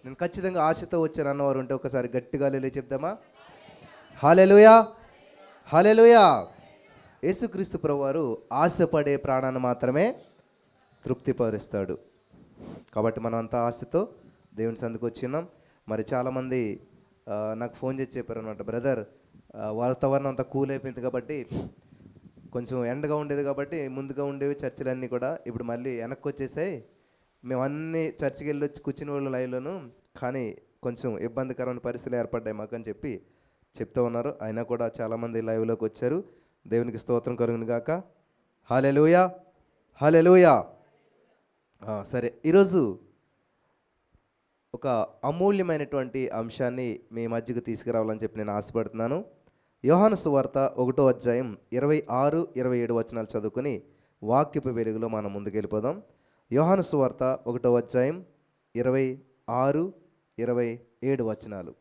నేను ఖచ్చితంగా ఆశతో వచ్చాను అన్నవారు ఉంటే ఒకసారి గట్టిగా హల్లెలూయా చెప్దామా? హల్లెలూయా, హల్లెలూయా. యేసుక్రీస్తు ప్రభువారు ఆశపడే ప్రాణాన్ని మాత్రమే తృప్తిపరుస్తాడు. కాబట్టి మనం అంతా ఆశతో దేవుని సందుకు వచ్చినాం. మరి చాలామంది నాకు ఫోన్ చేసి చెప్పారు అనమాట, బ్రదర్ వాతావరణం అంతా కూల్ అయిపోయింది కాబట్టి, కొంచెం ఎండగా ఉండేది కాబట్టి ముందుగా ఉండేవి చర్చిలన్నీ కూడా ఇప్పుడు మళ్ళీ వెనక్కి వచ్చేసాయి, మేము అన్ని చర్చికి వెళ్ళి వచ్చి కూర్చుని వాళ్ళు లైవ్లోను, కానీ కొంచెం ఇబ్బందికరమైన పరిస్థితులు ఏర్పడ్డాయి మాకు అని చెప్పి చెప్తూ ఉన్నారు. అయినా కూడా చాలామంది లైవ్లోకి వచ్చారు. దేవునికి స్తోత్రం కలుగును గాక. హల్లెలూయా, హల్లెలూయా. సరే, ఈరోజు ఒక అమూల్యమైనటువంటి అంశాన్ని మీ మధ్యకు తీసుకురావాలని చెప్పి నేను ఆశపడుతున్నాను. యోహాను సువార్త 1వ అధ్యాయం 26, 27 వచనాలు చదువుకుని వాక్యపు వెలుగులో మనం ముందుకెళ్ళిపోదాం. యోహాను సువార్త 1వ అధ్యాయం 26, 27 వచనాలు.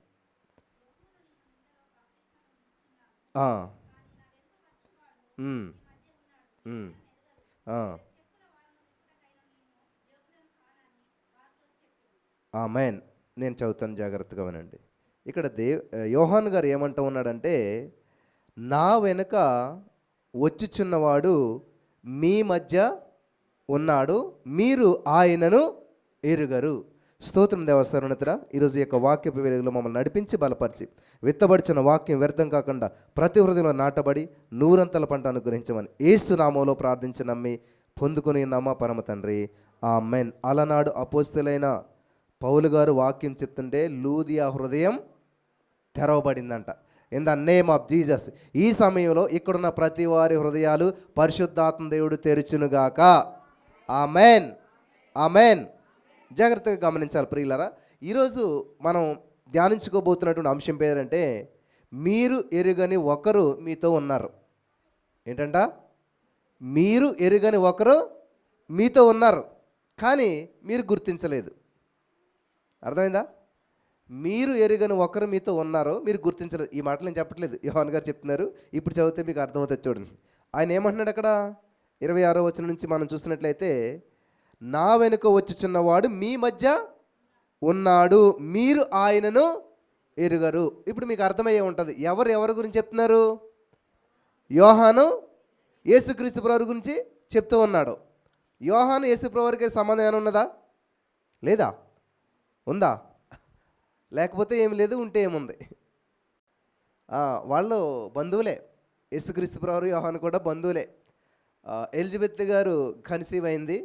ఆమేన్. నేను చదువుతాను, జాగ్రత్తగా వినండి. ఇక్కడ యోహాను గారు ఏమంటూ ఉన్నాడంటే, నా వెనుక వచ్చుచున్నవాడు మీ మధ్య ఉన్నాడు, మీరు ఆయనను ఎరుగరు. స్తోత్రం దేవస్థానోన్నతుడా. ఈరోజు యొక్క వాక్యపు వెలుగులో మమ్మల్ని నడిపించి బలపరిచి విత్తబడిచిన వాక్యం వ్యర్థం కాకుండా ప్రతి హృదయంలో నాటబడి నూరంతల పంట అనుగ్రహించమని యేసు నామములో ప్రార్థించి నమ్మి పొందుకుని నమ్మ పరమ తండ్రి, ఆమేన్. అలనాడు అపోస్తలులైన పౌలు గారు వాక్యం చెప్తుంటే లూదియా హృదయం తెరవబడిందంట. In the name of Jesus. ఈ సమయంలో ఇక్కడున్న ప్రతి వారి హృదయాలు పరిశుద్ధాత్మ దేవుడు తెరుచునుగాక. ఆమేన్, ఆమేన్. జాగ్రత్తగా గమనించాలి ప్రియులారా. ఈరోజు మనం ధ్యానించుకోబోతున్నటువంటి అంశం పేరంటే, మీరు ఎరుగని ఒకరు మీతో ఉన్నారు. ఏంటంట? మీరు ఎరుగని ఒకరు మీతో ఉన్నారు, కానీ మీరు గుర్తించలేదు. అర్థమైందా? మీరు ఎరుగని ఒకరు మీతో ఉన్నారు, మీరు గుర్తించలేదు. ఈ మాటలు నేను చెప్పట్లేదు, యోహాను గారు చెప్తున్నారు. ఇప్పుడు చదివితే మీకు అర్థమవుతుంది. చూడండి, ఆయన ఏమంటున్నాడు అక్కడ 26వ వచనం నుంచి మనం చూసినట్లయితే, నా వెనుక వచ్చుచున్నవాడు మీ మధ్య ఉన్నాడు, మీరు ఆయనను ఎరుగరు. ఇప్పుడు మీకు అర్థమయ్యే ఉంటుంది ఎవరి గురించి చెప్తున్నారు. యోహాను యేసుక్రీస్తు ప్రభువు గురించి చెప్తూ ఉన్నాడు. యోహాను యేసు ప్రభువుకి సంబంధం ఏమైనా ఉన్నదా? లేదా? ఉందా? లేకపోతే ఏమి లేదు, ఉంటే ఏముంది? వాళ్ళు బంధువులే. యేసుక్రీస్తు ప్రభువు యోహాను కూడా బంధువులే. ఎలిజబెత్ గారు కన్సీవ్ అయింది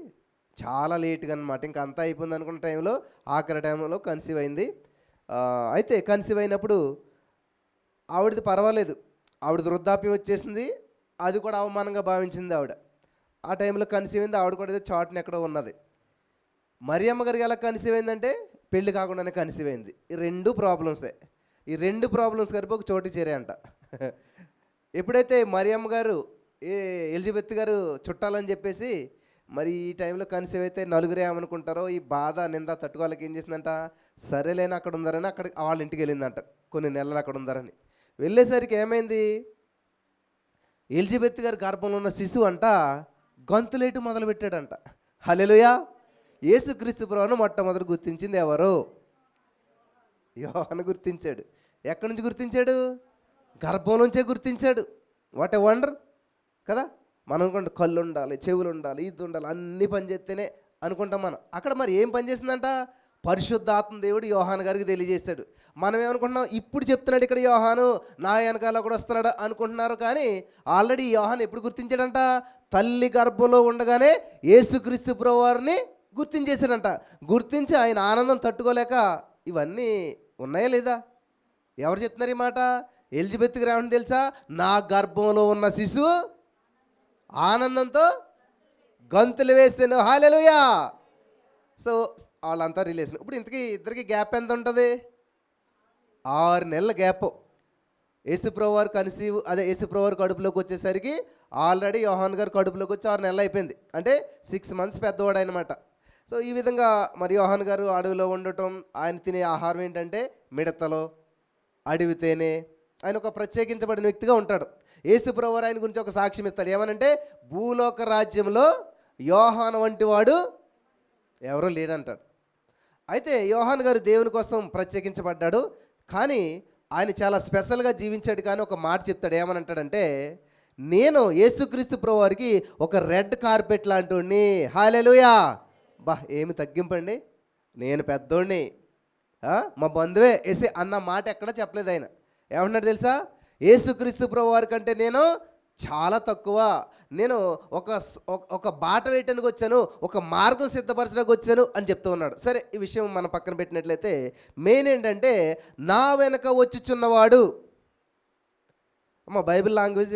చాలా లేట్గా అనమాట. ఇంకా అంతా అయిపోయింది అనుకున్న టైంలో, ఆఖరి టైంలో కన్సీవ్ అయింది. అయితే కన్సీవ్ అయినప్పుడు ఆవిడది పర్వాలేదు, ఆవిడది వృద్ధాప్యం వచ్చేసింది. అది కూడా అవమానంగా భావించింది ఆవిడ. ఆ టైంలో కన్సీవ్ అయింది. ఆవిడ కూడా ఏదో చాటున ఎక్కడో ఉన్నది. మరియమ్మ గారికి ఎలా కన్సీవ్ అయిందంటే పెళ్లి కాకుండానే కన్సీవ్ అయింది. ఈ రెండు ప్రాబ్లమ్సే. ఈ రెండు ప్రాబ్లమ్స్ కలిపి ఒక చోటు చేరాయంట. ఎప్పుడైతే మరియమ్మ గారు ఎలిజబెత్ గారు చుట్టాలని చెప్పేసి మరి ఈ టైంలో కన్సీవ్ అయితే నలుగురే ఏమనుకుంటారో, ఈ బాధ నింద తట్టుకోవాలకి ఏం చేసిందంట, సరేలేని అక్కడ ఉందారని అక్కడ వాళ్ళ ఇంటికి వెళ్ళిందంట. కొన్ని నెలలు అక్కడ ఉందారని వెళ్ళేసరికి ఏమైంది, ఎలిజబెత్ గారి గర్భంలో ఉన్న శిశువు అంట గొంతులేటు మొదలుపెట్టాడంట. హల్లెలూయా. యేసుక్రీస్తు ప్రభువును మొట్టమొదటి గుర్తించింది ఎవరు? యోహాను గుర్తించాడు. ఎక్కడి నుంచి గుర్తించాడు? గర్భం నుంచే గుర్తించాడు. వాట్ ఏ వండర్ కదా. మనం అనుకుంటే కళ్ళు ఉండాలి, చెవులు ఉండాలి, ఇది ఉండాలి, అన్నీ పనిచేస్తేనే అనుకుంటాం మనం. అక్కడ మరి ఏం పనిచేసిందంట? పరిశుద్ధాత్మ దేవుడు యోహాను గారికి తెలియజేశాడు. మనం ఏమనుకుంటున్నాం, ఇప్పుడు చెప్తున్నాడు ఇక్కడ యోహాను, నా వెనకాల కూడా వస్తున్నాడు అనుకుంటున్నారు. కానీ ఆల్రెడీ యోహాను ఎప్పుడు గుర్తించాడంట? తల్లి గర్భంలో ఉండగానే యేసుక్రీస్తు ప్రభువారిని గుర్తించేశాడంట. గుర్తించి ఆయన ఆనందం తట్టుకోలేక ఇవన్నీ ఉన్నాయా లేదా? ఎవరు చెప్తున్నారు ఈ మాట? ఎలిజబెత్ గారు ఏమంటే తెలుసా? నా గర్భంలో ఉన్న శిశువు ఆనందంతో గంతులు వేసాను. హల్లెలూయా. సో వాళ్ళంతా రిలేషన్. ఇప్పుడు ఇంతకీ ఇద్దరికి గ్యాప్ ఎంత ఉంటుంది? 6 నెలల గ్యాప్. యేసుప్రభువు వారు కన్సీవ్, అదే యేసుప్రభువు వారు కడుపులోకి వచ్చేసరికి ఆల్రెడీ యోహాను గారు కడుపులోకి వచ్చి 6 నెలలు అయిపోయింది. అంటే 6 మంత్స్ పెద్దవాడు అనమాట. సో ఈ విధంగా మరి యోహాను గారు అడవిలో ఉండటం, ఆయన తినే ఆహారం ఏంటంటే మిడతలో, అడవి తేనె. ఆయన ఒక ప్రత్యేకించబడిన వ్యక్తిగా ఉంటాడు. యేసుప్రభువు వారు ఆయన గురించి ఒక సాక్ష్యం ఇస్తాడు. ఏమనంటే, భూలోక రాజ్యంలో యోహాను వంటి వాడు ఎవరో లేడంటాడు. అయితే యోహాన్ గారు దేవుని కోసం ప్రత్యేకించబడ్డాడు, కానీ ఆయన చాలా స్పెషల్గా జీవించాడు. కానీ ఒక మాట చెప్తాడు, ఏమని అంటాడంటే, నేను యేసుక్రీస్తు ప్రభు వారికి ఒక రెడ్ కార్పెట్ లాంటి. హల్లెలూయా. బా, ఏమి తగ్గింపండి, నేను పెద్దోడిని, మా బంధువే వేసే అన్న మాట ఎక్కడ చెప్పలేదు ఆయన. ఏమన్నాడు తెలుసా? యేసుక్రీస్తు ప్రభు వారి కంటే నేను చాలా తక్కువ, నేను ఒక బాట వేయటానికి వచ్చాను, ఒక మార్గం సిద్ధపరచడానికి వచ్చాను అని చెప్తూ ఉన్నాడు. సరే, ఈ విషయం మనం పక్కన పెట్టినట్లయితే మెయిన్ ఏంటంటే, నా వెనక వచ్చుచున్నవాడు. బైబిల్ లాంగ్వేజ్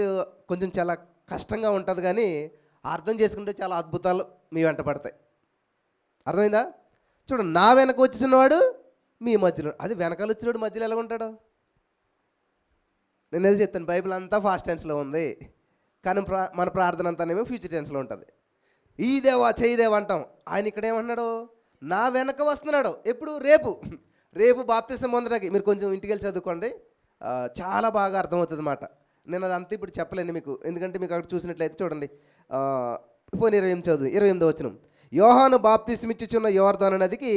కొంచెం చాలా కష్టంగా ఉంటుంది, కానీ అర్థం చేసుకుంటే చాలా అద్భుతాలు మీ వెంట పడతాయి. అర్థమైందా? చూడు, నా వెనక వచ్చుచున్నవాడు మీ మధ్యలో. అది వెనకాల వచ్చినవాడు మధ్యలో ఎలా ఉంటాడు? నేను ఏది చెప్తాను, బైబిల్ అంతా ఫాస్ట్ టెన్స్లో ఉంది, కానీ మన ప్రార్థన అంతానేమో ఫ్యూచర్ టెన్స్లో ఉంటుంది. ఈ దేవా చేయి దేవా అంటాం, ఆయన ఇక్కడ ఏమన్నాడు? నా వెనక వస్తున్నాడు. ఎప్పుడు? రేపు బాప్తిసం పొందడానికి. మీరు కొంచెం ఇంటికి వెళ్ళి చదువుకోండి, చాలా బాగా అర్థమవుతుంది అన్నమాట. నేను అది అంతా ఇప్పుడు చెప్పలేను మీకు, ఎందుకంటే మీకు అక్కడ చూసినట్లయితే చూడండి, పోనీ 28వ వచనం. యోహాను బాప్తిసమిచ్చుచున్న యోర్దాను నదికి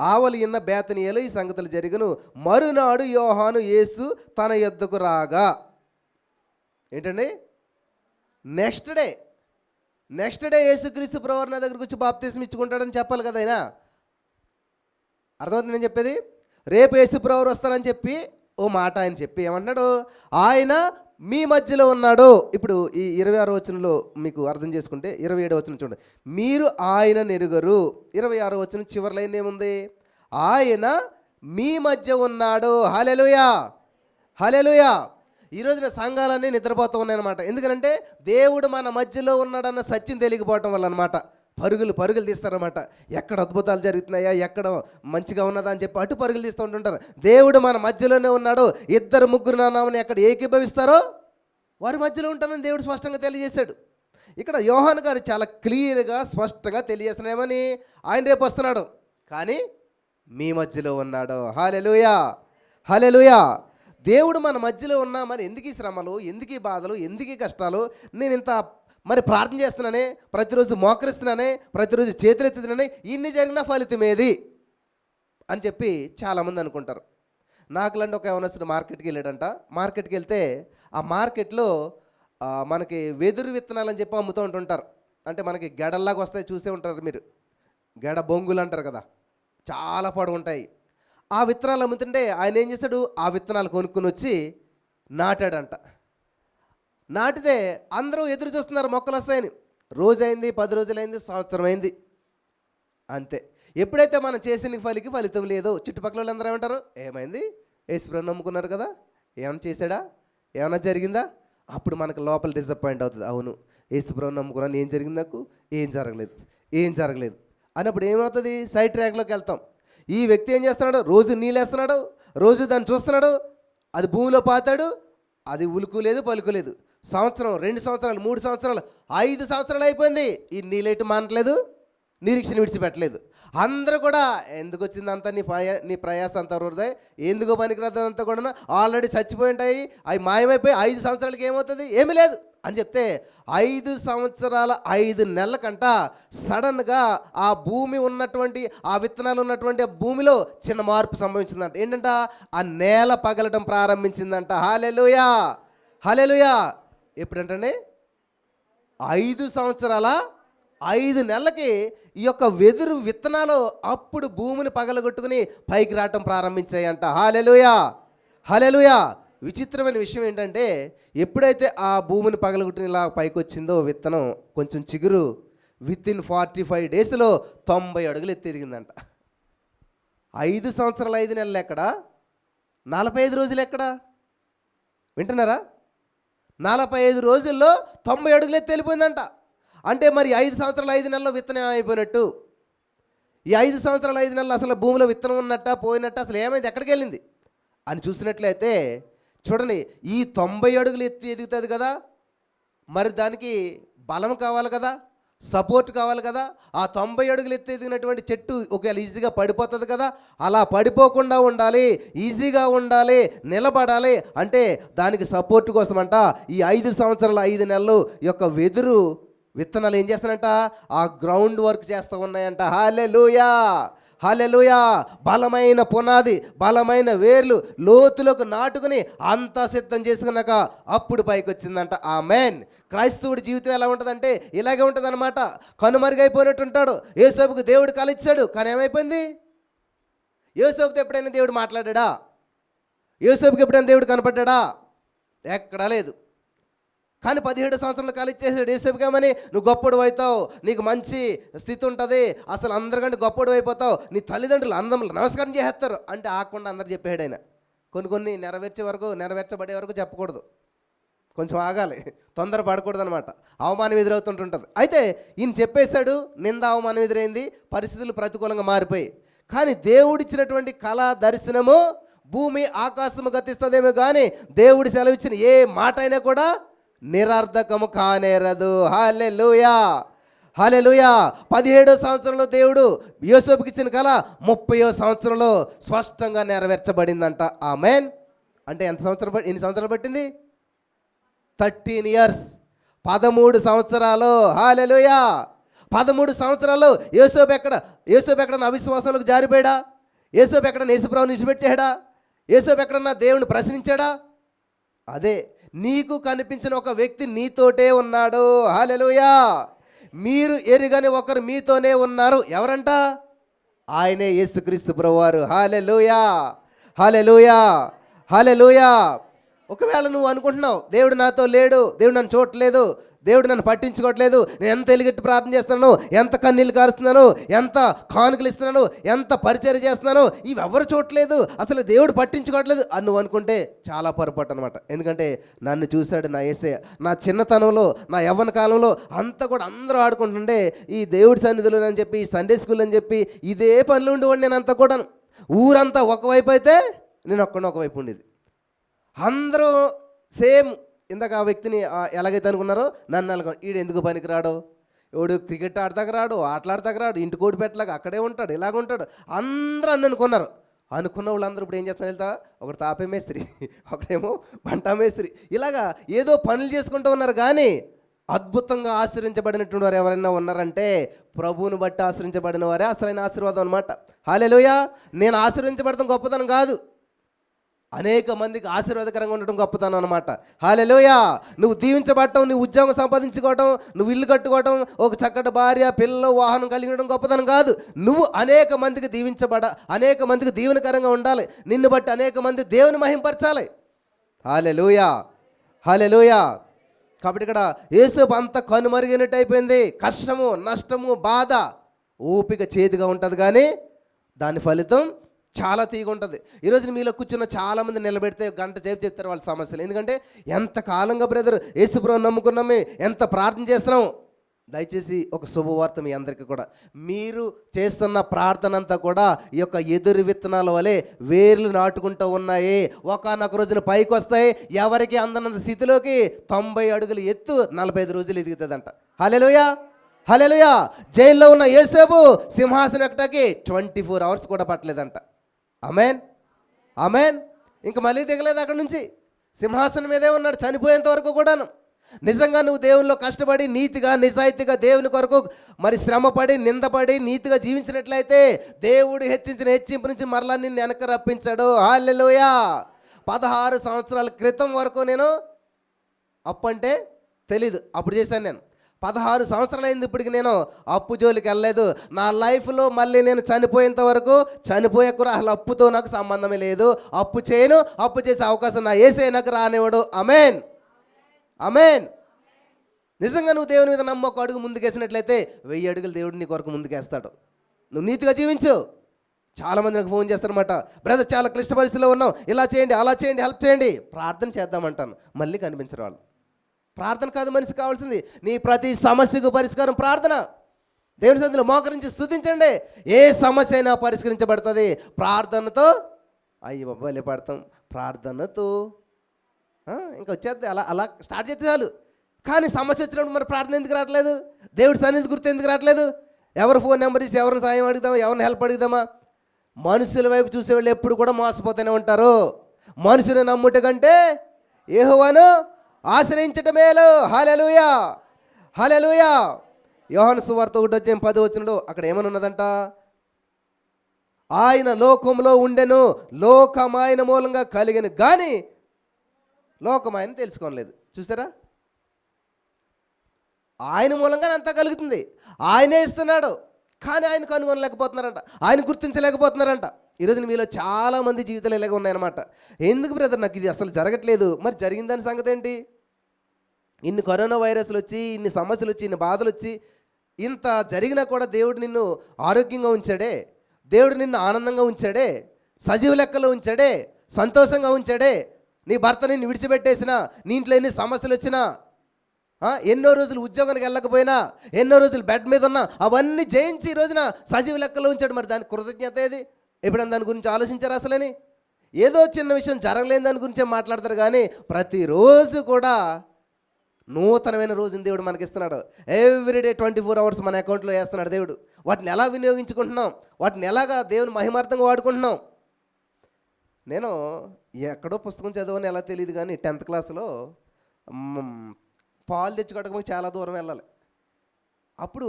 ఆవలి ఉన్న బేతనియలో ఈ సంగతులు జరిగను. మరునాడు యోహాను యేసు తన యొద్దకు రాగా. ఏంటండి? నెక్స్ట్ డే యేసుక్రీస్తు ప్రభువు నా దగ్గరకు వచ్చి బాప్తిసం ఇచ్చుకుంటాడని చెప్పాలి కదా ఆయన. అర్థమవుతుంది నేను చెప్పేది? రేపు యేసు ప్రభువు వస్తానని చెప్పి ఓ మాట ఆయన చెప్పి ఏమన్నాడు? ఆయన మీ మధ్యలో ఉన్నాడు. ఇప్పుడు ఈ 26వ వచనంలో మీకు అర్థం చేసుకుంటే 27వ వచనం చూడండి. మీరు ఆయన నెరుగరు. 26వ వచనం చివరి లైన్ ఏముంది? ఆయన మీ మధ్య ఉన్నాడు. హల్లెలూయా, హల్లెలూయా. ఈరోజున సంఘాలన్నీ నిద్రపోతూ ఉన్నాయన్నమాట. ఎందుకంటే దేవుడు మన మధ్యలో ఉన్నాడన్న సత్యం తెలియకపోవటం వల్ల అనమాట. పరుగులు తీస్తారన్నమాట. ఎక్కడ అద్భుతాలు జరుగుతున్నాయా, ఎక్కడ మంచిగా ఉన్నదా అని చెప్పి అటు పరుగులు తీస్తూ ఉంటుంటారు. దేవుడు మన మధ్యలోనే ఉన్నాడు. 2-3 నామని ఎక్కడ ఏకీభవిస్తారో వారి మధ్యలో ఉంటానని దేవుడు స్పష్టంగా తెలియజేశాడు. ఇక్కడ యోహాను గారు చాలా క్లియర్గా స్పష్టంగా తెలియజేస్తున్నామని, ఆయన రేపు వస్తున్నాడు, కానీ మీ మధ్యలో ఉన్నాడు. హల్లెలూయా, హల్లెలూయా. దేవుడు మన మధ్యలో ఉన్నా మరి ఎందుకు ఈ శ్రమలు, ఎందుకు ఈ బాధలు, ఎందుకు ఈ కష్టాలు? నేను ఇంత మరి ప్రార్థన చేస్తున్నానే, ప్రతిరోజు మోకరిస్తున్నానే, ప్రతిరోజు చేతులెత్తుతున్నానే, ఇన్ని జరిగిన ఫలితం ఏది అని చెప్పి చాలామంది అనుకుంటారు. నాకులాంటి ఒక యవనస్తుడు మార్కెట్కి వెళ్ళాడంట. మార్కెట్కి వెళ్తే ఆ మార్కెట్లో మనకి వెదురు విత్తనాలు అని చెప్పి అమ్ముతూ ఉంటుంటారు. అంటే మనకి గెడల్లాగా వస్తాయి, చూసే ఉంటారు మీరు, గెడ బొంగులు అంటారు కదా, చాలా పొడవు ఉంటాయి. ఆ విత్తనాలు అమ్ముతుంటే ఆయన ఏం చేశాడు? ఆ విత్తనాలు కొనుక్కొని వచ్చి నాటాడంట. నాటితే అందరూ ఎదురు చూస్తున్నారు మొక్కలు వస్తాయని. రోజైంది, 10 రోజులైంది, సంవత్సరం అయింది, అంతే. ఎప్పుడైతే మనం చేసిన ఫలితం లేదో చుట్టుపక్కల వాళ్ళందరూ ఏమంటారు? ఏమైంది, యేసుప్రభుని నమ్ముకున్నారు కదా, ఏమైనా చేశాడా, ఏమైనా జరిగిందా? అప్పుడు మనకు లోపల డిసప్పాయింట్ అవుతుంది. అవును, యేసుప్రభుని నమ్ముకున్నాను, ఏం జరిగింది నాకు? ఏం జరగలేదు అన్నప్పుడు ఏమవుతుంది? సైడ్ ట్రాక్లోకి వెళ్తాం. ఈ వ్యక్తి ఏం చేస్తున్నాడు? రోజు నీళ్ళు వేస్తున్నాడు, రోజు దాన్ని చూస్తున్నాడు, అది భూమిలో పాతాడు, అది ఉలుకు లేదు పలుకు లేదు. సంవత్సరం, 2 సంవత్సరాలు, 3 సంవత్సరాలు, 5 సంవత్సరాలు అయిపోయింది, ఈ నీళ్ళేటు మానట్లేదు, నిరీక్షణ విడిచిపెట్టలేదు. అందరూ కూడా ఎందుకు వచ్చిందంతా నీ ప్రయాస అంతా వృధా, ఎందుకు పనికిరాదంతా కూడా ఆల్రెడీ చచ్చిపోయి ఉంటాయి, అవి మాయమైపోయి 5 సంవత్సరాలకి ఏమవుతుంది? ఏమీ లేదు అని చెప్తే 5 సంవత్సరాల 5 నెలల కంట సడన్గా ఆ భూమి ఉన్నటువంటి, ఆ విత్తనాలు ఉన్నటువంటి ఆ భూమిలో చిన్న మార్పు సంభవించిందంట. ఏంటంట? ఆ నేల పగలటం ప్రారంభించిందంట. హల్లెలూయా, హల్లెలూయా. ఎప్పుడంటే 5 సంవత్సరాల 5 నెలలకి ఈ యొక్క వెదురు విత్తనాలు అప్పుడు భూమిని పగలగొట్టుకుని పైకి రావటం ప్రారంభించాయంట. హల్లెలూయా, హల్లెలూయా. విచిత్రమైన విషయం ఏంటంటే, ఎప్పుడైతే ఆ భూమిని పగలగొట్టుకుని ఇలా పైకి వచ్చిందో విత్తనం, కొంచెం చిగురు, వితిన్ 45 డేస్లో 90 అడుగులు ఎదిగిందంట. 5 సంవత్సరాల 5 నెలలు ఎక్కడా? 45 రోజులు ఎక్కడా? వింటున్నారా? 45 రోజుల్లో 90 అడుగులు వెళ్ళిపోయిందంట. అంటే మరి 5 సంవత్సరాల 5 నెలల్లో విత్తనం అయిపోయినట్టు. ఈ 5 సంవత్సరాల 5 నెలలు అసలు భూమిలో విత్తనం ఉన్నట్ట, పోయినట్ట, అసలు ఏమైంది, ఎక్కడికి వెళ్ళింది అని చూసినట్లయితే చూడండి, ఈ 90 అడుగులు ఎదుగుతుంది కదా, మరి దానికి బలం కావాలి కదా, సపోర్ట్ కావాలి కదా. ఆ 90 అడుగులు ఎదిగినటువంటి చెట్టు ఒకవేళ ఈజీగా పడిపోతుంది కదా, అలా పడిపోకుండా ఉండాలి, ఈజీగా ఉండాలి, నిలబడాలి అంటే దానికి సపోర్ట్ కోసం అంట ఈ 5 సంవత్సరాల 5 నెలలు యొక్క వెదురు విత్తనాలు ఏం చేస్తానంట? ఆ గ్రౌండ్ వర్క్ చేస్తూ ఉన్నాయంట. హల్లెలూయా, హల్లెలూయా. బలమైన పునాది, బలమైన వేర్లు లోతులకు నాటుకుని అంతా సిద్ధం చేసుకున్నాక అప్పుడు పైకి వచ్చిందంట. ఆమేన్. క్రైస్తవుడి జీవితం ఎలా ఉంటుందంటే ఇలాగే ఉంటుంది అనమాట. కనుమరుగైపోయినట్టు ఉంటాడు. యోసేపుకు దేవుడు కలిచ్చాడు, కానీ ఏమైపోయింది? యోసేపుతో ఎప్పుడైనా దేవుడు మాట్లాడా? యోసేపుకి ఎప్పుడైనా దేవుడు కనపడ్డా? ఎక్కడా లేదు. కానీ 17 సంవత్సరాలు కాలిచ్చేసాడు యోసేపుకేమని, నువ్వు గొప్పడు అవుతావు, నీకు మంచి స్థితి ఉంటుంది, అసలు అందరికంటే గొప్పడు అయిపోతావు, నీ తల్లిదండ్రులు అందములు నమస్కారం చేసేస్తారు అంటే ఆకుండా అందరు చెప్పాడు ఆయన. కొన్ని నెరవేర్చబడే వరకు చెప్పకూడదు, కొంచెం ఆగాలి, తొందర పడకూడదు అనమాట. అవమానం ఎదురవుతుంటుంటుంది. అయితే ఈయన చెప్పేశాడు, నింద అవమానం ఎదురైంది, పరిస్థితులు ప్రతికూలంగా మారిపోయి. కానీ దేవుడిచ్చినటువంటి కళ దర్శనము భూమి ఆకాశము గతిస్తుందేమో కానీ దేవుడి సెలవిచ్చిన ఏ మాట అయినా కూడా నిరర్ధకము కానేరదు. హల్లెలూయా, హల్లెలూయా. 17వ సంవత్సరంలో దేవుడు యోసేపుకి ఇచ్చిన కళ 30వ సంవత్సరంలో స్పష్టంగా నెరవేర్చబడిందంట. ఆమేన్. అంటే ఎన్ని సంవత్సరాలు పట్టింది? 13 ఇయర్స్, 13 సంవత్సరాలు. హల్లెలూయా. 13 సంవత్సరాలు యోసేపు ఎక్కడ అవిశ్వాసంలోకి జారిపోయాడా? యోసేపు ఎక్కడ యేసుప్రభువుని విడిచిపెట్టాడా? యోసేపు ఎక్కడన్నా దేవుని ప్రశ్నించాడా? అదే, నీకు కనిపించిన ఒక వ్యక్తి నీతోటే ఉన్నాడు. హల్లెలూయా. మీరు ఎరుగని ఒకరు మీతోనే ఉన్నారు. ఎవరంట? ఆయనే యేసుక్రీస్తు ప్రభువారు. హల్లెలూయా, హల్లెలూయా, హల్లెలూయా. ఒకవేళ నువ్వు అనుకుంటున్నావు దేవుడు నాతో లేడు, దేవుడు నన్ను చూడట్లేదు, దేవుడు నన్ను పట్టించుకోవట్లేదు, నేను ఎంత ఎలుగెట్టి ప్రార్థన చేస్తున్నాను, ఎంత కన్నీళ్ళు కారుస్తున్నాను, ఎంత కానుకలు ఇస్తున్నాను, ఎంత పరిచర్య చేస్తున్నాను, ఇవి ఎవరు చూడట్లేదు, అసలు దేవుడు పట్టించుకోవట్లేదు అని నువ్వు అనుకుంటే చాలా పొరపాటు అనమాట. ఎందుకంటే నన్ను చూశాడు నా యేసయ్య. నా చిన్నతనంలో, నా యవ్వన కాలంలో అంతా కూడా అందరూ ఆడుకుంటుండే ఈ దేవుడి సన్నిధులు అని చెప్పి, ఈ సండే స్కూల్ అని చెప్పి ఇదే పనులు ఉండేవాడు. నేను అంతా కూడా ఊరంతా ఒకవైపు అయితే నేను ఒకవైపు ఉండేది. అందరూ సేమ్. ఇందాక ఆ వ్యక్తిని ఎలాగైతే అనుకున్నారో నన్ను అలాగ, ఈడు ఎందుకు పనికిరాడు, ఎవడు క్రికెట్ ఆడతాక రాడు, ఆటలాడతాక రాడు, ఇంటి కోడి పెట్టలాగా అక్కడే ఉంటాడు, ఇలాగ ఉంటాడు, అందరూ అన్నీ అనుకున్న వాళ్ళందరూ ఇప్పుడు ఏం చేస్తున్నారు వెళ్తా, ఒకటి తాపే మేస్త్రి, ఒకడేమో బంటా మేస్త్రి, ఇలాగా ఏదో పనులు చేసుకుంటూ ఉన్నారు. కానీ అద్భుతంగా ఆశ్రయించబడినటువంటి వారు ఎవరైనా ఉన్నారంటే ప్రభువుని బట్టి ఆశ్రయించబడిన వారే అసలైన ఆశీర్వాదం అనమాట. హల్లెలూయా. నేను ఆశీర్వించబడటం గొప్పతనం కాదు, అనేక మందికి ఆశీర్వాదకరంగా ఉండటం గొప్పతనం అనమాట. హల్లెలూయా. నువ్వు దీవించబడటం, నీ ఉద్యోగం సంపాదించుకోవటం, నువ్వు ఇల్లు కట్టుకోవటం, ఒక చక్కటి భార్య, పిల్లలు, వాహనం కలిగి ఉండడం గొప్పతనం కాదు. నువ్వు అనేక మందికి అనేక మందికి దీవెనకరంగా ఉండాలి. నిన్ను బట్టి అనేక మంది దేవుని మహింపరచాలి. హల్లెలూయా, హల్లెలూయా. కాబట్టి ఇక్కడ యేసేపు అంత కనుమరుగైనట్టు అయిపోయింది. కష్టము, నష్టము, బాధ, ఓపిక చేదుగా ఉంటుంది, కానీ దాని ఫలితం చాలా తీగ ఉంటుంది. ఈరోజు మీలో కూర్చున్న చాలామంది నిలబెడితే గంట సేపు చెప్తారు వాళ్ళ సమస్యలు. ఎందుకంటే ఎంత కాలంగా బ్రదర్ యేసుప్రభువుని నమ్ముకున్నామే, ఎంత ప్రార్థన చేస్తున్నాం. దయచేసి ఒక శుభవార్త మీ అందరికీ కూడా, మీరు చేస్తున్న ప్రార్థన అంతా కూడా ఈ యొక్క ఎదురు విత్తనాల వలె వేర్లు నాటుకుంటూ ఉన్నాయి. ఒకనొక రోజున పైకి వస్తాయి. ఎవరికి అందనంత స్థితిలోకి 90 అడుగులు ఎత్తు 45 రోజులు ఎదుగుతుందంట. హల్లెలూయా, హల్లెలూయా. జైల్లో ఉన్న యేసేపు సింహాసనం ఎక్కటానికి 24 అవర్స్ కూడా పట్టలేదంట. ఆమేన్, ఆమేన్. ఇంకా మళ్ళీ దిగలేదు అక్కడి నుంచి, సింహాసనం మీదే ఉన్నాడు చనిపోయేంత వరకు కూడాను. నిజంగా నువ్వు దేవునిలో కష్టపడి నీతిగా నిజాయితీగా దేవుని కొరకు మరి శ్రమపడి నిందపడి నీతిగా జీవించినట్లయితే దేవుడు హెచ్చించిన హెచ్చింపు నుంచి మరలా నిన్ను వెనక రప్పించాడు. హల్లెలూయా. 16 సంవత్సరాల క్రితం వరకు నేను అప్పు అంటే తెలీదు, అప్పుడు చేశాను. నేను 16 సంవత్సరాలు అయింది ఇప్పటికి నేను అప్పు జోలికి వెళ్ళలేదు. నా లైఫ్లో మళ్ళీ నేను చనిపోయేంత వరకు చనిపోయేకురా అసలు అప్పుతో నాకు సంబంధమే లేదు. అప్పు చేయను, అప్పు చేసే అవకాశం నా యేసయ్య నాకు రానివ్వడు. ఆమేన్, ఆమేన్. నిజంగా నువ్వు దేవుని మీద నమ్మక అడుగు ముందుకేసినట్లయితే 1000 అడుగులు దేవుడు నీ కొరకు ముందుకేస్తాడు. నువ్వు నీతిగా జీవించు. చాలామంది నాకు ఫోన్ చేస్తారన్నమాట, బ్రదర్ చాలా క్లిష్ట పరిస్థితిలో ఉన్నాం, ఇలా చేయండి, అలా చేయండి, హెల్ప్ చేయండి, ప్రార్థన చేద్దామంటాను. మళ్ళీ కనిపించరు వాళ్ళు. ప్రార్థన కాదు మనిషి కావాల్సింది, నీ ప్రతి సమస్యకు పరిష్కారం ప్రార్థన. దేవుని సన్నిధిలో మోకరించి స్తుతించండి. ఏ సమస్య అయినా పరిష్కరించబడుతుంది ప్రార్థనతో. అయ్యి బాబాలే పడతాం ప్రార్థనతో, ఇంకా వచ్చేది అలా అలా స్టార్ట్ చేస్తే చాలు. కానీ సమస్య వచ్చినప్పుడు మరి ప్రార్థన ఎందుకు రావట్లేదు? దేవుడి సన్నిధి గుర్తు ఎందుకు రావట్లేదు? ఎవరు ఫోన్ నెంబర్ ఇచ్చి ఎవరిని సాయం అడుగుదామా, ఎవరిని హెల్ప్ అడుగుదామా? మనుషుల వైపు చూసేవాళ్ళు ఎప్పుడు కూడా మోసపోతూనే ఉంటారు. మనుషుని నమ్ముట కంటే యెహోవాను ఆశ్రయించటం మేలు. హల్లెలూయా, హల్లెలూయా. యోహాను సువార్త 1:10 అక్కడ ఏమని ఉన్నదంట? ఆయన లోకంలో ఉండెను, లోకం ఆయన మూలంగా కలిగను, కానీ లోకం ఆయన తెలుసుకోలేదు. చూసారా, ఆయన మూలంగానే అంతా కలుగుతుంది, ఆయనే ఇస్తున్నాడు, కానీ ఆయన కనుగొనలేకపోతున్నారంట, ఆయన గుర్తించలేకపోతున్నారంట. ఈరోజు మీలో చాలామంది జీవితాలు ఇలాగ ఉన్నాయన్నమాట. ఎందుకు బ్రదర్ నాకు ఇది అసలు జరగట్లేదు? మరి జరిగిందని సంగతి ఏంటి? ఇన్ని కరోనా వైరస్లు వచ్చి, ఇన్ని సమస్యలు వచ్చి, ఇన్ని బాధలు వచ్చి, ఇంత జరిగినా కూడా దేవుడు నిన్ను ఆరోగ్యంగా ఉంచాడే, దేవుడు నిన్ను ఆనందంగా ఉంచాడే, సజీవ లెక్కలో ఉంచాడే, సంతోషంగా ఉంచాడే. నీ భర్త నిన్ను విడిచిపెట్టేసినా, నీ ఇంట్లో ఎన్ని సమస్యలు వచ్చినా, ఎన్నో రోజులు ఉద్యోగానికి వెళ్ళకపోయినా, ఎన్నో రోజులు బెడ్ మీద ఉన్నా, అవన్నీ జయించి ఈ రోజున సజీవ లెక్కలో ఉంచాడు. మరి దానికి కృతజ్ఞత ఏది? ఎప్పుడైనా దాని గురించి ఆలోచించారు అసలని? ఏదో చిన్న విషయం జరగలేని దాని గురించే మాట్లాడతారు, కానీ ప్రతిరోజు కూడా నూతనమైన రోజుని దేవుడు మనకిస్తున్నాడు. ఎవ్రీడే 24 hours మన అకౌంట్లో వేస్తున్నాడు దేవుడు. వాటిని ఎలా వినియోగించుకుంటున్నాం, వాటిని ఎలాగా దేవుని మహిమార్థంగా వాడుకుంటున్నాం? నేను ఎక్కడో పుస్తకం చదవని ఎలా తెలియదు, కానీ 10th క్లాస్లో పాలు తెచ్చుకోవడానికి చాలా దూరం వెళ్ళాలి. అప్పుడు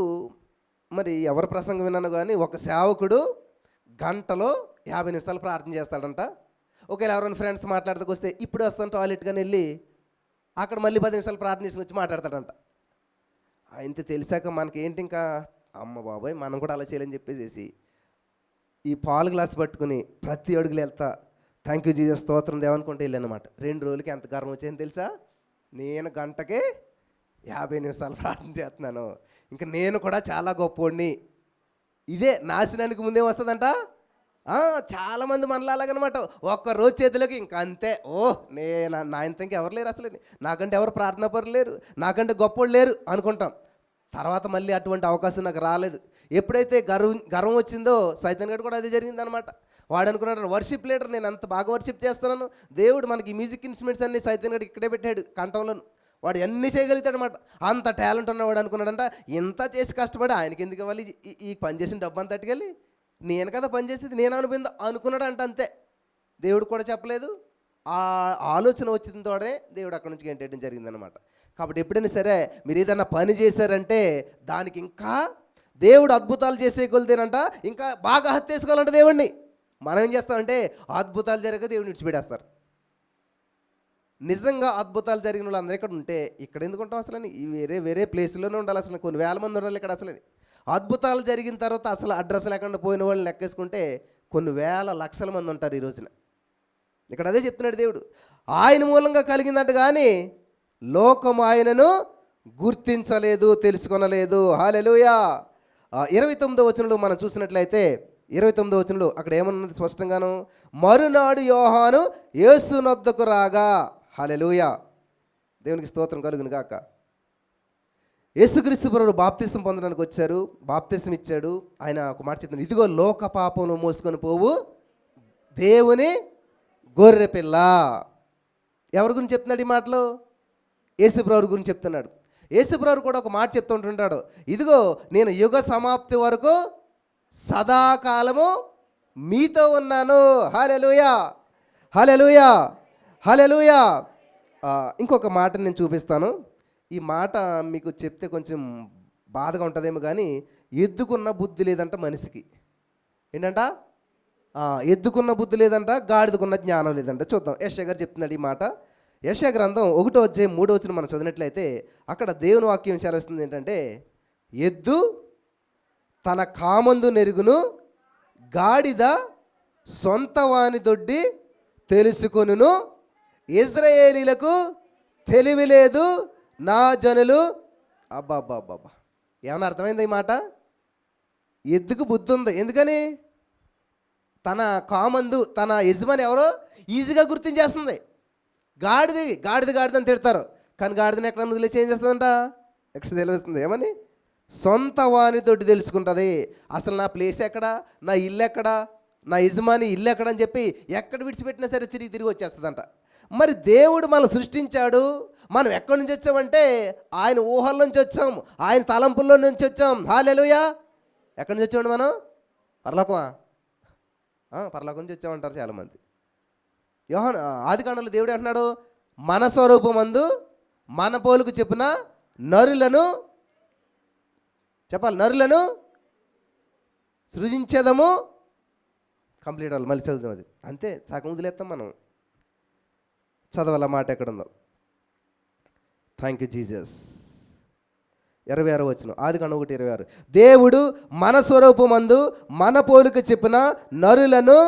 మరి ఎవరి ప్రసంగం విన్నాను కానీ, ఒక సేవకుడు గంటలో 50 నిమిషాలు ప్రార్థన చేస్తాడంట. ఒకవేళ ఎవరైనా ఫ్రెండ్స్ మాట్లాడుతూ వస్తే ఇప్పుడు వస్తాను టాయిలెట్ కానీ వెళ్ళి అక్కడ మళ్ళీ 10 నిమిషాలు ప్రార్థన చేసుకుని వచ్చి మాట్లాడతాడంట. ఇంత తెలిసాక మనకేంటి, ఇంకా అమ్మ బాబాయ్ మనం కూడా అలా చేయాలని చెప్పేసి ఈ పాలు గ్లాస్ పట్టుకుని ప్రతి అడుగులు వెళ్తా థ్యాంక్ యూ జీసస్ స్తోత్రం దేవనుకుంటే వెళ్ళానమాట. 2 రోజులకి ఎంత గర్వం వచ్చేది తెలుసా? నేను గంటకే 50 నిమిషాలు ప్రార్థన చేస్తున్నాను, ఇంకా నేను కూడా చాలా గొప్పోడిని. ఇదే నాశనానికి ముందే వస్తుందంట. చాలామంది మనలో అలాగనమాట. ఒక్కరోజు చేతిలోకి ఇంకా అంతే, నా ఇంత ఇంకెవరు లేరు, అసలు నాకంటే ఎవరు ప్రార్థనా పరులు లేరు, నాకంటే గొప్పోళ్ళు లేరు అనుకుంటాం. తర్వాత మళ్ళీ అటువంటి అవకాశం నాకు రాలేదు. ఎప్పుడైతే గర్వం వచ్చిందో సైతాన్ గడు కూడా అదే జరిగిందనమాట. వాడు అనుకున్నాడు వర్షిప్ లీడర్, నేను అంత బాగా వర్షిప్ చేస్తున్నాను, దేవుడు మనకి మ్యూజిక్ ఇన్స్ట్రుమెంట్స్ అన్ని సైతాన్ గడు ఇక్కడే పెట్టాడు కంఠంలో, వాడు అన్నీ చేయగలుగుతాడు అనమాట. అంత టాలెంట్ ఉన్నవాడు అనుకున్నాడంట. ఇంత చేసి కష్టపడి ఆయనకి ఎందుకు ఇవ్వాలి ఈ పని చేసిన డబ్బు అంతా తట్టుకెళ్ళి, నేను కదా పని చేసేది, నేను అనుకుందా అనుకున్నాడు అంట. అంతే, దేవుడు కూడా చెప్పలేదు. ఆ ఆలోచన వచ్చిన తోడే దేవుడు అక్కడి నుంచి గెంటేయడం జరిగిందనమాట. కాబట్టి ఎప్పుడైనా సరే మీరు ఏదైనా పని చేశారంటే దానికి ఇంకా దేవుడు అద్భుతాలు చేసే కొలిదేనంట, ఇంకా బాగా హత్యేసుకోవాలంటే దేవుడిని. మనం ఏం చేస్తామంటే అద్భుతాలు జరగక దేవుడిని విడిచిపెట్టేస్తారు. నిజంగా అద్భుతాలు జరిగిన వాళ్ళు అందరూ ఇక్కడ ఉంటే ఇక్కడ ఎందుకు ఉంటాం అసలు? వేరే ప్లేస్లోనే ఉండాలి. అసలు కొన్ని వేల మంది ఉండాలి ఇక్కడ. అసలు అద్భుతాలు జరిగిన తర్వాత అసలు అడ్రస్ లేకుండా పోయిన వాళ్ళని లెక్కేసుకుంటే కొన్ని వేల లక్షల మంది ఉంటారు ఈ రోజున. ఇక్కడ అదే చెప్తున్నాడు దేవుడు, ఆయన మూలంగా కలిగిందంట, కానీ లోకం ఆయనను గుర్తించలేదు, తెలుసుకొనలేదు. హల్లెలూయా. 29వ వచనంలో మనం చూసినట్లయితే 29వ వచనంలో అక్కడ ఏమన్నది స్పష్టంగాను, మరునాడు యోహాను యేసునొద్దకు రాగా. హల్లెలూయా, దేవునికి స్తోత్రం కలుగును గాక. యేసుక్రీస్తు ప్రభువు బాప్తిసం పొందడానికి వచ్చారు, బాప్తిసం ఇచ్చాడు. ఆయన ఒక మాట చెప్తున్నాడు, ఇదిగో లోక పాపమును మోసుకొని పోవు దేవుని గొర్రె పిల్ల. ఎవరి గురించి చెప్తున్నాడు ఈ మాటలు? యేసు ప్రభువు గురించి చెప్తున్నాడు. యేసు ప్రభువు కూడా ఒక మాట చెప్తుంటుంటాడు, ఇదిగో నేను యుగ సమాప్తి వరకు సదాకాలము మీతో ఉన్నాను. హల్లెలూయా, హల్లెలూయా, హల్లెలూయా. ఇంకొక మాటను నేను చూపిస్తాను. ఈ మాట మీకు చెప్తే కొంచెం బాధగా ఉంటుందేమో, కానీ ఎద్దుకున్న బుద్ధి లేదంట మనిషికి. ఏంటంట? ఎద్దుకున్న బుద్ధి లేదంట, గాడిదకున్న జ్ఞానం లేదంట. చూద్దాం, యెషయా గారు చెప్తున్నాడు ఈ మాట. యెషయా గ్రంథం 1వ అధ్యాయం 3వ వచనం మనం చదివినట్లయితే అక్కడ దేవుని వాక్యం సెలవిస్తుంది ఏంటంటే, ఎద్దు తన కామందు నెరుగును, గాడిద సొంత వాని దొడ్డి తెలుసుకొనును, ఇశ్రాయేలీలకు తెలివి లేదు, నా జనులు. అబ్బాబ్బాబ్బా, ఏమన్నా అర్థమైంది ఈ మాట? ఎద్దుకు బుద్ధి ఉంది. ఎందుకని? తన కామందు, తన యజమాని ఎవరో ఈజీగా గుర్తించేస్తుంది. గాడిదని తిడతారు, కానీ గాడిదని ఎక్కడ వదిలేసి ఏం చేస్తుందంట? ఎక్కడ తెలుస్తుంది? ఏమని? సొంత వానితోటి తెలుసుకుంటుంది. అసలు నా ప్లేస్ ఎక్కడ, నా ఇల్లు ఎక్కడ, నా యజమాని ఇల్లు ఎక్కడ అని చెప్పి ఎక్కడ విడిచిపెట్టినా సరే తిరిగి వచ్చేస్తుందంట. మరి దేవుడు మనం సృష్టించాడు, మనం ఎక్కడి నుంచి వచ్చామంటే ఆయన ఊహల నుంచి వచ్చాం, ఆయన తలంపుల్లో నుంచి వచ్చాం. హల్లెలూయా. ఎక్కడి నుంచి వచ్చామండి మనం? పరలోకమా? పరలోకం నుంచి వచ్చామంటారు చాలామంది. యోహాను ఆదికాండంలో దేవుడు అంటున్నాడు, మన స్వరూపమందు మన పోలుకు చెప్పిన నరులను, చెప్పాలి, నరులను సృజించేదము, కంప్లీట్ అవ్వాలి, మళ్ళీ చదువుదాం. అది అంతే, సగం వదిలేస్తాం మనం. చదవాల మాట ఎక్కడుందో. Thank you Jesus. 26 వచనం, ఆదికాండం 1:26. దేవుడు మన స్వరూపమందు మన పోలిక చెప్పిన నరులను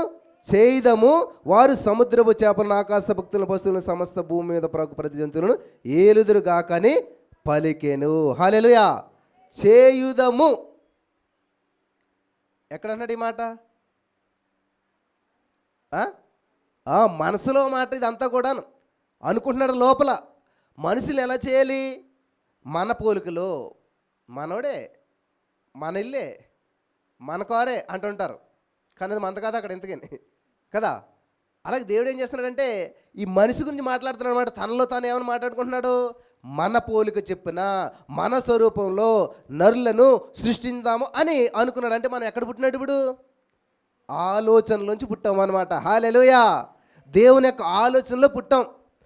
చేయుదము, వారు సముద్రపు చేపలను, ఆకాశ పక్షులను, పశువులను, సమస్త భూమి మీద ప్రాకు ప్రతి జంతువులను ఏలుదురుగాకని పలికెను. హల్లెలూయా. చేయుదము ఎక్కడన్నాడు ఈ మాట? మనసులో మాట. ఇదంతా కూడాను అనుకుంటున్నాడు లోపల. మనుషులు ఎలా చేయాలి? మన పోలికలో, మనోడే, మన ఇల్లే, మన కారే అంటుంటారు, కానీ అది మనది కాదు అక్కడ ఎందుకని కదా. అలాగే దేవుడు ఏం చేస్తున్నాడంటే ఈ మనిషి గురించి మాట్లాడుతున్నాడు అనమాట. తనలో తాను ఏమని మాట్లాడుకుంటున్నాడు? మన పోలిక చెప్పిన మన స్వరూపంలో నరులను సృష్టిందాము అని అనుకున్నాడు. అంటే మనం ఎక్కడ పుట్టినాడు? ఇప్పుడు ఆలోచనలోంచి పుట్టాం అనమాట. హల్లెలూయా. దేవుని యొక్క ఆలోచనలో పుట్టాం.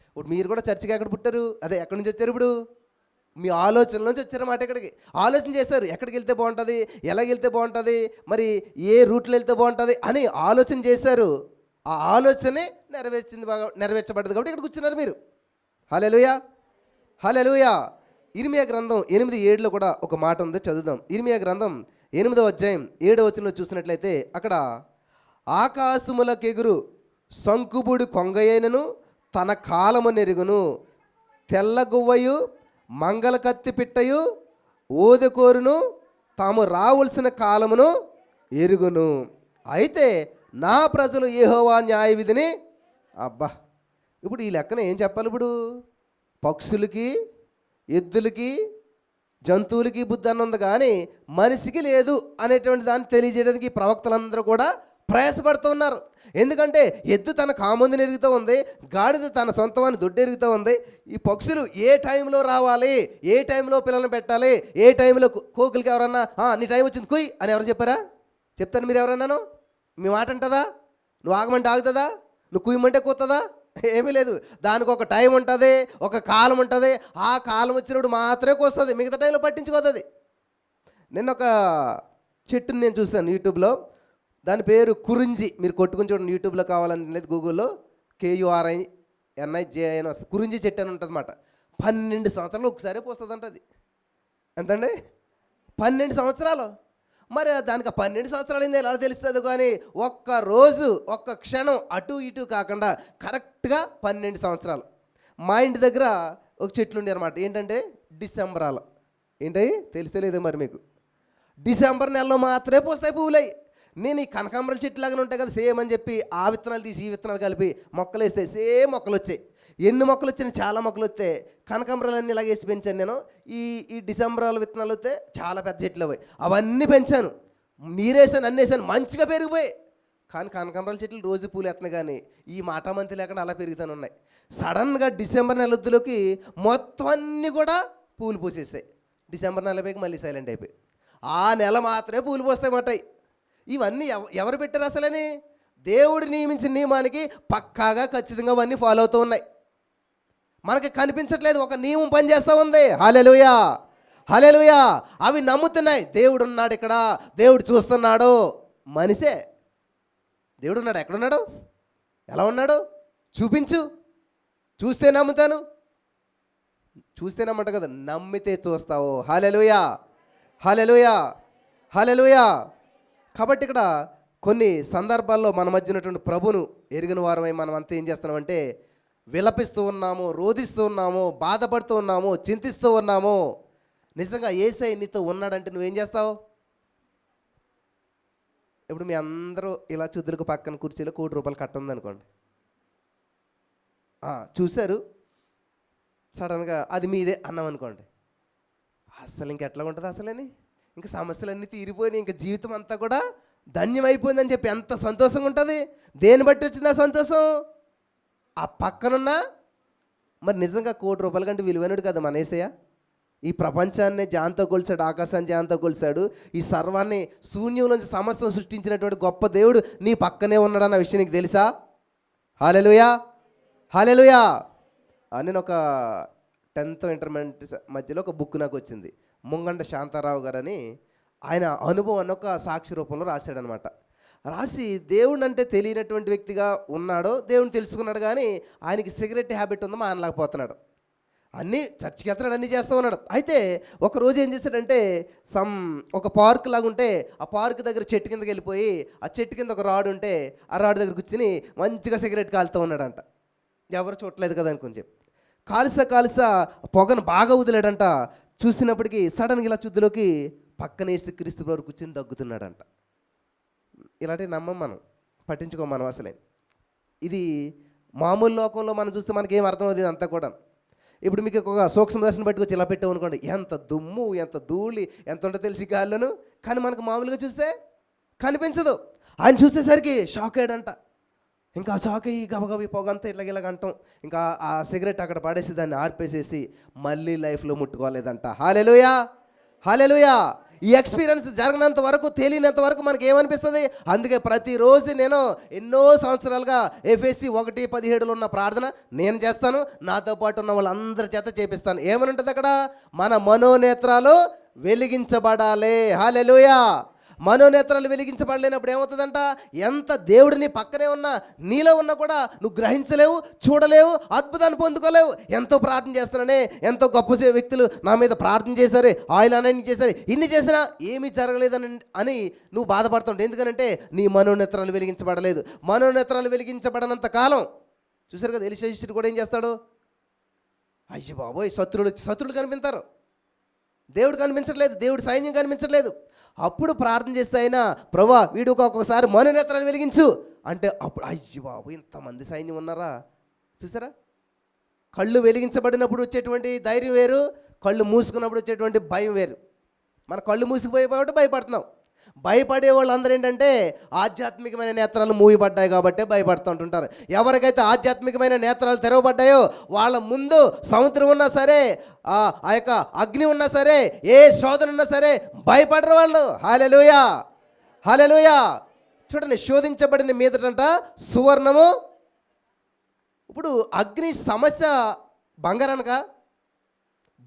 ఇప్పుడు మీరు కూడా చర్చికి ఎక్కడ పుట్టారు? అదే, ఎక్కడి నుంచి వచ్చారు? ఇప్పుడు మీ ఆలోచనలోంచి వచ్చారన్నమాట. ఇక్కడికి ఆలోచన చేశారు, ఎక్కడికి వెళ్తే బాగుంటుంది, ఎలాగ వెళ్తే బాగుంటుంది, మరి ఏ రూట్లో వెళ్తే బాగుంటుంది అని ఆలోచన చేశారు. ఆ ఆలోచనే నెరవేర్చబడ్డది కాబట్టి ఇక్కడ కూర్చున్నారు మీరు. హల్లెలూయా, హల్లెలూయా. ఇర్మియా గ్రంథం 8:7లో కూడా ఒక మాట ఉంది, చదువుదాం. ఇర్మియా గ్రంథం 8వ అధ్యాయం 7వ వచనంలో చూసినట్లయితే అక్కడ ఆకాశములకెగురు శంకుబుడు కొంగయైనను తన కాలము నెరుగును, తెల్లగువ్వయు మంగళ కత్తి పిట్టయు ఊదకోరును తాము రావలసిన కాలమును ఎరుగును. అయితే నా ప్రజలు యెహోవా న్యాయ విధిని. అబ్బా, ఇప్పుడు ఈ లెక్కన ఏం చెప్పాలి? ఇప్పుడు పక్షులకి, ఎద్దులకి, జంతువులకి బుద్ధి అన్న ఉంది, కానీ మనిషికి లేదు అనేటువంటి దాన్ని తెలియజేయడానికి ప్రవక్తలందరూ కూడా ప్రయాసపడుతూ ఉన్నారు. ఎందుకంటే ఎద్దు తన కామందుని ఎరుగుతూ ఉంది, గాడిద తన సొంతవాన్ని దొడ్డు ఎరుగుతూ ఉంది. ఈ పక్షులు ఏ టైంలో రావాలి, ఏ టైంలో పిల్లల్ని పెట్టాలి, ఏ టైంలో కోకిలకి ఎవరన్నా నీ టైం వచ్చింది కుయ్ అని ఎవరు చెప్పారా? చెప్తాను మీరు ఎవరన్నాను? మీ మాట అంటుందా? నువ్వు ఆగమంటే ఆగుతుందా? నువ్వు కుయ్యమంటే కూతుందా? ఏమీ లేదు. దానికి ఒక టైం ఉంటుంది, ఒక కాలం ఉంటుంది. ఆ కాలం వచ్చినప్పుడు మాత్రమే కూస్తుంది, మిగతా టైంలో పట్టించుకోతుంది. నిన్న ఒక చెట్టుని నేను చూశాను యూట్యూబ్లో. దాని పేరు కురింజి. మీరు కొట్టుకుని చూడండి, యూట్యూబ్లో కావాలని లేదు, గూగుల్లో KURINIJI అని వస్తుంది. కురింజి చెట్టు అని ఉంటుంది అన్నమాట. 12 సంవత్సరాలు ఒకసారి పోస్తుంది అంట. అది ఎంతండి? 12 సంవత్సరాలు. మరి దానికి 12 సంవత్సరాలు ఏంది ఎలా తెలుస్తుంది? కానీ ఒక్క రోజు, ఒక్క క్షణం అటు ఇటు కాకుండా కరెక్ట్గా 12 సంవత్సరాలు. మా ఇంటి దగ్గర ఒక చెట్లు ఉండే అనమాట. ఏంటంటే డిసెంబరాలు. ఏంటి తెలిసేలేదో మరి మీకు? డిసెంబర్ నెలలో మాత్రమే పోస్తాయి పువ్వులై. నేను ఈ కనకాంబరాల చెట్టు లాగానే ఉంటాయి కదా సేమ్ అని చెప్పి ఆ విత్తనాలు తీసి ఈ విత్తనాలు కలిపి మొక్కలు వేస్తే సేమ్ మొక్కలు వచ్చాయి. ఎన్ని మొక్కలు వచ్చినాయి? చాలా మొక్కలు వస్తే కనకాంబరాలు అన్నీ ఇలాగ వేసి పెంచాను నేను. ఈ డిసెంబరాల విత్తనాలు వస్తే చాలా పెద్ద చెట్లు అవి, అవన్నీ పెంచాను. నీరేసాను, అన్నీ వేసాను, మంచిగా పెరిగిపోయి. కానీ కనకాంబరాల చెట్లు రోజు పూలు ఎత్తున్నాయి, కానీ ఈ మాటామంతి లేకుండా అలా పెరుగుతూనే ఉన్నాయి. సడన్గా డిసెంబర్ నెలలోకి మొత్తం అన్నీ కూడా పూలు పూసేసాయి. డిసెంబర్ నెల పైకి మళ్ళీ సైలెంట్ అయిపోయి. ఆ నెల మాత్రమే పూలు పోస్తాయి మాట. ఇవన్నీ ఎవరు పెట్టారు అసలని? దేవుడు నియమించిన నియమానికి పక్కాగా ఖచ్చితంగా అవన్నీ ఫాలో అవుతూ ఉన్నాయి. మనకి కనిపించట్లేదు, ఒక నియమం పనిచేస్తూ ఉంది. హల్లెలూయా, హల్లెలూయా. అవి నమ్ముతున్నాయి. దేవుడు ఉన్నాడు ఇక్కడ, దేవుడు చూస్తున్నాడు. మనిషే దేవుడు ఉన్నాడు. ఎక్కడున్నాడు? ఎలా ఉన్నాడు? చూపించు, చూస్తే నమ్ముతాను. చూస్తే నమ్మంట కదా, నమ్మితే చూస్తావు. హల్లెలూయా, హల్లెలూయా, హల్లెలూయా. కాబట్టి ఇక్కడ కొన్ని సందర్భాల్లో మన మధ్య ఉన్నటువంటి ప్రభును ఎరిగిన వారమై మనం అంతా ఏం చేస్తున్నామంటే విలపిస్తూ ఉన్నాము, రోధిస్తూ ఉన్నాము, బాధపడుతూ ఉన్నాము, చింతిస్తూ ఉన్నాము. నిజంగా యేసయ్య నీతో ఉన్నాడంటే నువ్వేం చేస్తావు? ఇప్పుడు మీ అందరూ ఇలా చుద్దులకు పక్కన కుర్చీలో ₹1,00,00,000 కట్ట ఉందనుకోండి. చూశారు, సడన్గా అది మీదే అన్నాం అనుకోండి. అసలు ఇంకెట్లా ఉంటుంది అసలని? ఇంకా సమస్యలన్నీ తీరిపోయినాయి, ఇంకా జీవితం అంతా కూడా ధన్యమైపోయిందని చెప్పి ఎంత సంతోషంగా ఉంటుంది. దేన్ని బట్టి వచ్చింది ఆ సంతోషం? ఆ పక్కనున్న మరి నిజంగా ₹1,00,00,000 కంటే విలువైనడు కదా మన యేసయ్య. ఈ ప్రపంచాన్ని జాంతో కొలిసాడు, ఆకాశాన్ని జాంతో కొలిసాడు. ఈ సర్వాన్ని శూన్యం నుంచి సమస్యను సృష్టించినటువంటి గొప్ప దేవుడు నీ పక్కనే ఉన్నాడన్న విషయం నీకు తెలుసా? హల్లెలూయా, హల్లెలూయా. నేను ఒక 10th ఇంటర్మీడియట్ మధ్యలో ఒక బుక్ నాకు వచ్చింది. ముంగండ శాంతారావు గారని ఆయన అనుభవాన్ని ఒక సాక్షి రూపంలో రాశాడనమాట. రాసి దేవుడు అంటే తెలియనటువంటి వ్యక్తిగా ఉన్నాడో, దేవుని తెలుసుకున్నాడు కానీ ఆయనకి సిగరెట్ హ్యాబిట్ ఉందో మానలేకపోతున్నాడు. అన్నీ చర్చికి వెళ్తున్నాడు, అన్నీ చేస్తూ ఉన్నాడు. అయితే ఒకరోజు ఏం చేశాడంటే ఒక పార్క్ లాగా ఉంటే ఆ పార్క్ దగ్గర చెట్టు కిందకి వెళ్ళిపోయి ఆ చెట్టు కింద ఒక రాడ్ ఉంటే ఆ రాడ్ దగ్గర కూర్చుని మంచిగా సిగరెట్ కాలుతూ ఉన్నాడంట. ఎవరు చూడలేదు కదా అనుకుని చెప్పి కాలుసా పొగను బాగా వదిలాడంట. చూసినప్పటికీ సడన్గా ఇలా చుద్దులోకి పక్కనే క్రీస్తు ప్రభు కూర్చుని దగ్గుతున్నాడంట. ఇలాంటివి నమ్మం, మనం పట్టించుకోం మనం అసలే. ఇది మామూలు లోకంలో మనం చూస్తే మనకి ఏం అర్థం అవుతుంది అంతా కూడా. ఇప్పుడు మీకు ఒక సూక్ష్మ దర్శనం పట్టుకొచ్చి ఇలా పెట్టాం అనుకోండి, ఎంత దుమ్ము, ఎంత ధూళి, ఎంత ఉంటుందో తెలిసి గాల్లను, కానీ మనకు మామూలుగా చూస్తే కనిపించదు. ఆయన చూసేసరికి షాక్ అయ్యాడంట. ఇంకా షాక్ అయ్యి గబగబి పొగంతా ఇలాగంటాం. ఇంకా ఆ సిగరెట్ అక్కడ పడేసి దాన్ని ఆర్పేసేసి మళ్ళీ లైఫ్లో ముట్టుకోలేదంట. హల్లెలూయా, హల్లెలూయా. ఈ ఎక్స్పీరియన్స్ జరగనంత వరకు, తెలియనంత వరకు మనకి ఏమనిపిస్తుంది? అందుకే ప్రతిరోజు నేను ఎన్నో సంవత్సరాలుగా ఎఫెసీ 1:17 ఉన్న ప్రార్థన నేను చేస్తాను, నాతో పాటు ఉన్న వాళ్ళందరి చేత చేపిస్తాను. ఏమని ఉంటుంది అక్కడ? మన మనోనేత్రాలు వెలిగించబడాలి. హల్లెలూయా. మనోనేత్రాలు వెలిగించబడలేనప్పుడు ఏమవుతుందంట? ఎంత దేవుడిని పక్కనే ఉన్నా, నీలో ఉన్నా కూడా నువ్వు గ్రహించలేవు, చూడలేవు, అద్భుతాన్ని పొందుకోలేవు. ఎంతో ప్రార్థన చేస్తున్నానే, ఎంతో గొప్ప వ్యక్తులు నా మీద ప్రార్థన చేశారు, ఆయిల్ అన్నీ చేశారు, ఇన్ని చేసినా ఏమీ జరగలేదని అని నువ్వు బాధపడుతుంటావు. ఎందుకనంటే నీ మనోనేత్రాలు వెలిగించబడలేదు. మనోనేత్రాలు వెలిగించబడనంత కాలం చూసారు కదా, ఎలీషా శిష్యుడు కూడా ఏం చేస్తాడు? అయ్యో బాబోయ్, శత్రువులు కనిపిస్తారు, దేవుడు కనిపించట్లేదు, దేవుడు సైన్యం కనిపించట్లేదు. అప్పుడు ప్రార్థన చేస్తే అయినా, ప్రభా వీడు ఒక్కొక్కసారి మనోనేత్రాలు వెలిగించు అంటే, అప్పుడు అయ్యో బాబు ఇంతమంది సైన్యం ఉన్నారా. చూసారా, కళ్ళు వెలిగించబడినప్పుడు వచ్చేటువంటి ధైర్యం వేరు, కళ్ళు మూసుకున్నప్పుడు వచ్చేటువంటి భయం వేరు. మన కళ్ళు మూసుకుపోయి కాబట్టి భయపడుతున్నాం. భయపడే వాళ్ళందరూ ఏంటంటే ఆధ్యాత్మికమైన నేత్రాలు మూయబడ్డాయి కాబట్టి భయపడుతూ ఉంటుంటారు. ఎవరికైతే ఆధ్యాత్మికమైన నేత్రాలు తెరవబడ్డాయో వాళ్ళ ముందు సముద్రం ఉన్నా సరే, ఆ యొక్క అగ్ని ఉన్నా సరే, ఏ శోధన ఉన్నా సరే భయపడరు వాళ్ళు. హల్లెలూయా, హల్లెలూయా. చూడండి, శోధించబడిన మీదటంట సువర్ణము. ఇప్పుడు అగ్ని సమస్య బంగారనక,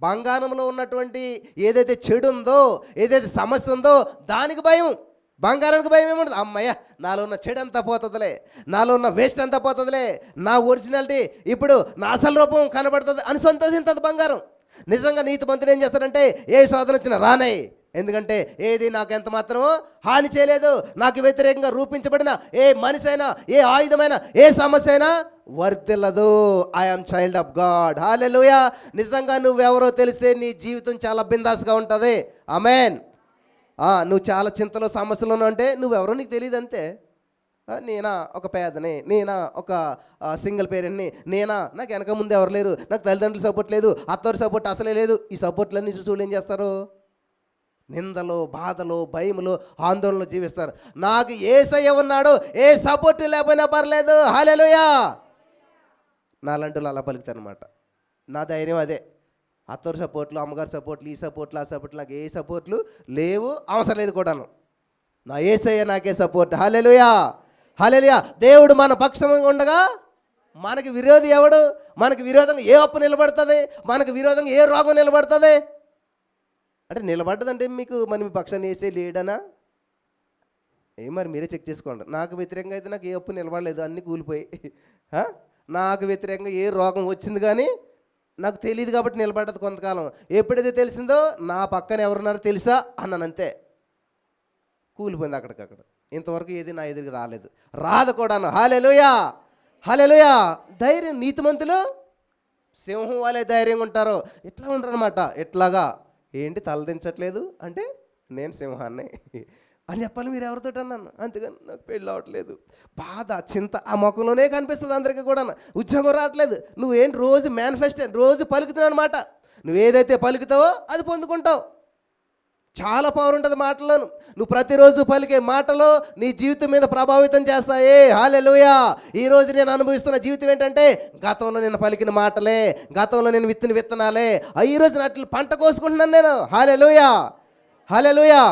బంగారంలో ఉన్నటువంటి ఏదైతే చెడు ఉందో, ఏదైతే సమస్య ఉందో దానికి భయం. బంగారానికి భయం ఏముండదు. అమ్మయ్య, నాలో ఉన్న చెడు అంతా పోతుందిలే, నాలో ఉన్న వేస్ట్ అంతా పోతుందిలే, నా ఒరిజినాలిటీ ఇప్పుడు నా అసలు రూపం కనబడుతుంది అని సంతోషించదు బంగారం. నిజంగా నీతిమంతుడు ఏం చేస్తాడంటే, ఏ శోధన వచ్చినా రానాయి, ఎందుకంటే ఏది నాకు ఎంత మాత్రమో హాని చేయలేదు, నాకు వ్యతిరేకంగా రూపించబడిన ఏ మనిషి అయినా, ఏ ఆయుధమైనా, ఏ సమస్య అయినా వర్ధిల్లదు. I'm child of God. Hallelujah. నిజంగా నువ్వెవరో తెలిస్తే నీ జీవితం చాలా బిందాస్గా ఉంటుంది. ఆమేన్. నువ్వు చాలా చింతలో సమస్యలు అంటే నువ్వెవరో నీకు తెలియదు అంతే. నేనా ఒక పేదని, నేనా ఒక సింగిల్ పేరెంట్ని, నేనా నాకు వెనక ముందు ఎవరు లేరు, నాకు తల్లిదండ్రులు సపోర్ట్ లేదు, అత్తవారి సపోర్ట్ అసలే లేదు. ఈ సపోర్ట్లన్నీ చూసి ఏం చేస్తారు? నిందలో, బాధలో, భయములో, ఆందోళనలో జీవిస్తారు. నాకు యేసయ్య ఉన్నాడు, ఏ సపోర్ట్ లేకపోయినా పర్లేదు. హల్లెలూయా. నాలాంటి అలా పలుకుతారు అనమాట. నా ధైర్యం అదే. అత్తవారి సపోర్ట్లు, అమ్మగారి సపోర్ట్లు, ఈ సపోర్ట్లు, ఆ సపోర్ట్లు, నాకు ఏ సపోర్ట్లు లేవు, అవసరం లేదు కూడాను. నా యేసయ్య నాకే సపోర్ట్. హల్లెలూయా, హల్లెలూయా. దేవుడు మన పక్షంగా ఉండగా మనకి విరోధి ఎవడు? మనకి విరోధంగా ఏ అప్పు నిలబడుతుంది? మనకు విరోధంగా ఏ రోగం నిలబడుతుంది? అంటే నిలబడ్డదంటే మీకు మరి మీ పక్షాన్ని వేసే లేడనా? మరి మీరే చెక్ చేసుకోండి. నాకు వ్యతిరేకంగా అయితే నాకు ఏ అప్పు నిలబడలేదు, అన్నీ కూలిపోయి. నాకు వ్యతిరేకంగా ఏ రోగం వచ్చింది కానీ నాకు తెలియదు కాబట్టి నిలబడ్డది కొంతకాలం. ఎప్పుడైతే తెలిసిందో నా పక్కన ఎవరున్నారో తెలుసా అన్నానంతే, కూలిపోయింది అక్కడికక్కడ. ఇంతవరకు ఏది నా ఎదురుగా రాలేదు, రాదు కూడాను. హల్లెలూయా, హల్లెలూయా. ధైర్యం, నీతిమంతులు సింహం వాళ్ళే ధైర్యంగా ఉంటారు. ఇట్లా ఉంటారు అనమాట. ఎట్లాగా ఏంటి తలదించట్లేదు అంటే నేను సింహాన్ని అని చెప్పాలి. మీరు ఎవరితో అన్నాను, అంతేగాని నాకు పెళ్ళి అవ్వట్లేదు, బాధ, చింత ఆ ముఖంలోనే కనిపిస్తుంది అందరికీ కూడా. ఉద్యోగం రావట్లేదు, నువ్వేంటి రోజు మేనిఫెస్టో రోజు పలుకుతున్నావు అనమాట. నువ్వు ఏదైతే పలుకుతావో అది పొందుకుంటావు. చాలా పవర్ ఉంటుంది మాటలను. నువ్వు ప్రతిరోజు పలికే మాటలు నీ జీవితం మీద ప్రభావితం చేస్తాయి. హల్లెలూయా. ఈరోజు నేను అనుభవిస్తున్న జీవితం ఏంటంటే గతంలో నేను పలికిన మాటలే, గతంలో నేను విత్తిన విత్తనాలే. ఈరోజు నాటిని పంట కోసుకుంటున్నాను నేను. హల్లెలూయా, హల్లెలూయా.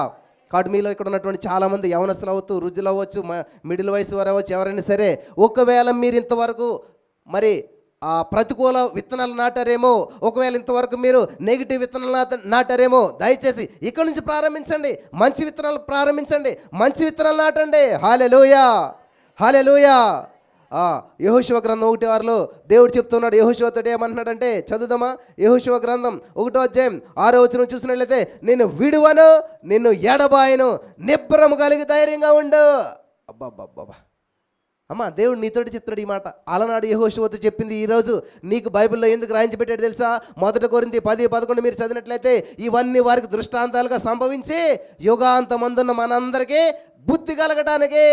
కాబట్టి మీలో ఇక్కడ ఉన్నటువంటి చాలామంది యవనస్తులు అవ్వచ్చు, వృద్ధులు అవ్వచ్చు, మిడిల్ వయసు వారు అవ్వచ్చు, ఎవరైనా సరే, ఒకవేళ మీరు ఇంతవరకు మరి ప్రతికూల విత్తనాలు నాటారేమో, ఒకవేళ ఇంతవరకు మీరు నెగిటివ్ విత్తనాలు నాటారేమో, దయచేసి ఇక్కడ నుంచి ప్రారంభించండి. మంచి విత్తనాలు ప్రారంభించండి, మంచి విత్తనాలు నాటండి. హల్లెలూయా, హల్లెలూయా. యెహోషువ గ్రంథం 1:6లో దేవుడు చెప్తున్నాడు. యెహోషువతో ఏమంటున్నాడంటే, చదువుదామా? యెహోషువ గ్రంథం 1:6 చూసినట్లయితే, నిన్ను విడువను, నిన్ను ఎడబాయను, నిబ్బరము కలిగి ధైర్యంగా ఉండు. అబ్బాబ్బాబ్బా అమ్మా, దేవుడు నీతోటి చెప్తాడు ఈ మాట. అలనాడు యెహోషువతో చెప్పింది ఈరోజు నీకు బైబిల్లో ఎందుకు రాయించి పెట్టాడు తెలుసా? 1 కొరింథీ 10:11 మీరు చదివినట్లయితే, ఇవన్నీ వారికి దృష్టాంతాలుగా సంభవించి యుగాంతమందున్న మనందరికీ బుద్ధి కలగటానికి,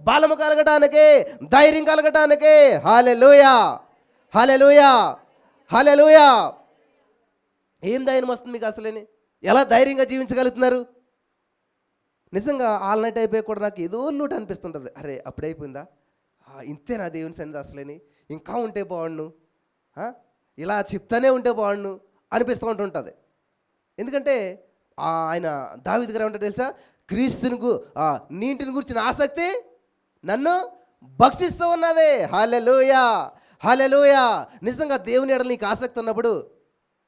బలము కలగటానికి, ధైర్యం కలగటానికి. హల్లెలూయా, హల్లెలూయా, హల్లెలూయా. ఏం ధైర్యం వస్తుంది మీకు అసలేని? ఎలా ధైర్యంగా జీవించగలుగుతున్నారు? నిజంగా ఆల్ నైట్ అయిపోయి కూడా నాకు ఏదో లోటు అనిపిస్తుంటుంది. అరే అప్పుడైపోయిందా, ఇంతే నా దేవుని సన్నిధి అసలేని, ఇంకా ఉంటే బాగుండు, ఇలా చెప్తానే ఉంటే బాగుండు అనిపిస్తూ ఉంటుంటుంది. ఎందుకంటే ఆయన దావీదు గారు ఏమంటారు తెలుసా? క్రీస్తుని నీటిని గురించిన ఆసక్తి నన్ను భక్షిస్తూ ఉన్నది. హల్లెలూయా, హల్లెలూయా. నిజంగా దేవుని ఎడల నీకు ఆసక్తి ఉన్నప్పుడు,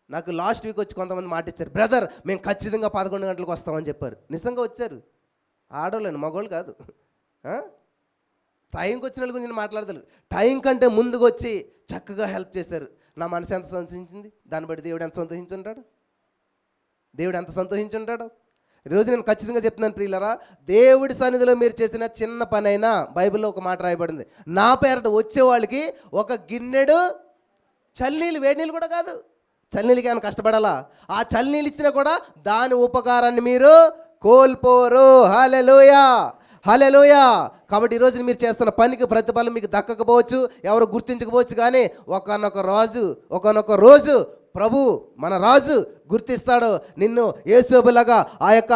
నాకు లాస్ట్ వీక్ వచ్చి కొంతమంది మాట ఇచ్చారు, బ్రదర్ మేము ఖచ్చితంగా 11 గంటలకు వస్తామని చెప్పారు. నిజంగా వచ్చారు, ఆడవాళ్ళని, మగవాళ్ళు కాదు. టైంకి వచ్చిన వాళ్ళ గురించి నేను మాట్లాడతాను. టైం కంటే ముందుకు వచ్చి చక్కగా హెల్ప్ చేశారు. నా మనసు ఎంత సంతోషించింది, దాన్ని బట్టి దేవుడు ఎంత సంతోషించుంటాడు, దేవుడు ఎంత సంతోషించుంటాడు. ఈరోజు నేను ఖచ్చితంగా చెప్తున్నాను ప్రియులరా, దేవుడి సన్నిధిలో మీరు చేసిన చిన్న పని అయినా, బైబిల్లో ఒక మాట రాయబడింది, నా పేరట వచ్చే వాళ్ళకి ఒక గిన్నెడు చల్లనీళ్ళు, వేడి నీళ్ళు కూడా కాదు, చల్లనీళ్ళకి ఏమైనా కష్టపడాలా? ఆ చల్లనీళ్ళు ఇచ్చినా కూడా దాని ఉపకారాన్ని మీరు కోల్పోరు. హల్లెలూయా, హల్లెలూయా. కాబట్టి ఈరోజు మీరు చేస్తున్న పనికి ప్రతిఫలం మీకు దక్కకపోవచ్చు, ఎవరు గుర్తించకపోవచ్చు, కానీ ఒకనొక రోజు ప్రభు మన రాజు గుర్తిస్తాడు. నిన్ను యేసోబులాగా ఆ యొక్క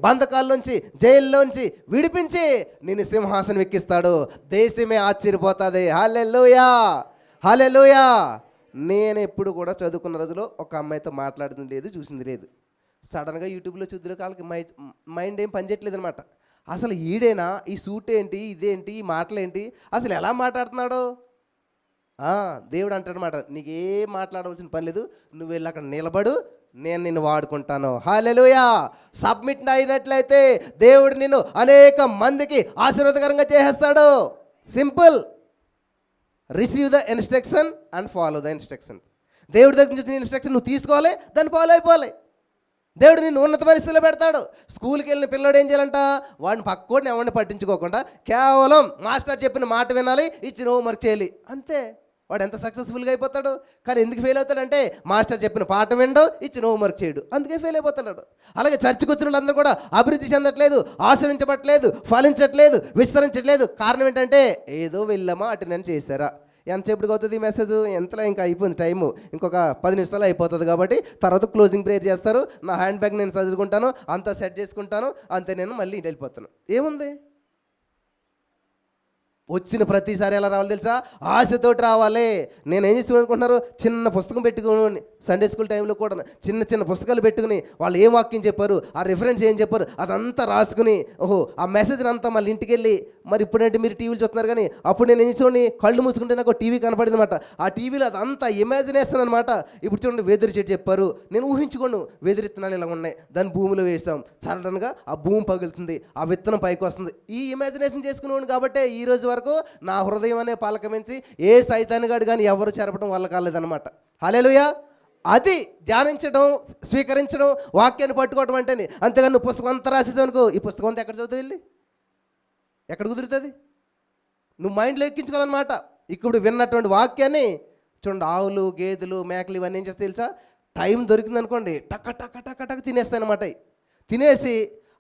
బంధకాల్లోంచి, జైల్లోంచి విడిపించి నిన్ను సింహాసనం ఎక్కిస్తాడు. దేశమే ఆశ్చర్యపోతుంది. హల్లెలూయా, హల్లెలూయా. నేను ఎప్పుడు కూడా చదువుకున్న రోజులో ఒక అమ్మాయితో మాట్లాడింది లేదు, చూసింది లేదు. సడన్గా యూట్యూబ్లో చూద్దులే వాళ్ళకి మైండ్ ఏం పనిచేయట్లేదు అనమాట. అసలు ఈడేనా, ఈ సూట్ ఏంటి, ఇదేంటి, ఈ మాటలేంటి, అసలు ఎలా మాట్లాడుతున్నాడు? దేవుడు అంటాడనమాట, నీకేం మాట్లాడవలసిన పని లేదు, నువ్వు వెళ్ళి అక్కడ నిలబడు, నేను నిన్ను వాడుకుంటాను. హల్లెలూయా. సబ్మిట్ అయినట్లయితే దేవుడు నిన్ను అనేక మందికి ఆశీర్వాదకరంగా చేసేస్తాడు. Simple. Receive the instruction and follow the instruction. దేవుడి దగ్గర నుంచి ఇన్స్ట్రక్షన్ నువ్వు తీసుకోవాలి, దాన్ని ఫాలో అయిపోవాలి. దేవుడు నిన్ను ఉన్నత పరిస్థితిలో పెడతాడు. స్కూల్కి వెళ్ళిన పిల్లడు ఏం చేయాలంట? వాడిని పక్కోడిని ఎవరిని పట్టించుకోకుండా కేవలం మాస్టర్ చెప్పిన మాట వినాలి, ఇచ్చిన హోంవర్క్ చేయాలి, అంతే. వాడు ఎంత సక్సెస్ఫుల్గా అయిపోతాడు. కానీ ఎందుకు ఫెయిల్ అవుతాడంటే మాస్టర్ చెప్పిన పాఠం వినడు, ఇచ్చిన హోంవర్క్ చేయడు, అందుకే ఫెయిల్ అయిపోతాడు. అలాగే చర్చకు వచ్చిన వాళ్ళందరూ కూడా అభివృద్ధి చెందట్లేదు, ఆశ్రయించబట్లేదు, ఫలించట్లేదు, విస్తరించట్లేదు. కారణం ఏంటంటే ఏదో వెళ్ళామా అటెండెన్స్ చేశారా. ఎంతసేపటికి అవుతుంది ఈ మెసేజ్? ఎంతలో ఇంకా అయిపోయింది టైము, ఇంకొక 10 నిమిషాలు అయిపోతుంది. కాబట్టి తర్వాత క్లోజింగ్ ప్రేయర్ చేస్తారు, నా హ్యాండ్ బ్యాగ్ నేను చదువుకుంటాను, అంతా సెట్ చేసుకుంటాను, అంతే, నేను మళ్ళీ ఇంటికి వెళ్ళిపోతాను. ఏముంది? వచ్చిన ప్రతిసారి ఎలా రావాలి తెలుసా? ఆశతోటి రావాలి. నేను ఏం చేసి అనుకుంటున్నారు, చిన్న పుస్తకం పెట్టుకుని సండే స్కూల్ టైంలో కూడా చిన్న పుస్తకాలు పెట్టుకుని వాళ్ళు ఏం వాక్యం చెప్పారు, ఆ రిఫరెన్స్ ఏం చెప్పారు, అదంతా రాసుకుని, ఆ మెసేజ్ అంతా మళ్ళీ ఇంటికి వెళ్ళి, మరి ఇప్పుడంటే మీరు టీవీలు చూస్తున్నారు కానీ అప్పుడు నేను ఏం చేసేవాడిని, కళ్ళు మూసుకుంటే నాకు టీవీ కనపడింది అనమాట. ఆ టీవీలో అదంతా ఇమాజినేషన్ అనమాట. ఇప్పుడు చూడండి, వెదురు చెట్టు చెప్పారు, నేను ఊహించుకోండు, వెదురు విత్తనాలు ఇలా ఉన్నాయి, దాన్ని భూమిలో వేసాం, సడన్గా ఆ భూమి పగులుతుంది, ఆ విత్తనం పైకి వస్తుంది. ఈ ఇమాజినేషన్ చేసుకునేవాడిని. కాబట్టి ఈ రోజు వరకు నా హృదయం అనే పాలకమించి ఏ సైతాన్గాడు కానీ ఎవరు చెరపడం వల్ల కాలేదన్నమాట. హల్లెలూయా. అది ధ్యానించడం, స్వీకరించడం, వాక్యాన్ని పట్టుకోవడం అంటేనే. అంతేగాని నువ్వు పుస్తకం అంతా రాసేసావు అనుకో, ఈ పుస్తకం అంతా ఎక్కడ చదువుతావు, వెళ్ళి ఎక్కడ కుదురుతుంది? నువ్వు మైండ్లో ఎక్కించుకోవాలన్నమాట. ఇప్పుడు విన్నటువంటి వాక్యాన్ని చూడండి, ఆవులు, గేదెలు, మేకలు ఇవన్నీ ఏం చేస్తాయి తెలుసా? టైం దొరికింది అనుకోండి, టక్క టక్క టక్క టక్క తినేస్తాయి అనమాట. తినేసి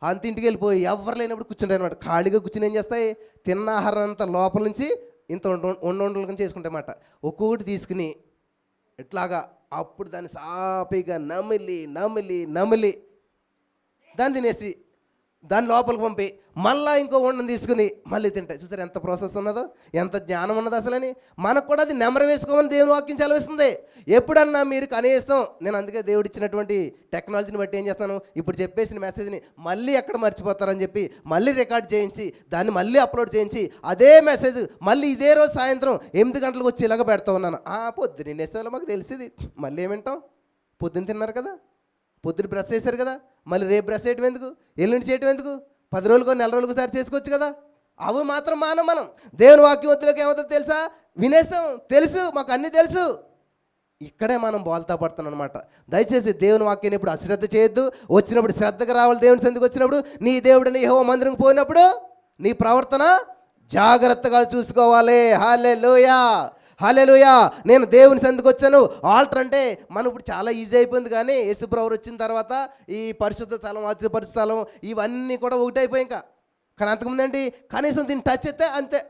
అంత ఇంటికి వెళ్ళిపోయి ఎవరు లేనప్పుడు కూర్చుంటాయి అనమాట. ఖాళీగా కూర్చుని ఏం చేస్తాయి, తిన్న ఆహారం అంతా లోపల నుంచి ఇంత వండలుగా చేసుకుంటాయి అన్నమాట. ఒక్కొక్కటి తీసుకుని ఇట్లాగా అప్పుడు దాన్ని సాపిగా నమిలి నమిలి నమిలి దాన్ని తినేసి దాని లోపలికి పంపి మళ్ళీ ఇంకో ఉండని తీసుకుని మళ్ళీ తింటాయి. చూసారు ఎంత ప్రాసెస్ ఉన్నదో, ఎంత జ్ఞానం ఉన్నదో అసలని. మనకు కూడా అది నెమరు వేసుకోమని దేవుని వాక్యం చదివిస్తుంది. ఎప్పుడన్నా మీరు కనీసం, నేను అందుకే దేవుడు ఇచ్చినటువంటి టెక్నాలజీని బట్టి ఏం చేస్తాను, ఇప్పుడు చెప్పేసిన మెసేజ్ని మళ్ళీ ఎక్కడ మర్చిపోతారని చెప్పి మళ్ళీ రికార్డ్ చేయించి దాన్ని మళ్ళీ అప్లోడ్ చేయించి అదే మెసేజ్ మళ్ళీ ఇదే రోజు సాయంత్రం 8 గంటలకు వచ్చి ఇలాగ పెడతా ఉన్నాను. పొద్దున్న నేసేవాళ్ళు మాకు తెలిసింది, మళ్ళీ ఏమింటాం, పొద్దున్న తిన్నారు కదా, పొద్దున్న బ్రష్ చేశారు కదా, మళ్ళీ రేపు బ్రష్ చేయటం ఎందుకు, ఎల్లుండి చేయటం ఎందుకు, 10 రోజులకో 4 రోజులకు సారి చేసుకోవచ్చు కదా. అవి మాత్రం మనం దేవుని వాక్యం వద్దులోకి ఏమవుతుందో తెలుసా, వినేస్తాం, తెలుసు, మాకు అన్నీ తెలుసు. ఇక్కడే మనం బోల్తా పడుతున్నాం అనమాట. దయచేసి దేవుని వాక్యాన్ని ఇప్పుడు అశ్రద్ధ చేయొద్దు. వచ్చినప్పుడు శ్రద్ధగా రావాలి. దేవుని సందికి వచ్చినప్పుడు నీ దేవుడిని యెహోవా మందిరంకి పోయినప్పుడు నీ ప్రవర్తన జాగ్రత్తగా చూసుకోవాలి. హల్లెలూయా, హల్లెలూయా. నేను దేవుని సందికి వచ్చాను. ఆల్టర్ అంటే మనం ఇప్పుడు చాలా ఈజీ అయిపోయింది, కానీ యేసుప్రభు వచ్చిన తర్వాత ఈ పరిశుద్ధ స్థలం, అతి పరిశుద్ధ స్థలం ఇవన్నీ కూడా ఒకటి అయిపోయి ఇంకా. కానీ అంతకుముందు ఏంటి, కనీసం దీన్ని టచ్ అయితే అంతే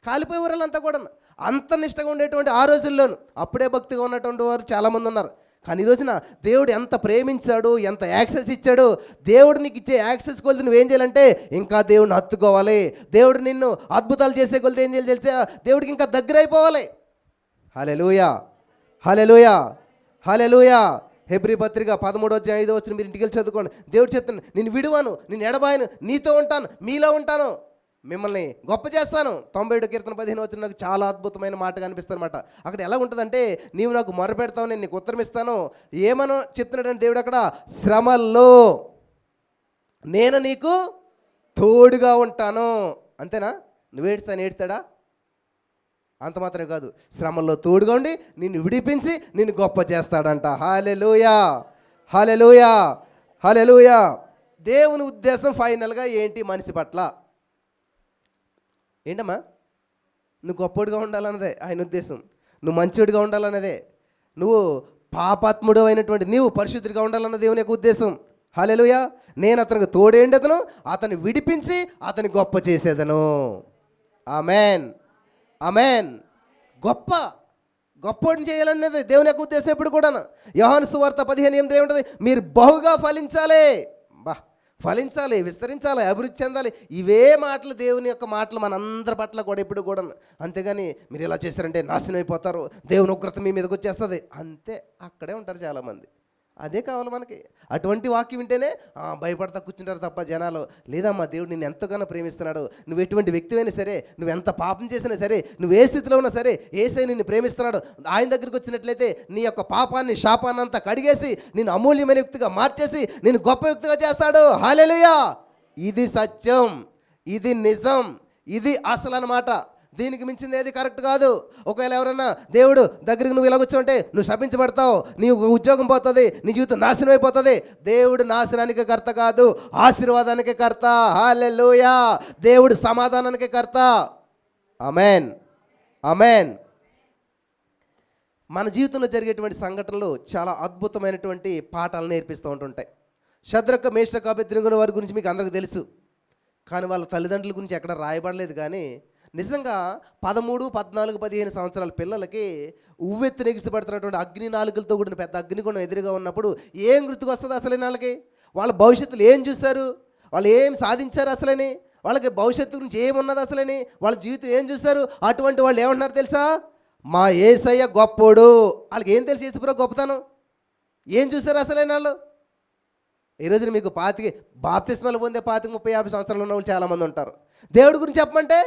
కాలిపోయే ఊరలంతా కూడా. అంత నిష్టగా ఉండేటువంటి ఆ రోజుల్లోనూ అప్పుడే భక్తిగా ఉన్నటువంటి వారు చాలామంది ఉన్నారు. కానీ ఈ రోజున దేవుడు ఎంత ప్రేమించాడు, ఎంత యాక్సెస్ ఇచ్చాడు. దేవుడు నీకు ఇచ్చే యాక్సెస్ కొలిది నువ్వేం చేయాలంటే ఇంకా దేవుడిని హత్తుకోవాలి. దేవుడు నిన్ను అద్భుతాలు చేసే కొలిది ఏం చేయాలి తెలుసా, దేవుడికి ఇంకా దగ్గర అయిపోవాలి. హల్లెలూయా, హల్లెలూయా, హల్లెలూయా. హెబ్రీ పత్రిక 13:5 మీరు ఇంటికి వెళ్ళి చదువుకోండి. దేవుడు చెప్తాను, నేను విడువను, నేను ఎడబాయను, నీతో ఉంటాను, మీలో ఉంటాను, మిమ్మల్ని గొప్ప చేస్తాను. 97 కీర్తన 15 నాకు చాలా అద్భుతమైన మాట కనిపిస్తుంది అనమాట. అక్కడ ఎలా ఉంటుందంటే, నీవు నాకు మొరపెడతావు, నేను నీకు ఉత్తరం ఇస్తాను. ఏమనో చెప్తున్నాడంటే దేవుడు అక్కడ, శ్రమల్లో నేను నీకు తోడుగా ఉంటాను. అంతేనా? నువ్వేడుస్తాను ఏడుస్తాడా? అంత మాత్రమే కాదు, శ్రమల్లో తోడుగా ఉండి నిన్ను విడిపించి నిన్ను గొప్ప చేస్తాడంట. హల్లెలూయా, హల్లెలూయా, హల్లెలూయా. దేవుని ఉద్దేశం ఫైనల్గా ఏంటి మనిషి పట్ల? ఏంటమ్మా? నువ్వు గొప్పడిగా ఉండాలన్నదే ఆయన ఉద్దేశం. నువ్వు మంచివాడిగా ఉండాలన్నదే. నువ్వు పాపాత్ముడు అయినటువంటి నీవు పరిశుద్ధుడిగా ఉండాలన్న దేవుని యొక్క ఉద్దేశం. హల్లెలూయా. నేను అతనికి తోడేండెదను, అతన్ని విడిపించి అతని గొప్ప చేసేదను. Amen, amen. గొప్పని చేయాలన్నది దేవుని యొక్క ఉద్దేశం ఎప్పుడు కూడా. యోహాను సువార్త 15:8 ఏముంటుంది, మీరు బహుగా ఫలించాలి, ఫలించాలి, విస్తరించాలి, అభివృద్ధి చెందాలి. ఇవే మాటలు, దేవుని యొక్క మాటలు మనందరి పట్ల కూడా ఎప్పుడు కూడా. అంతేగాని మీరు ఇలా చేస్తారంటే నాశనం అయిపోతారు, దేవుని ఉగ్రత మీ మీదకి వచ్చేస్తుంది అంతే, అక్కడే ఉంటారు చాలామంది. అదే కావాలి మనకి. అటువంటి వాక్యం వింటేనే భయపడతా కూర్చుంటారు తప్ప జనాలు. లేదమ్మా, దేవుడు నిన్ను ఎంతగానో ప్రేమిస్తున్నాడు. నువ్వు ఎటువంటి వ్యక్తివైనా సరే, నువ్వు ఎంత పాపం చేసినా సరే, నువ్వు ఏ స్థితిలో ఉన్నా సరే, యేసయ్య నిన్ను ప్రేమిస్తున్నాడు. ఆయన దగ్గరికి వచ్చినట్లయితే నీ యొక్క పాపాన్ని, శాపాన్ని అంతా కడిగేసి నిన్ను అమూల్యమైన వ్యక్తిగా మార్చేసి నిన్ను గొప్ప వ్యక్తిగా చేస్తాడు. హల్లెలూయా. ఇది సత్యం, ఇది నిజం, ఇది అసలు అన్నమాట. దీనికి మించింది ఏది కరెక్ట్ కాదు. ఒకవేళ ఎవరన్నా దేవుడు దగ్గరికి నువ్వు ఇలాగొచ్చావంటే నువ్వు శపించబడతావు, నీ ఉద్యోగం పోతుంది, నీ జీవితం నాశనం అయిపోతుంది. దేవుడు నాశనానికి కర్త కాదు, ఆశీర్వాదానికి కర్త. హల్లెలూయా. దేవుడు సమాధానానికి కర్త. Amen, amen. మన జీవితంలో జరిగేటువంటి సంఘటనలు చాలా అద్భుతమైనటువంటి పాఠాలు నేర్పిస్తూ ఉంటుంటాయి. షద్రక్ మేషక్ అబేద్నెగో వారి గురించి మీకు అందరికీ తెలుసు, కానీ వాళ్ళ తల్లిదండ్రుల గురించి ఎక్కడ రాయబడలేదు. కానీ నిజంగా 13, 14, 15 సంవత్సరాల పిల్లలకి ఉవ్వెత్తు నెగిసిపడుతున్నటువంటి అగ్ని నాలుకలతో కూడిన పెద్ద అగ్నిగుండం ఎదురుగా ఉన్నప్పుడు ఏం గుర్తుకు వస్తుంది అసలే? వాళ్ళకి వాళ్ళ భవిష్యత్తులో ఏం చూశారు, వాళ్ళు ఏం సాధించారు అసలని, వాళ్ళకి భవిష్యత్తు గురించి ఏమున్నది అసలని, వాళ్ళ జీవితం ఏం చూశారు? అటువంటి వాళ్ళు ఏమంటున్నారు తెలుసా? మా యేసయ్య గొప్పోడు. వాళ్ళకి ఏం తెలుసు యేసుప్రభు గొప్పతనం? ఏం చూశారు అసలైన వాళ్ళు? ఈరోజు మీకు బాప్తిస్మాలు పొందే 25, 30, 50 సంవత్సరాలు ఉన్న వాళ్ళు చాలామంది ఉంటారు. దేవుడి గురించి చెప్పమంటే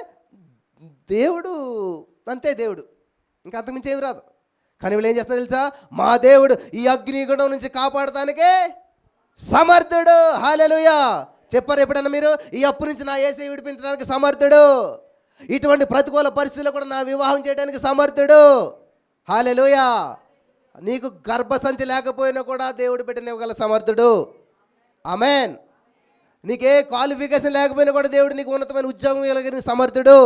దేవుడు అంతే, దేవుడు ఇంకా అంతకుమించి ఏమి రాదు. కానీ వీళ్ళు ఏం చేస్తున్నారు తెలుసా? మా దేవుడు ఈ అగ్నిగుండం నుంచి కాపాడటానికే సమర్థుడు. హల్లెలూయా. చెప్పారు ఎప్పుడన్నా మీరు? ఈ అప్పు నుంచి నా యేసయ్య విడిపించడానికి సమర్థుడు. ఇటువంటి ప్రతికూల పరిస్థితుల్లో కూడా నా వివాహం చేయడానికి సమర్థుడు. హల్లెలూయా. నీకు గర్భసంచి లేకపోయినా కూడా దేవుడు పెట్టనివ్వగల సమర్థుడు. ఆమెన్. నీకే క్వాలిఫికేషన్ లేకపోయినా కూడా దేవుడు నీకు ఉన్నతమైన ఉద్యోగం ఇవ్వగలిగిన సమర్థుడు.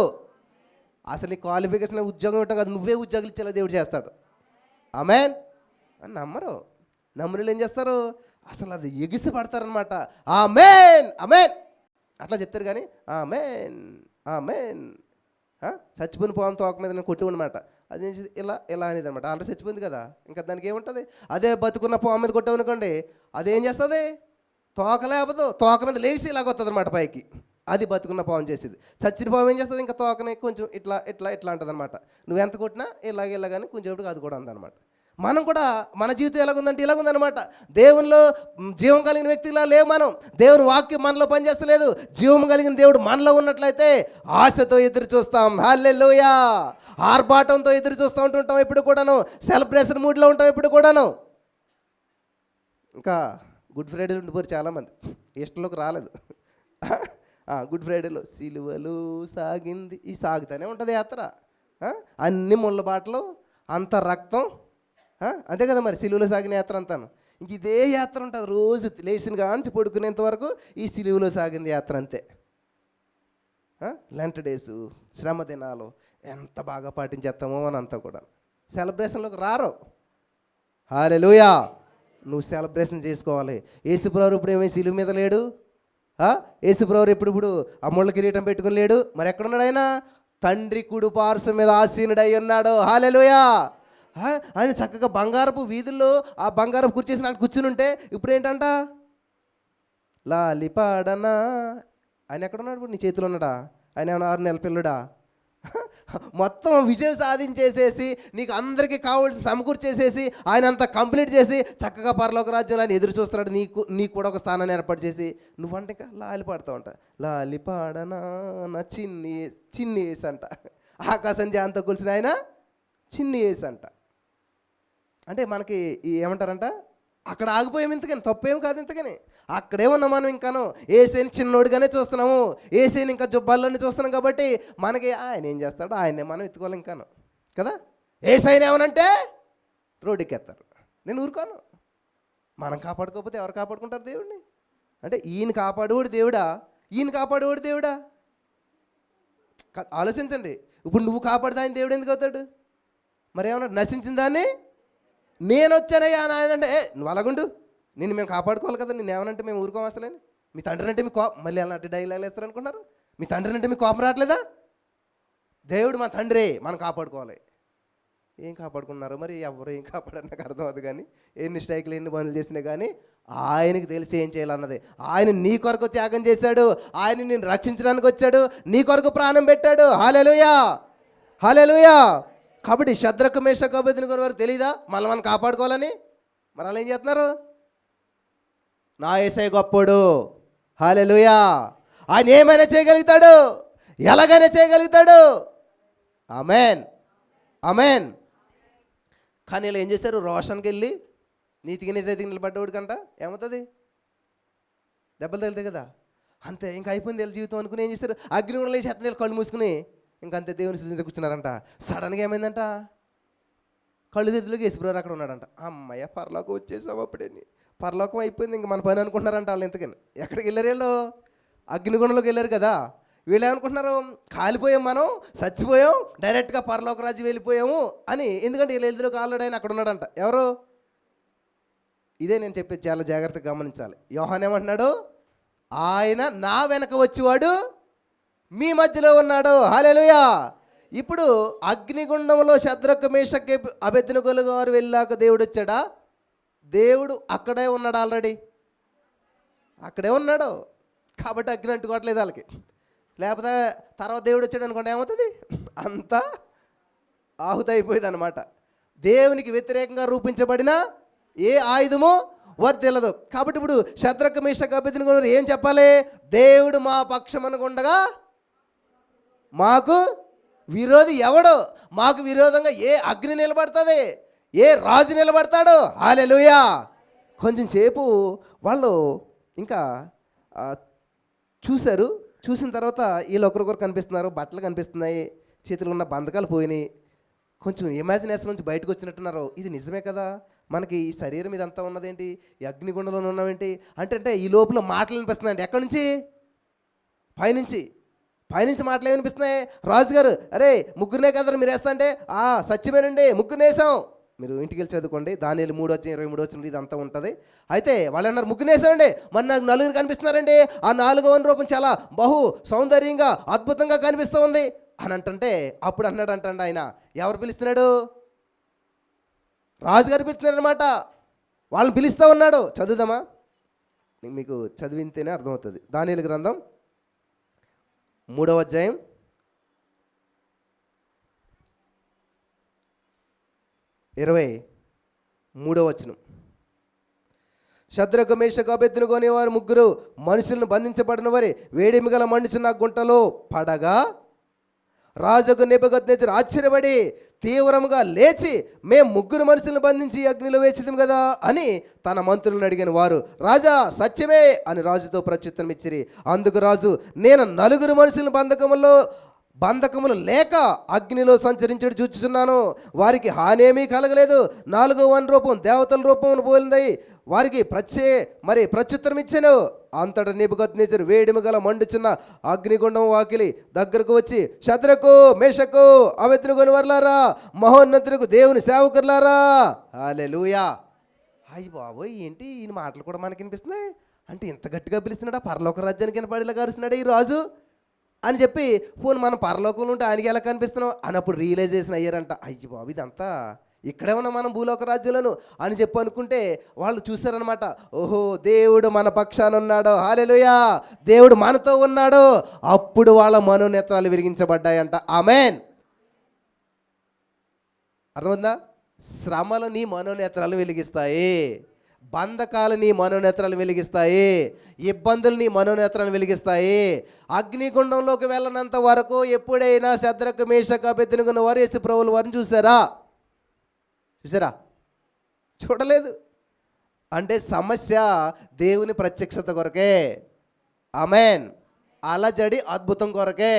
అసలు నీ క్వాలిఫికేషన్ ఉద్యోగం ఇవ్వటం కాదు, నువ్వే ఉద్యోగాలు ఇచ్చేలా దేవుడు చేస్తాడు. ఆమెన్. అని నమ్మరు. నమ్మరులు ఏం చేస్తారు? అసలు అది ఎగిసి పడతారనమాట. ఆమెన్, ఆమెన్ అట్లా చెప్తారు. కానీ ఆమెన్, ఆమెన్. చచ్చిపోయిన పోవం తోక మీద నేను కొట్టి అనమాట. అది ఇలా ఇలా అనేది అనమాట. ఆల్రెడీ చచ్చిపోయింది కదా, ఇంకా దానికి ఏముంటుంది? అదే బతుకున్న పోవం మీద కొట్టామనుకోండి, అదేం చేస్తుంది? తోక లేపదు, తోక మీద లేచి ఇలాగ వస్తుంది అనమాట పైకి. అది బతుకున్న పాము చేసేది. చచ్చిన పాము ఏం చేస్తుంది, ఇంకా తోకని కొంచెం ఇట్లా ఇట్లా ఇట్లా అంటుంది అనమాట. నువ్వు ఎంత కొట్టినా ఇలాగ కానీ కొంచెం అది కూడా ఉందన్నమాట. మనం కూడా మన జీవితం ఎలాగుందంటే ఇలాగుందనమాట. దేవునిలో జీవం కలిగిన వ్యక్తిలా లేవు మనం. దేవుని వాక్యం మనలో పనిచేస్తలేదు. జీవం కలిగిన దేవుడు మనలో ఉన్నట్లయితే ఆశతో ఎదురు చూస్తాం. హల్లెలూయా. ఆర్భాటంతో ఎదురు చూస్తూ ఉంటుంటాం ఎప్పుడు కూడాను. సెలబ్రేషన్ మూడ్లో ఉంటాం ఎప్పుడు కూడాను. ఇంకా గుడ్ ఫ్రైడే ఉండిపోరు చాలామంది, ఇష్టంలోకి రాలేదు. గుడ్ ఫ్రైడేలో సిలువలు సాగింది, ఈ సాగుతూనే ఉంటుంది యాత్ర. అన్ని ముళ్ళ బాటలు, అంత రక్తం, అంతే కదా మరి సిలువలో సాగిన యాత్ర అంతాను. ఇంక ఇదే యాత్ర ఉంటుంది రోజు లేచిన కాంచి పడుకునేంత వరకు ఈ సిలువలో సాగింది యాత్ర అంతే. లెంట్ డేసు, శ్రమ దినాలు ఎంత బాగా పాటించేస్తామో అని అంతా కూడా. సెలబ్రేషన్లోకి రారు. హల్లెలూయా. నువ్వు సెలబ్రేషన్ చేసుకోవాలి. యేసుప్రభువు ఇప్పుడు ఏమీ సిలువ మీద లేడు. యేసుప్రభువు ఇప్పుడు ఆ ముళ్ళ కిరీటం పెట్టుకుని లేడు. మరి ఎక్కడున్నాడు ఆయన? తండ్రి కుడి పార్శ్వం మీద ఆసీనుడై ఉన్నాడు. హల్లెలూయా. ఆయన చక్కగా బంగారపు వీధుల్లో ఆ బంగారపు కుర్చీసి నాకు కూర్చుని ఉంటే ఇప్పుడు ఏంటంట, లాలిపాడనా. ఆయన ఎక్కడున్నాడు? ఇప్పుడు నీ చేతిలో ఉన్నాడా? ఆయన ఏమన్నా 6 నెలల పిల్లడా? మొత్తం విజయం సాధించేసేసి నీకు అందరికీ కావాల్సి సమకూర్చేసేసి ఆయన అంతా కంప్లీట్ చేసి చక్కగా పరలోక రాజ్యంలో ఆయన ఎదురు చూస్తున్నాడు. నీకు కూడా ఒక స్థానాన్ని ఏర్పాటు చేసి నువ్వంటే ఇంకా లాలి పాడుతూ ఉంటా. లాలి పాడనా నా చిన్ని వేసి అంట. ఆకాశం జాంతో కొలిసిన ఆయన చిన్ని వేసి అంట. అంటే మనకి ఏమంటారంట, అక్కడ ఆగిపోయాం ఇంతకని, తప్పేం కాదు ఇంతకని. అక్కడే ఉన్నాం మనం. ఇంకాను ఏసేని చిన్నోడుగానే చూస్తున్నాము. ఏసేని ఇంకా జుబ్బాల్లోనే చూస్తున్నాం కాబట్టి మనకి ఆయన ఏం చేస్తాడో ఆయనే మనం ఎత్తుకోవాలి ఇంకాను కదా. ఏసైనా ఏమనంటే రోడ్డుకి ఎత్తారు. నేను ఊరుకోను. మనం కాపాడుకోకపోతే ఎవరు కాపాడుకుంటారు దేవుడిని? అంటే ఈయన కాపాడేవాడు దేవుడా, ఈయన కాపాడేవాడు దేవుడా? ఆలోచించండి. ఇప్పుడు నువ్వు కాపాడితే ఆయన దేవుడు ఎందుకు అవుతాడు? మరి ఏమన్నాడు, నశించిన దాన్ని నేను వచ్చానయ్యా నాయన అంటే, నువ్వు అలాగుండు, నిన్ను మేము కాపాడుకోవాలి కదా, నేను ఏమనంటే మేము ఊరుకోం అసలేని. మీ తండ్రిని అంటే మీ మళ్ళీ అలాంటి డైలాగులు వేస్తారు అనుకున్నారు. మీ తండ్రిని అంటే మీకు కోపం రావట్లేదా? దేవుడు మా తండ్రి, మనం కాపాడుకోవాలి. ఏం కాపాడుకున్నారు మరి? ఎవరు ఏం కాపాడారు నాకు అర్థం అవుతుంది. కానీ ఎన్ని స్ట్రైకులు ఎన్ని పనులు చేసినా కానీ ఆయనకి తెలిసి ఏం చేయాలన్నది. ఆయన నీ కొరకు త్యాగం చేశాడు. ఆయన నిన్ను రక్షించడానికి వచ్చాడు. నీ కొరకు ప్రాణం పెట్టాడు. హల్లెలూయా, హల్లెలూయా. కాబట్టి శద్రకు మేషకు అబేద్నెగో వారు తెలీదా మళ్ళీ మనం కాపాడుకోవాలని? మరి అలా ఏం చేస్తున్నారు? నా యేసయ్య గొప్పోడు. హల్లెలూయా. ఆయన ఏమైనా చేయగలుగుతాడు, ఎలాగైనా చేయగలుగుతాడు. Amen, amen. కానీ ఇలా ఏం చేశారు? రోషన్కి వెళ్ళి నీతికి నిజాయితీకి నిలబడ్డవాడికంట ఏమవుతుంది? దెబ్బలు తగులుతాయి కదా. అంతే, ఇంకా అయిపోయింది వీళ్ళ జీవితం అనుకుని ఏం చేశారు? అగ్ని కూడా లేచి ఎత్తని కళ్ళు మూసుకుని ఇంకంతే దేవుని స్థితి కూర్చున్నారంట. సడన్గా ఏమైందంట, కళ్ళు తెద్దులోకి యేసుప్రభువు అక్కడ ఉన్నాడంట. అమ్మయ్య, పరలోకం వచ్చేసాం. అప్పుడేని పరలోకం అయిపోయింది, ఇంక మన పని అనుకుంటున్నారంట వాళ్ళు. ఎంతకని ఎక్కడికి వెళ్ళారు వీళ్ళు? అగ్నిగుండంలోకి వెళ్ళారు కదా. వీళ్ళు ఏమనుకుంటున్నారు? కాలిపోయాం, మనం చచ్చిపోయాం, డైరెక్ట్గా పరలోక రాజ్యం వెళ్ళిపోయాము అని. ఎందుకంటే వీళ్ళు ఎదురుగా ఆల్రెడీ ఆయన అక్కడ ఉన్నాడంట. ఎవరు? ఇదే నేను చెప్పేది, చాలా జాగ్రత్తగా గమనించాలి. యోహాన్ ఏమంటున్నాడు? ఆయన నా వెనక వచ్చేవాడు మీ మధ్యలో ఉన్నాడు. హల్లెలూయా. ఇప్పుడు అగ్నిగుండంలో శద్రకు మేషకు అబేద్నెగోలు గారు వెళ్ళాక దేవుడు వచ్చాడా? దేవుడు అక్కడే ఉన్నాడు, ఆల్రెడీ అక్కడే ఉన్నాడు. కాబట్టి అగ్ని అంటుకోవట్లేదు వాళ్ళకి. లేకపోతే తర్వాత దేవుడు వచ్చాడు అనుకోండి, ఏమవుతుంది? అంతా ఆహుతి అయిపోయింది అనమాట. దేవునికి వ్యతిరేకంగా రూపించబడిన ఏ ఆయుధము వర్తిల్లదు. కాబట్టి ఇప్పుడు శద్రకు మేషకు అబేద్నెగోలు గారు ఏం చెప్పాలి? దేవుడు మా పక్షమనుకుండగా మాకు విరోధి ఎవడు? మాకు విరోధంగా ఏ అగ్ని నిలబడుతుంది? ఏ రాజు నిలబడతాడు? హల్లెలూయా. కొంచెం సేపు వాళ్ళు ఇంకా చూశారు. చూసిన తర్వాత వీళ్ళు ఒకరికొకరు కనిపిస్తున్నారు, బట్టలు కనిపిస్తున్నాయి, చేతులు ఉన్న బంధకాలు పోయినాయి. కొంచెం ఇమాజినేషన్ నుంచి బయటకు వచ్చినట్టున్నారు. ఇది నిజమే కదా, మనకి ఈ శరీరం ఇదంతా ఉన్నదేంటి, ఈ అగ్నిగుండంలో ఉన్నామేంటి అంటే ఈ లోపల మాటలు వినిపిస్తున్నాయండి. ఎక్కడి నుంచి? పైనుంచి మాటలు ఏమనిపిస్తున్నాయి? రాజుగారు, అరే ముగ్గురునే కదా మీరు వేస్తా అంటే, సత్యమేనండి ముగ్గురునే వేసాం. మీరు ఇంటికి వెళ్ళి చదువుకోండి, దానియేలు 3:23 ఇదంతా ఉంటుంది. అయితే వాళ్ళు అన్నారు ముగ్గురునే వేసామండి, మరి నాకు 4 కనిపిస్తున్నారండి. ఆ 4వ రూపం చాలా బహు సౌందర్యంగా అద్భుతంగా కనిపిస్తూ ఉంది అని అంటుంటే అప్పుడు అన్నాడు ఆయన, ఎవరు పిలుస్తున్నాడు? రాజుగారు పిలుస్తున్నాడు అనమాట. వాళ్ళని పిలుస్తూ ఉన్నాడు. చదువుదామా? మీకు చదివితేనే అర్థమవుతుంది. దానియేలు గ్రంథం 3వ అధ్యాయం 23వ వచనం. శద్రకు మేషకు అబేద్నెగో అనే వారు ముగ్గురు మనుషులను బంధించబడిన వారి వేడిమి గల మండుచున్న గుంటలో పడగా రాజుకు నెబుకద్నెజరు ఆశ్చర్యపడి తీవ్రముగా లేచి, మేము ముగ్గురు మనుషులను బంధించి అగ్నిలో వేచిదాం కదా అని తన మంత్రులను అడిగిన వారు, రాజా సత్యమే అని రాజుతో ప్రత్యుత్తరం ఇచ్చిరి. అందుకు రాజు, నేను 4 మనుషులను బంధకములు లేక అగ్నిలో సంచరించడు చూచుచున్నాను. వారికి హానేమీ కలగలేదు. 4వ రూపం దేవతల రూపమును పోలింది. వారికి ప్రత్యుత్తరం ఇచ్చాను. అంతటా నెబుకద్నెజరు వేడిమి గల మండుచున్న అగ్నిగుండం వాకిలి దగ్గరకు వచ్చి, శద్రకు మేషకు అబేద్నెగో వర్లారా, మహోన్నతులకు దేవుని సేవకులారా, హల్లెలూయా. అయ్యి బాబోయ్, ఏంటి ఈయన మాటలు కూడా మనకి వినిపిస్తున్నాయి అంటే ఇంత గట్టిగా పిలుస్తున్నాడా? పరలోక రాజ్యానికి వినపడేలా కరుస్తున్నాడా ఈ రాజు అని చెప్పి, పోను మనం పరలోకంలో ఉంటే ఆయనకి ఎలా కనిపిస్తున్నాం అన్నప్పుడు రియలైజేషన్ అయ్యారంట. అయ్యి బాబు, ఇదంతా ఇక్కడే ఉన్నాం మనం భూలోక రాజ్యాలను అని చెప్పి అనుకుంటే వాళ్ళు చూశారనమాట. ఓహో, దేవుడు మన పక్షాన ఉన్నాడు, హల్లెలూయా, దేవుడు మనతో ఉన్నాడు. అప్పుడు వాళ్ళ మనోనేత్రాలు వెలిగించబడ్డాయంట. ఆమేన్. అర్థమైందా? శ్రమలు నీ మనోనేత్రాలు వెలిగిస్తాయి, బంధకాలు నీ మనోనేత్రాలు వెలిగిస్తాయి, ఇబ్బందులు నీ మనోనేత్రాలు వెలిగిస్తాయి. అగ్నిగుండంలోకి వెళ్ళనంత వరకు ఎప్పుడైనా శద్రకు మేషకు అబేద్నెగో వారు యేసు ప్రభువుల వారిని చూసారా? చూడలేదు. అంటే సమస్య దేవుని ప్రత్యక్షత కొరకే. ఆమేన్. అలజడి అద్భుతం కొరకే.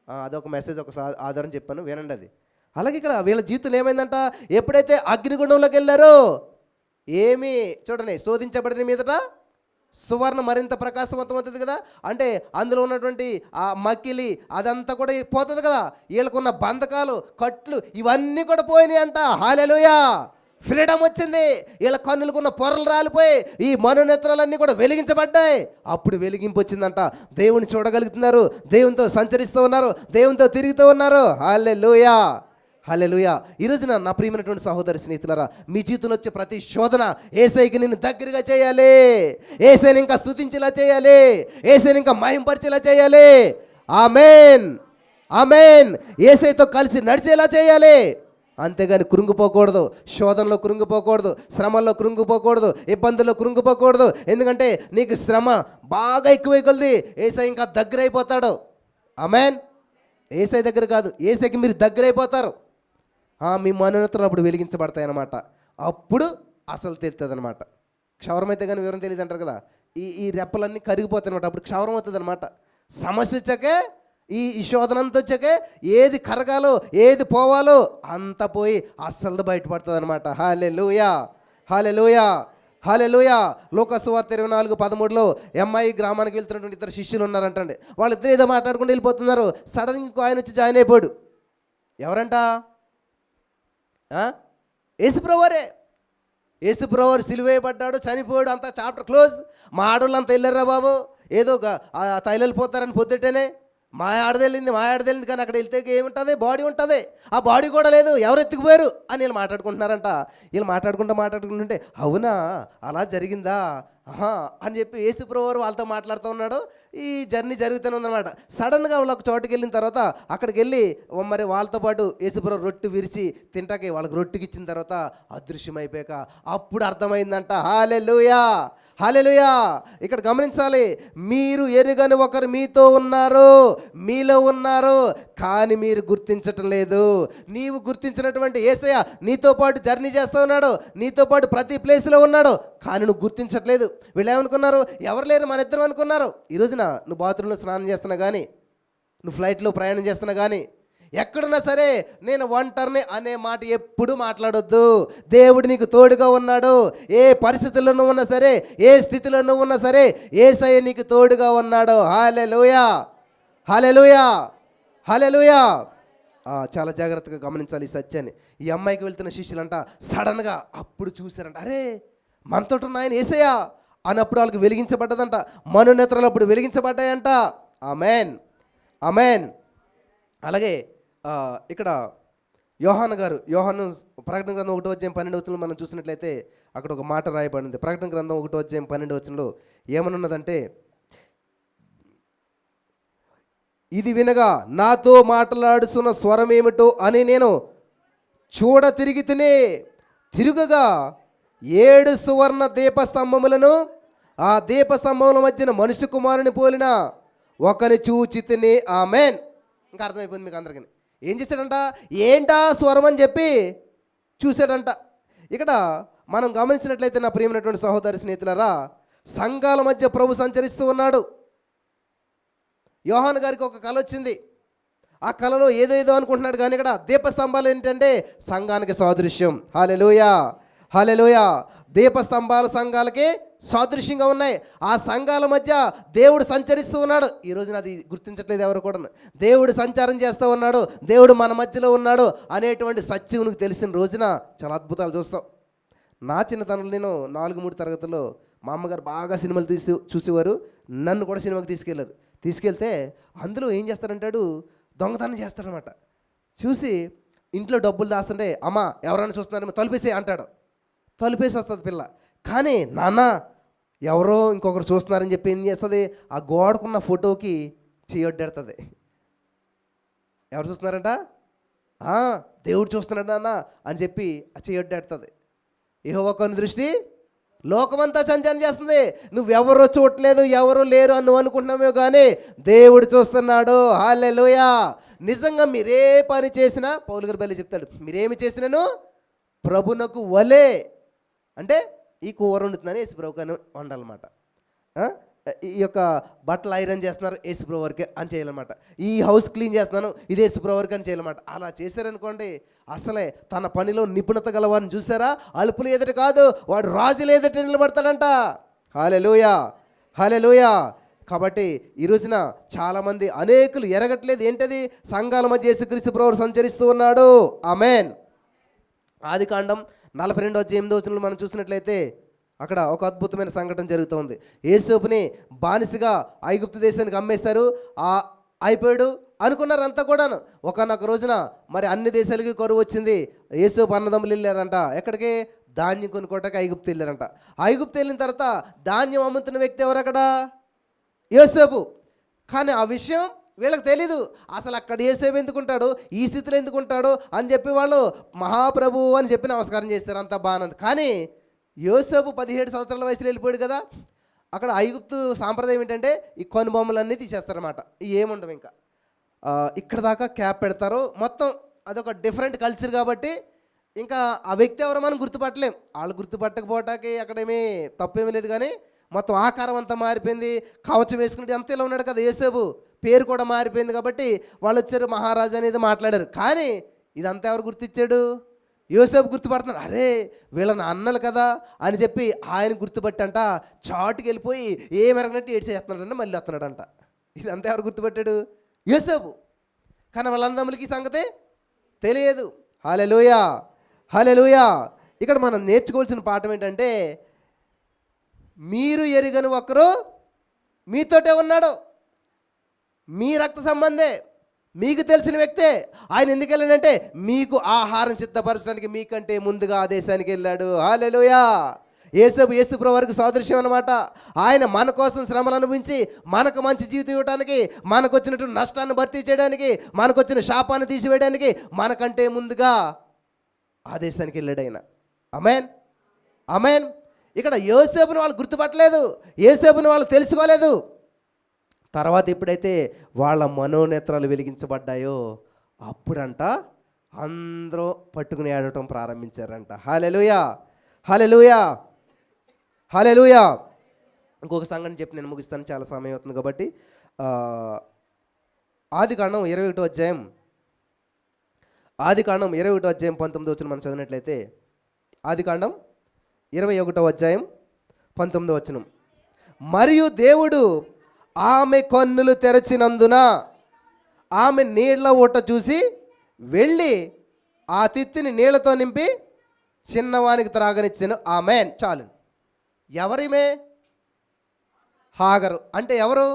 అదొక మెసేజ్, ఒక ఆధారం చెప్పాను, వినండి అది. అలాగే ఇక్కడ వీళ్ళ జీవితంలో ఏమైందంట, ఎప్పుడైతే అగ్నిగుండంలోకి వెళ్ళారో ఏమి చూడండి, శోధించబడిన మీదట సువర్ణ మరింత ప్రకాశవంతం అవుతుంది కదా. అంటే అందులో ఉన్నటువంటి ఆ మకిలి అదంతా కూడా పోతుంది కదా. వీళ్ళకున్న బంధకాలు, కట్లు ఇవన్నీ కూడా పోయినాయి అంట. హల్లెలూయా, ఫ్రీడమ్ వచ్చింది. వీళ్ళ కన్నులకున్న పొరలు రాలిపోయి ఈ మనోనేత్రాలన్నీ కూడా వెలిగించబడ్డాయి. అప్పుడు వెలిగింపు వచ్చిందంట. దేవుని చూడగలుగుతున్నారు, దేవునితో సంచరిస్తూ ఉన్నారు, దేవునితో తిరుగుతూ ఉన్నారు. హల్లెలూయా, హల్లెలూయా. ఈరోజున నా ప్రియమైనటువంటి సహోదరి స్నేహితులారా, మీ జీవితంలో వచ్చే ప్రతి శోధన యేసయ్యకి నిన్ను దగ్గరగా చేయాలి, యేసయ్యని ఇంకా స్తుతించేలా చేయాలి, యేసయ్యని ఇంకా మహింపరిచేలా చేయాలి. ఆమేన్, ఆమేన్. యేసయ్యతో కలిసి నడిచేలా చేయాలి. అంతేగాని కృంగిపోకూడదు, శోధనలో కృంగిపోకూడదు, శ్రమల్లో కృంగిపోకూడదు, ఇబ్బందుల్లో కృంగిపోకూడదు. ఎందుకంటే నీకు శ్రమ బాగా ఎక్కువై కొలది యేసయ్య ఇంకా దగ్గర అయిపోతాడు. ఆమేన్. యేసయ్య దగ్గర కాదు, యేసయ్యకి మీరు దగ్గర అయిపోతారు. మీ మనోనేత్రాలు అప్పుడు వెలిగించబడతాయి అన్నమాట. అప్పుడు అసలు తెలుస్తుంది అనమాట. క్షవరం అయితే కానీ వివరం తెలియదు అంటారు కదా. ఈ రెప్పలన్నీ కరిగిపోతాయి అనమాట. అప్పుడు క్షవరం అవుతుంది అనమాట. సమస్య వచ్చాకే, ఈ శోధన అంతా వచ్చాకే ఏది కరగాలో ఏది పోవాలో అంత పోయి అస్సలు బయటపడుతుంది అనమాట. హల్లెలూయా, హల్లెలూయా, హల్లెలూయా. లోకాసు వార్త 24:13లో ఎంఐ గ్రామానికి వెళ్తున్నటువంటి 2 శిష్యులు ఉన్నారంటండి. వాళ్ళిద్దరు ఏదో మాట్లాడుకుంటూ వెళ్ళిపోతున్నారు. సడన్గా ఆయన వచ్చి జాయిన్ అయిపోయాడు. ఎవరంట? యేసుప్రభువారే. యేసుప్రభువారు సిలువేయబడ్డాడు, చనిపోయాడు, అంతా చాప్టర్ క్లోజ్. మా ఆడవాళ్ళు అంతా వెళ్ళారా బాబు, ఏదో తైలలు పోతారని పొద్దుటేనే మా ఆడదెళ్ళింది కానీ అక్కడ వెళ్తే ఏముంటుంది, బాడీ ఉంటుంది. ఆ బాడీ కూడా లేదు, ఎవరు ఎత్తుకుపోయారు అని వీళ్ళు మాట్లాడుకుంటున్నారంట. వీళ్ళు మాట్లాడుకుంటుంటే అవునా అలా జరిగిందా అని చెప్పి యేసుప్రభువారు వాళ్ళతో మాట్లాడుతూ ఉన్నాడు. ఈ జర్నీ జరుగుతూనే ఉందన్నమాట. సడన్గా వాళ్ళు ఒక చోటుకి వెళ్ళిన తర్వాత అక్కడికి వెళ్ళి మరి వాళ్ళతో పాటు యేసుప్రభువారు రొట్టె విరిచి తింటాకి వాళ్ళకి రొట్టెకి ఇచ్చిన తర్వాత అదృశ్యమైపోయాక అప్పుడు అర్థమైందంట. హల్లెలూయా, హల్లెలూయా. ఇక్కడ గమనించాలి, మీరు ఎరుగని ఒకరు మీతో ఉన్నారు, మీలో ఉన్నారు, కానీ మీరు గుర్తించటం లేదు. నీవు గుర్తించినటువంటి యేసయ్య నీతో పాటు జర్నీ చేస్తూ ఉన్నాడు, నీతో పాటు ప్రతి ప్లేస్లో ఉన్నాడు, కానీ నువ్వు గుర్తించట్లేదు. వీళ్ళు ఏమనుకున్నారు, ఎవరు లేరు మన ఇద్దరం అనుకున్నారు. ఈ రోజున నువ్వు బాత్రూంలో స్నానం చేస్తున్నా కానీ, నువ్వు ఫ్లైట్లో ప్రయాణం చేస్తున్నా కానీ, ఎక్కడున్నా సరే నేను ఒంటరిని అనే మాట ఎప్పుడు మాట్లాడొద్దు. దేవుడు నీకు తోడుగా ఉన్నాడు. ఏ పరిస్థితుల్లో నువ్వు ఉన్నా సరే, ఏ స్థితిలో నువ్వు ఉన్నా సరే, యేసయ్య నీకు తోడుగా ఉన్నాడు. హల్లెలూయా, హల్లెలూయా, హల్లెలూయా. చాలా జాగ్రత్తగా గమనించాలి ఈ సత్యాన్ని. ఈ అమ్మాయికి వెళ్తున్న శిష్యులంట సడన్గా అప్పుడు చూశారంట, అరే మనతో ఉన్న ఆయన యేసయ్య అన్నప్పుడు వాళ్ళకి వెలిగించబడ్డదంట. మనోనేత్రాలు అప్పుడు వెలిగించబడ్డాయంట. ఆమేన్, ఆమేన్. అలాగే ఇక్కడ యోహాను ప్రకటన గ్రంథం 1:12 మనం చూసినట్లయితే అక్కడ ఒక మాట రాయబడింది. ప్రకటన గ్రంథం 1:12 ఏమనున్నదంటే, ఇది వినగా నాతో మాట్లాడుతున్న స్వరం ఏమిటో అని నేను చూడ తిరుగగా 7 సువర్ణ దీపస్తంభములను, ఆ దీపస్తంభముల మధ్యన మనుష్య కుమారుని పోలిన ఒకని చూచి తిని. ఆమెన్. ఇంకా అర్థమైపోయింది మీకు అందరికీ. ఏం చేశాడంట? ఏంటా స్వరం అని చెప్పి చూశాడంట. ఇక్కడ మనం గమనించినట్లయితే నా ప్రియమైనటువంటి సహోదరి స్నేహితులారా, సంఘాల మధ్య ప్రభు సంచరిస్తూ ఉన్నాడు. యోహాను గారికి ఒక కళ వచ్చింది. ఆ కళలో ఏదో అనుకుంటున్నాడు, కానీ ఇక్కడ దీపస్తంభాలు ఏంటంటే సంఘానికి సాదృశ్యం. హల్లెలూయా, హల్లెలూయా. దీపస్తంభాలు సంఘాలకి సాదృశ్యంగా ఉన్నాయి. ఆ సంఘాల మధ్య దేవుడు సంచరిస్తూ ఉన్నాడు. ఈ రోజున అది గుర్తించట్లేదు ఎవరు కూడా. దేవుడు సంచారం చేస్తూ ఉన్నాడు, దేవుడు మన మధ్యలో ఉన్నాడు అనేటువంటి సత్యం తెలిసిన రోజున చాలా అద్భుతాలు చూస్తాం. నా చిన్నతనంలో నేను 4-3 తరగతుల్లో మా అమ్మగారు బాగా సినిమాలు చూసేవారు. నన్ను కూడా సినిమాకి తీసుకెళ్తే అందులో ఏం చేస్తారంటాడు, దొంగతనం చేస్తారనమాట. చూసి ఇంట్లో డబ్బులు దాస్తుంటే, అమ్మ ఎవరైనా చూస్తున్నారేమో తలుపేసే అంటాడు. తలుపేసి వస్తుంది పిల్ల. కానీ నాన్న ఎవరో ఇంకొకరు చూస్తున్నారని చెప్పి ఏం చేస్తుంది, ఆ గోడకున్న ఫోటోకి చేయొడ్డెడుతుంది. ఎవరు చూస్తున్నారంట? దేవుడు చూస్తున్నాడు నాన్న అని చెప్పి ఆ చేయొడ్డెడుతుంది. యెహోవా కన్ను దృష్టి లోకమంతా సంచారం చేస్తుంది. నువ్వెవరో చూడలేదు, ఎవరు లేరు అని నువ్వు అనుకుంటున్నావే, కానీ దేవుడు చూస్తున్నాడు. హల్లెలూయా. నిజంగా మీరే పని చేసినా, పౌలు గారు బలి చెప్తాడు, మీరేమి చేసినాను ప్రభునకు వలే. అంటే ఈ కూర వండుతుందని యేసుప్రభుకి అని వండాలన్నమాట. ఈ యొక్క బట్టలు ఐరన్ చేస్తున్నారు యేసుప్రభు వరకే అని చేయాలన్నమాట. ఈ హౌస్ క్లీన్ చేస్తున్నాను ఇది యేసుప్రభు వరకు అని చేయాలన్నమాట. అలా చేశారనుకోండి, అసలే తన పనిలో నిపుణత గలవారిని చూసారా, అలుపులు ఎదుట కాదు వాడు రాజులు ఎదుట నిలబడతాడంట. హల్లెలూయా, హల్లెలూయా. కాబట్టి ఈ రోజున చాలామంది అనేకులు ఎరగట్లేదు ఏంటది, సంఘాల మధ్య యేసుక్రీస్తు ప్రభువు సంచరిస్తూ ఉన్నాడు. ఆమేన్. ఆదికాండం 42:8 మనం చూసినట్లయితే అక్కడ ఒక అద్భుతమైన సంఘటన జరుగుతుంది. యోసేపుని బానిసగా ఐగుప్తు దేశానికి అమ్మేశారు. అయిపోయాడు అనుకున్నారు అంతా కూడాను. ఒకనొక రోజున మరి అన్ని దేశాలకి కరువు వచ్చింది. యోసేపు అన్నదమ్ములు వెళ్ళారంట. ఎక్కడికి? ధాన్యం కొనుక్కోవటానికి ఐగుప్తు వెళ్ళారంట. ఐగుప్తు వెళ్ళిన తర్వాత ధాన్యం అమ్ముతున్న వ్యక్తి ఎవరు అక్కడ? యోసేపు. కానీ ఆ విషయం వీళ్ళకి తెలీదు. అసలు అక్కడ యోసేపు ఎందుకుంటాడు, ఈ స్థితిలో ఎందుకుంటాడు అని చెప్పి వాళ్ళు మహాప్రభు అని చెప్పి నమస్కారం చేస్తారు. అంతా బాగుంది. కానీ యోసేపు 17 సంవత్సరాల వయసులో వెళ్ళిపోయాడు కదా. అక్కడ ఐగుప్తు సాంప్రదాయం ఏంటంటే ఈ కొనుబొమ్మలన్నీ తీసేస్తారన్నమాట. ఏముండవు ఇంకా. ఇక్కడ దాకా క్యాప్ పెడతారు. మొత్తం అదొక డిఫరెంట్ కల్చర్ కాబట్టి ఇంకా ఆ వ్యక్తి ఎవరో మనం గుర్తుపట్టలేం. వాళ్ళు గుర్తుపట్టకపోవటానికి అక్కడేమీ తప్పేమీ లేదు, కానీ మొత్తం ఆకారం అంతా మారిపోయింది. కవచం వేసుకుంటే అంత ఇలా ఉన్నాడు కదా యోసేపు, పేరు కూడా మారిపోయింది. కాబట్టి వాళ్ళు వచ్చారు, మహారాజు అనేది మాట్లాడారు. కానీ ఇదంతా ఎవరు గుర్తించాడు? యోసేపు గుర్తుపడుతున్నాడు. అరే వీళ్ళ నా అన్నలు కదా అని చెప్పి ఆయన గుర్తుపట్టంట చాటుకి వెళ్ళిపోయి ఏమెరగనట్టు ఏడ్చేస్తున్నాడంటే మళ్ళీ వస్తున్నాడంట. ఇదంతా ఎవరు గుర్తుపట్టాడు? యోసేపు. కానీ వాళ్ళందరికీ సంగతే తెలియదు. హల్లెలూయా, హల్లెలూయా. ఇక్కడ మనం నేర్చుకోవాల్సిన పాఠం ఏంటంటే, మీరు ఎరుగని ఒకరు మీతోటే ఉన్నాడు. మీ రక్త సంబంధే, మీకు తెలిసిన వ్యక్తే. ఆయన ఎందుకు వెళ్ళాడంటే మీకు ఆహారం సిద్ధపరచడానికి మీకంటే ముందుగా ఆ దేశానికి వెళ్ళాడు. హల్లెలూయా. యేసు ప్రభు వారికి సాదృశ్యం అన్నమాట. ఆయన మన కోసం శ్రమలు అనుభవించి మనకు మంచి జీవితం ఇవ్వడానికి, మనకు వచ్చినటువంటి నష్టాన్ని భర్తీ చేయడానికి, మనకు వచ్చిన శాపాన్ని తీసివేయడానికి మనకంటే ముందుగా ఆ దేశానికి వెళ్ళాడు ఆయన. ఆమేన్, ఆమేన్. ఇక్కడ యోసేపుని వాళ్ళు గుర్తుపట్టలేదు, యోసేపుని వాళ్ళు తెలుసుకోలేదు. తర్వాత ఎప్పుడైతే వాళ్ళ మనోనేత్రాలు వెలిగించబడ్డాయో అప్పుడంట అందరూ పట్టుకుని ఆడటం ప్రారంభించారంట. హల్లెలూయా, హల్లెలూయా, హల్లెలూయా. ఇంకొక సంఘటన చెప్పి నేను ముగిస్తాను, చాలా సమయం అవుతుంది కాబట్టి. ఆదికాండం 21వ అధ్యాయం 19 మనం చదివినట్లయితే, ఆదికాండం 21వ అధ్యాయం 19 మరియు దేవుడు ఆమె కన్నులు తెరచినందున ఆమె నీళ్ల ఊట చూసి వెళ్ళి ఆ తిత్తిని నీళ్లతో నింపి చిన్నవానికి త్రాగనిచ్చాను. ఆమేన్. చాలు. ఎవరిమే? హాగరు. అంటే ఎవరు?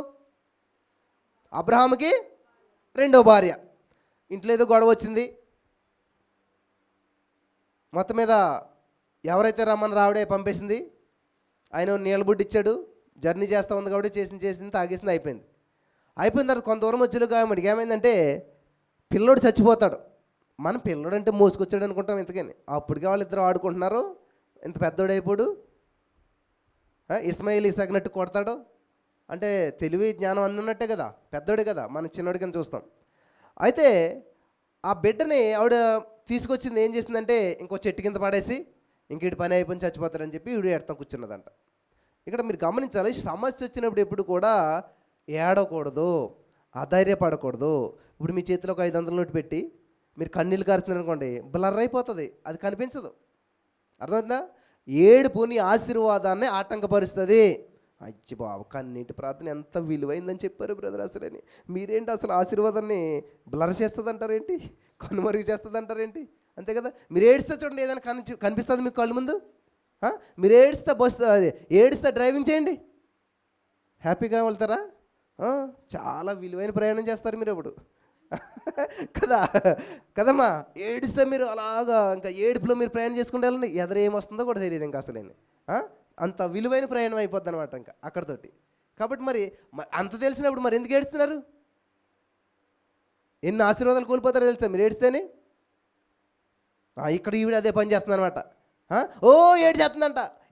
అబ్రహాముకి రెండో భార్య. ఇంట్లో ఏదో గొడవ వచ్చింది, మొత్తం మీద ఎవరైతే రమ్మని రావిడే పంపేసింది. ఆయన నీళ్ళ బుడ్డి ఇచ్చాడు, జర్నీ చేస్తూ ఉంది కాబట్టి చేసింది తాగేసింది, అయిపోయిన తర్వాత కొంత దూరం వచ్చేలోకి ఆమెడికి ఏమైందంటే పిల్లోడు చచ్చిపోతాడు. మనం పిల్లోడు అంటే మోసుకొచ్చాడు అనుకుంటాం, ఇంతకని అప్పటికే వాళ్ళిద్దరు ఆడుకుంటున్నారు. ఇంత పెద్దోడు అయిపోడు, ఇస్మాయిల్ ఇసాకినట్టు కొడతాడు అంటే తెలివి జ్ఞానం అన్నీ ఉన్నట్టే కదా, పెద్దోడే కదా, మనం చిన్నోడి కింద చూస్తాం. అయితే ఆ బిడ్డని ఆవిడ తీసుకొచ్చింది, ఏం చేసిందంటే ఇంకో చెట్టు కింద పడేసి ఇంకేటి పని అయిపోయి చచ్చిపోతారని చెప్పి ఈవిడ ఎడతాం కూర్చున్నదంట. ఇక్కడ మీరు గమనించాలి, సమస్య వచ్చినప్పుడు ఎప్పుడు కూడా ఏడవకూడదు, అధైర్యపడకూడదు. ఇప్పుడు మీ చేతిలో ఒక 500 నోటు పెట్టి మీరు కన్నీళ్ళు కారుతున్నారు అనుకోండి, బ్లర్ అయిపోతుంది, అది కనిపించదు. అర్థమవుతుందా? ఏడుపు నీ ఆశీర్వాదాన్ని ఆటంకపరుస్తుంది. అయ్యి బాబు, కన్నీటి ప్రార్థన ఎంత విలువైందని చెప్పారు బ్రదర్. అసలని మీరేంటి అసలు ఆశీర్వాదాన్ని బ్లర్ చేస్తుంది అంటారేంటి, కనుమరుగు చేస్తుంది అంటారేంటి? అంతే కదా. మీరు ఏడిస్తే చూడండి, ఏదైనా కనిపిస్తుంది మీకు కళ్ళు ముందు. మీరు ఏడిస్తే డ్రైవింగ్ చేయండి, హ్యాపీగా వెళ్తారా? చాలా విలువైన ప్రయాణం చేస్తారు మీరు ఇప్పుడు కదమ్మా. ఏడిస్తే మీరు అలాగా ఇంకా ఏడుపులో మీరు ప్రయాణం చేసుకుంటే వెళ్ళండి, ఎదరేమొస్తుందో కూడా తెలియదు ఇంకా అసలేని. అంత విలువైన ప్రయాణం అయిపోద్ది అనమాట ఇంకా అక్కడితోటి. కాబట్టి మరి అంత తెలిసినప్పుడు మరి ఎందుకు ఏడుస్తున్నారు? ఎన్ని ఆశీర్వాదాలు కోల్పోతారో తెలుసా మీరు ఏడిస్తేనే. ఇక్కడ ఈవిడ అదే పని చేస్తుంది అనమాట.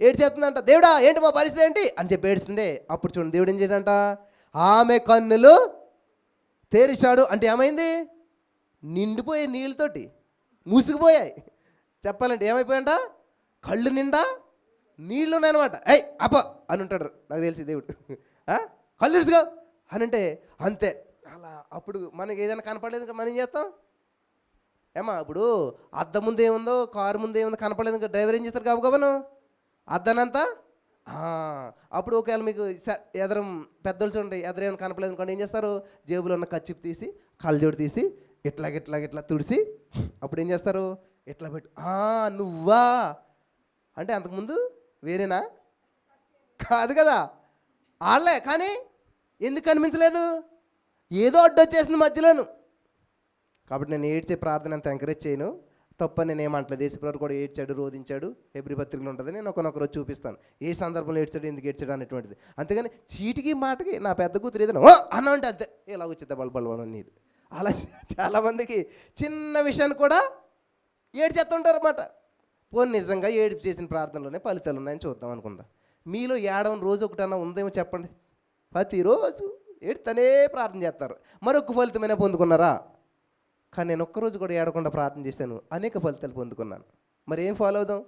ఏడ్చేస్తుందంట, దేవుడా ఏంటి మా పరిస్థితి ఏంటి అని చెప్పి ఏడుస్తుండే. అప్పుడు చూడండి దేవుడు ఏం చేయడంట, ఆమె కన్నులు తెరిచాడు. అంటే ఏమైంది? నిండిపోయాయి, నీళ్ళతోటి మూసుకుపోయాయి. చెప్పాలంటే ఏమైపోయాయంట, కళ్ళు నిండా నీళ్ళు ఉన్నాయన్నమాట. అప్ప అని ఉంటాడు నాకు తెలిసి దేవుడు. కళ్ళు తెరుచుకో అని అంటే అంతే. అలా అప్పుడు మనకి ఏదైనా కనపడలేదు మనం ఏం చేస్తాం? ఏమా ఇప్పుడు అద్దం ముందు ఏముందో, కారు ముందు ఏముందో కనపడలేదు, డ్రైవర్ ఏం చేస్తారు కాబోను అద్దనంతా. అప్పుడు ఒకవేళ మీకు ఎదరం పెద్దలు చూడండి, ఎదరేమైనా కనపడలేదు అనుకోండి, ఏం చేస్తారు? జేబులో ఉన్న కచ్చిప్ తీసి కళ్ళజోడు తీసి ఇట్లా తుడిసి అప్పుడు ఏం చేస్తారు? ఇట్లా పెట్టు. నువ్వా అంటే అంతకుముందు వేరేనా? కాదు కదా, వాళ్ళే. కానీ ఎందుకు కనిపించలేదు? ఏదో అడ్డొచ్చేసింది మధ్యలోను. కాబట్టి నేను ఏడ్చే ప్రార్థన అంత ఎంకరేజ్ చేయను, తప్పని నేను ఏమంటలేదు. యేసుప్రభువు కూడా ఏడ్చాడు, రోధించాడు, హెబ్రీ పత్రికలో ఉంటుంది. నేను ఒకనొకరోజు చూపిస్తాను ఏ సందర్భంలో ఏడ్చాడు, ఎందుకు ఏడ్చాడు అనేటువంటిది. అంతేగాని చీటికి మాటకి నా పెద్ద కూతురు ఏదైనా అన్న అంటే అంతే ఇలా వచ్చింది బలబల నీరు. అలా చాలామందికి చిన్న విషయాన్ని కూడా ఏడ్చేస్తుంటారు అన్నమాట. పోనీ నిజంగా ఏడుపు చేసిన ప్రార్థనలోనే ఫలితాలు ఉన్నాయని చూద్దాం అనుకుందాం. మీలో ఏడవని రోజు ఒకటన్నా ఉందేమో చెప్పండి. ప్రతిరోజు ఏడుతూనే ప్రార్థన చేస్తారు, మరొక ఫలితమైనా పొందుకున్నారా? కానీ నేను ఒక్కరోజు కూడా ఏడకుండా ప్రార్థన చేశాను, అనేక ఫలితాలు పొందుకున్నాను. మరి ఏం ఫాలో అవుదాం?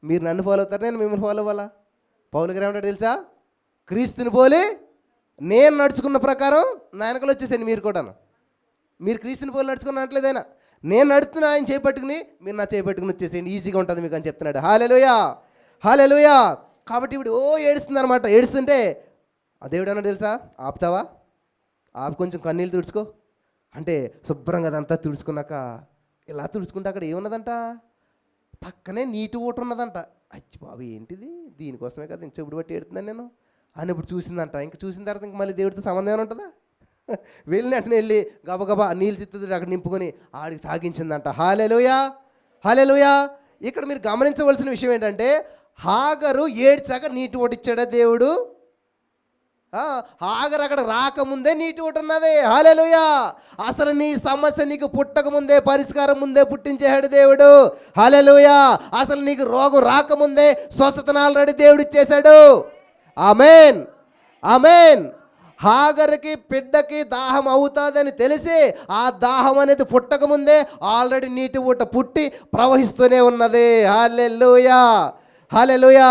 మీరు నన్ను ఫాలో అవుతారు, నేను మిమ్మల్ని ఫాలో అవ్వాలా? పౌలు గారు ఏమంటాడు తెలుసా? క్రీస్తుని పోలి నేను నడుచుకున్న ప్రకారం నా వెనకలు వచ్చేసాను మీరు కూడాను. మీరు క్రీస్తుని పోలి నడుచుకున్నట్లేదైనా నేను నడుస్తున్నా, ఆయన చేపట్టుకుని మీరు నా చేపట్టుకుని వచ్చేసేయండి, ఈజీగా ఉంటుంది మీకు అని చెప్తున్నాడు. హల్లెలూయా, హల్లెలూయా. కాబట్టి ఇప్పుడు ఏడుస్తుంది అనమాట. ఏడుస్తుంటే ఆ దేవుడు అన్నాడు తెలుసా, ఆపుతావా? ఆపు, కొంచెం కన్నీళ్ళు తుడుచుకో అంటే శుభ్రంగా అదంతా తుడుచుకున్నాక ఇలా తుడుచుకుంటే అక్కడ ఏమున్నదంట, పక్కనే నీటి ఊట ఉన్నదంట. అచ్చి బాబు ఏంటిది, దీనికోసమే కదా ఇంత చెప్పుడు బట్టి ఏడుతున్నాను నేను అని ఇప్పుడు చూసిందంట. ఇంక చూసిన తర్వాత ఇంక మళ్ళీ దేవుడితో సంబంధం ఏమైనా ఉంటుందా? వెళ్ళినట్టునే వెళ్ళి గబగబా నీళ్ళు చిత్తుడు అక్కడ నింపుకొని ఆడికి తాగించిందంట. హల్లెలూయా, హల్లెలూయా. ఇక్కడ మీరు గమనించవలసిన విషయం ఏంటంటే, హాగరు ఏడ్చాక నీటి ఊట ఇచ్చాడా దేవుడు? హాగరు అక్కడ రాకముందే నీటి ఊట ఉన్నది. హల్లెలూయా. అసలు నీ సమస్య నీకు పుట్టక ముందే, పరిష్కారం ముందే పుట్టించేశాడు దేవుడు. హల్లెలూయా. అసలు నీకు రోగం రాకముందే స్వస్థతను ఆల్రెడీ దేవుడు ఇచ్చేశాడు. ఆమేన్, ఆమేన్. హాగర్కి బిడ్డకి దాహం అవుతుందని తెలిసి ఆ దాహం అనేది పుట్టకముందే ఆల్రెడీ నీటి ఊట పుట్టి ప్రవహిస్తూనే ఉన్నది. హల్లెలూయా, హల్లెలూయా.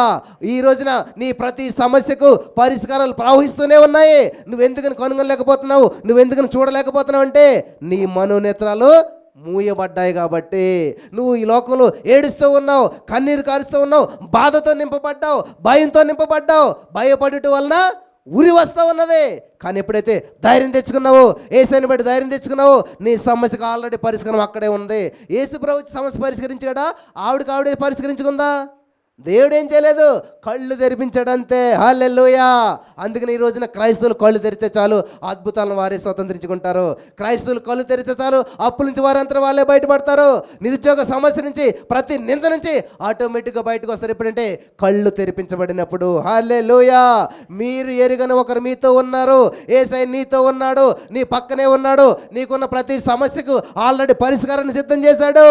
ఈ రోజున నీ ప్రతి సమస్యకు పరిష్కారాలు ప్రవహిస్తూనే ఉన్నాయి. నువ్వెందుకని కనుగొనలేకపోతున్నావు, నువ్వెందుకని చూడలేకపోతున్నావు అంటే నీ మనోనేత్రాలు మూయబడ్డాయి కాబట్టి. నువ్వు ఈ లోకంలో ఏడుస్తూ ఉన్నావు, కన్నీరు కారుస్తూ ఉన్నావు, బాధతో నింపబడ్డావు, భయంతో నింపబడ్డావు. భయపడుట వలన ఉరి వస్తూ ఉన్నది. కానీ ఎప్పుడైతే ధైర్యం తెచ్చుకున్నావో, యేసుని బట్టి ధైర్యం తెచ్చుకున్నావో, నీ సమస్యకు ఆల్రెడీ పరిష్కారం అక్కడే ఉంది. యేసు ప్రభువు సమస్య పరిష్కరించాడా? ఆవిడకి ఆవిడే పరిష్కరించుకుందా? దేవుడు ఏం చేయలేదు, కళ్ళు తెరిపించాడంతే. హల్లెలూయా. అందుకని ఈ రోజున క్రైస్తవులు కళ్ళు తెరిస్తే చాలు అద్భుతాలను వారే స్వతంత్రించుకుంటారు. క్రైస్తవులు కళ్ళు తెరిస్తే చాలు అప్పుల నుంచి వారంతా వాళ్ళే బయటపడతారు. నిరుద్యోగ సమస్య నుంచి, ప్రతి నింద నుంచి ఆటోమేటిక్గా బయటకు వస్తారు. ఎప్పుడంటే కళ్ళు తెరిపించబడినప్పుడు. హల్లెలూయా. మీరు ఎరుగని ఒకరు మీతో ఉన్నారు. యేసయ్య నీతో ఉన్నాడు, నీ పక్కనే ఉన్నాడు. నీకున్న ప్రతి సమస్యకు ఆల్రెడీ పరిష్కారాన్ని సిద్ధం చేశాడు.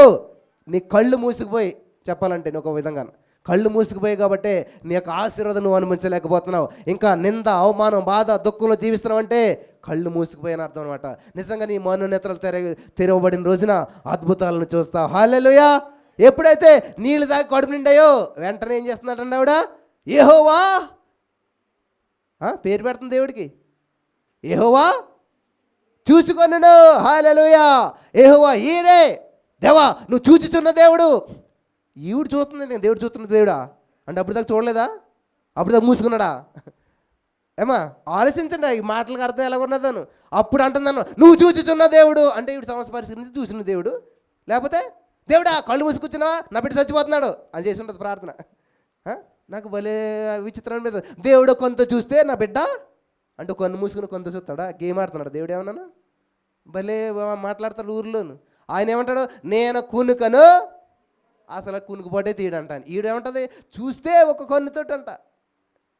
నీ కళ్ళు మూసుకుపోయి, చెప్పాలంటే నేను ఒక విధంగా కళ్ళు మూసుకుపోయాయి కాబట్టి నీ యొక్క ఆశీర్వాదం నువ్వు అనుభవించలేకపోతున్నావు. ఇంకా నింద, అవమానం, బాధ, దుఃఖంలో జీవిస్తున్నావు అంటే కళ్ళు మూసుకుపోయిన అర్థం అనమాట. నిజంగా నీ మనోనేత్రాలు తెరవబడిన రోజున అద్భుతాలను చూస్తావు. హల్లెలూయా. ఎప్పుడైతే నీళ్ళు తాగి కడుపు నిండాయో వెంటనే ఏం చేస్తున్నాడండి ఆవిడ? యెహోవా పేరు పెడుతుంది దేవుడికి. యెహోవా చూసుకొనును. హల్లెలూయా. యెహోవా ఈరే దేవా, నువ్వు చూచుచున్న దేవుడు. ఈవిడు చూస్తుంది, నేను దేవుడు చూస్తున్న దేవుడా అంటే అప్పుడు దాకా చూడలేదా? అప్పుడు దాకా మూసుకున్నాడా? ఏమా ఆలోచించండి, ఈ మాటలకు అర్థం ఎలా ఉన్నదాను. అప్పుడు అంటున్నాను నువ్వు చూచుచున్న దేవుడు అంటే ఈవిడ సమస్య పరిస్థితి నుంచి చూసిన దేవుడు. లేకపోతే దేవుడా కళ్ళు మూసుకొచ్చినా నా బిడ్డ చచ్చిపోతున్నాడు అని చేసి ఉంటుంది ప్రార్థన. నాకు భలే విచిత్రం మీద దేవుడు కొంత చూస్తే నా బిడ్డ అంటే కొన్ని మూసుకుని కొంత చూస్తాడా? గేమ్ ఆడుతున్నాడు దేవుడు. ఏమన్నాను భలే మాట్లాడతాడు ఊర్లోను. ఆయన ఏమంటాడు? నేను కునుకను, అసలు కునుకుపోటే తీయడంటాను. ఈడేమంటుంది? చూస్తే ఒక కన్నుతోటంట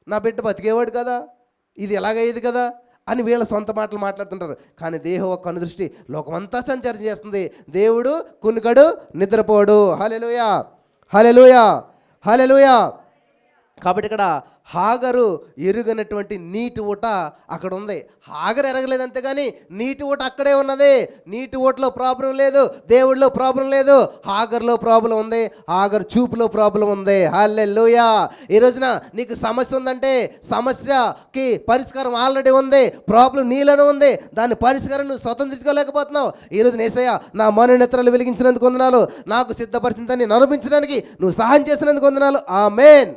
నా బిడ్డ బతికేవాడు కదా, ఇది ఎలాగయ్యేది కదా అని వీళ్ళ సొంత మాటలు మాట్లాడుతుంటారు. కానీ దేహం ఒక కన్ను దృష్టి లోకమంతా సంచారం చేస్తుంది. దేవుడు కునుకడు, నిద్రపోడు. హల్లెలూయా. హల్లెలూయా. హల్లెలూయా. కాబట్టి ఇక్కడ హాగరు ఎరుగనటువంటి నీటి ఊట అక్కడ ఉంది. హాగరు ఎరగలేదు అంతేగాని నీటి ఊట అక్కడే ఉన్నది. నీటి ఊటలో ప్రాబ్లం లేదు, దేవుడిలో ప్రాబ్లం లేదు, హాగర్లో ప్రాబ్లం ఉంది, హాగర్ చూపులో ప్రాబ్లం ఉంది. హల్లెలూయా. ఈ రోజున నీకు సమస్య ఉందంటే సమస్యకి పరిష్కారం ఆల్రెడీ ఉంది. ప్రాబ్లం నీలోనే ఉంది, దాని పరిష్కారం నువ్వు స్వతంత్రించుకోలేకపోతున్నావు. ఈ రోజున యేసయ్య నా మనోనేత్రాలు వెలిగించినందుకు వందనాలు, నాకు సిద్ధపరిచిన దాన్ని నడిపించడానికి నువ్వు సహాయం చేసినందుకు వందనాలు, ఆమేన్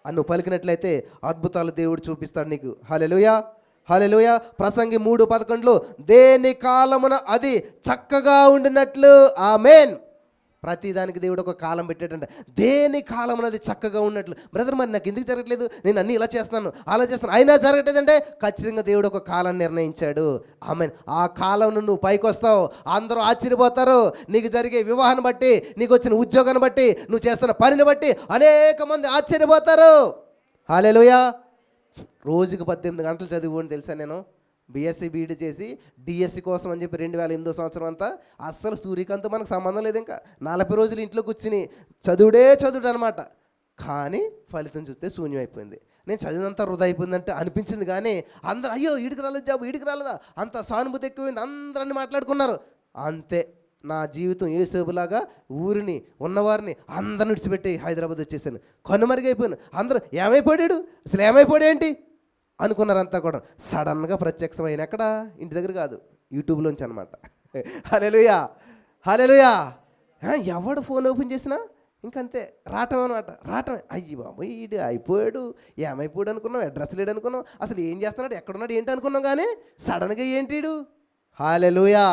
అని నువ్వు పలికినట్లయితే అద్భుతాలు దేవుడు చూపిస్తాడు నీకు. హల్లెలూయా. హల్లెలూయా. ప్రసంగి 3:11 దేని కాలమున అది చక్కగా ఉండినట్లు. ఆమేన్. ప్రతిదానికి దేవుడు ఒక కాలం పెట్టాడంట. దేని కాలమున అది చక్కగా ఉన్నట్లు. బ్రదర్ మరి నాకు ఎందుకు జరగట్లేదు, నేను అన్నీ ఇలా చేస్తున్నాను అలా చేస్తాను అయినా జరగట్లేదంటే ఖచ్చితంగా దేవుడు ఒక కాలాన్ని నిర్ణయించాడు. ఆమేన్. ఆ కాలం నువ్వు పైకి వస్తావు, అందరూ ఆశ్చర్యపోతారు. నీకు జరిగే వివాహాన్ని బట్టి, నీకు వచ్చిన ఉద్యోగాన్ని బట్టి, నువ్వు చేస్తున్న పనిని బట్టి అనేక మంది ఆశ్చర్యపోతారు. హల్లెలూయా. రోజుకు 18 గంటలు చదివి తెలుసా నేను బీఎస్సీ బీఈడీ చేసి డిఎస్సి కోసం అని చెప్పి 2008 సంవత్సరం అంతా అస్సలు సూర్యకాంత్ మనకు సంబంధం లేదు. ఇంకా 40 రోజులు ఇంట్లో కూర్చుని చదువుడు అనమాట. కానీ ఫలితం చూస్తే శూన్యం అయిపోయింది. నేను చదివినంత వృధా అయిపోయిందంటే అనిపించింది. కానీ అందరూ అయ్యో ఈడికి రాలేదు జాబ్, ఈడికి రాలేదా, అంత సానుభూతి ఎక్కువైంది, అందరూ మాట్లాడుకున్నారు. అంతే నా జీవితం యేసేపులాగా ఊరిని ఉన్నవారిని అందరిని విడిచిపెట్టి హైదరాబాద్ వచ్చేసాను. కనుమరుగైపోయాను. అందరూ ఏమైపోయాడు, అసలు ఏమైపోయాడు ఏంటి అనుకున్నారంతా కూడా. సడన్గా ప్రత్యక్షమైన ఎక్కడ, ఇంటి దగ్గర కాదు, యూట్యూబ్లోంచి అనమాట. హల్లెలూయా. హల్లెలూయా. ఎవడు ఫోన్ ఓపెన్ చేసినా ఇంకంతే రావటం అనమాట. రావటం అయ్యి బాబోయ్ ఈడు అయిపోయాడు, ఏమైపోయాడు అనుకున్నాం, అడ్రస్ లేడు అనుకున్నాం, అసలు ఏం చేస్తున్నాడు, ఎక్కడున్నాడు ఏంటి అనుకున్నాం. కానీ సడన్గా ఏంటిడు. హల్లెలూయా.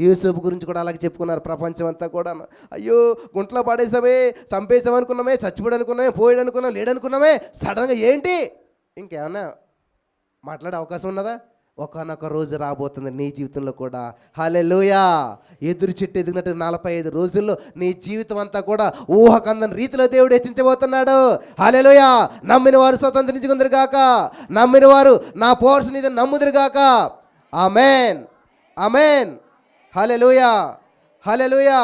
యూసుఫ్ గురించి కూడా అలాగే చెప్పుకున్నారు ప్రపంచం అంతా కూడా. అయ్యో గుంట్లో పడేసామే, చంపేసాం అనుకున్నామే, చచ్చిపోయాడు అనుకున్నామే, పోయాడు అనుకున్నాం, లేడనుకున్నామే, సడన్గా ఏంటి. ఇంకేమన్నా మాట్లాడే అవకాశం ఉన్నదా? ఒకనొక రోజు రాబోతుంది నీ జీవితంలో కూడా. హల్లెలూయా. ఎదురు చెట్టు ఎదిగినట్టు 45 రోజుల్లో నీ జీవితం అంతా కూడా ఊహకందని రీతిలో దేవుడు హెచ్చించబోతున్నాడు. హల్లెలూయా. నమ్మిన వారు స్వతంత్రించుకుందరు గాక, నమ్మిన వారు నా పోర్షన్ ఇది నమ్ముదురు గాక. ఆమేన్. ఆమేన్. హల్లెలూయా. హల్లెలూయా.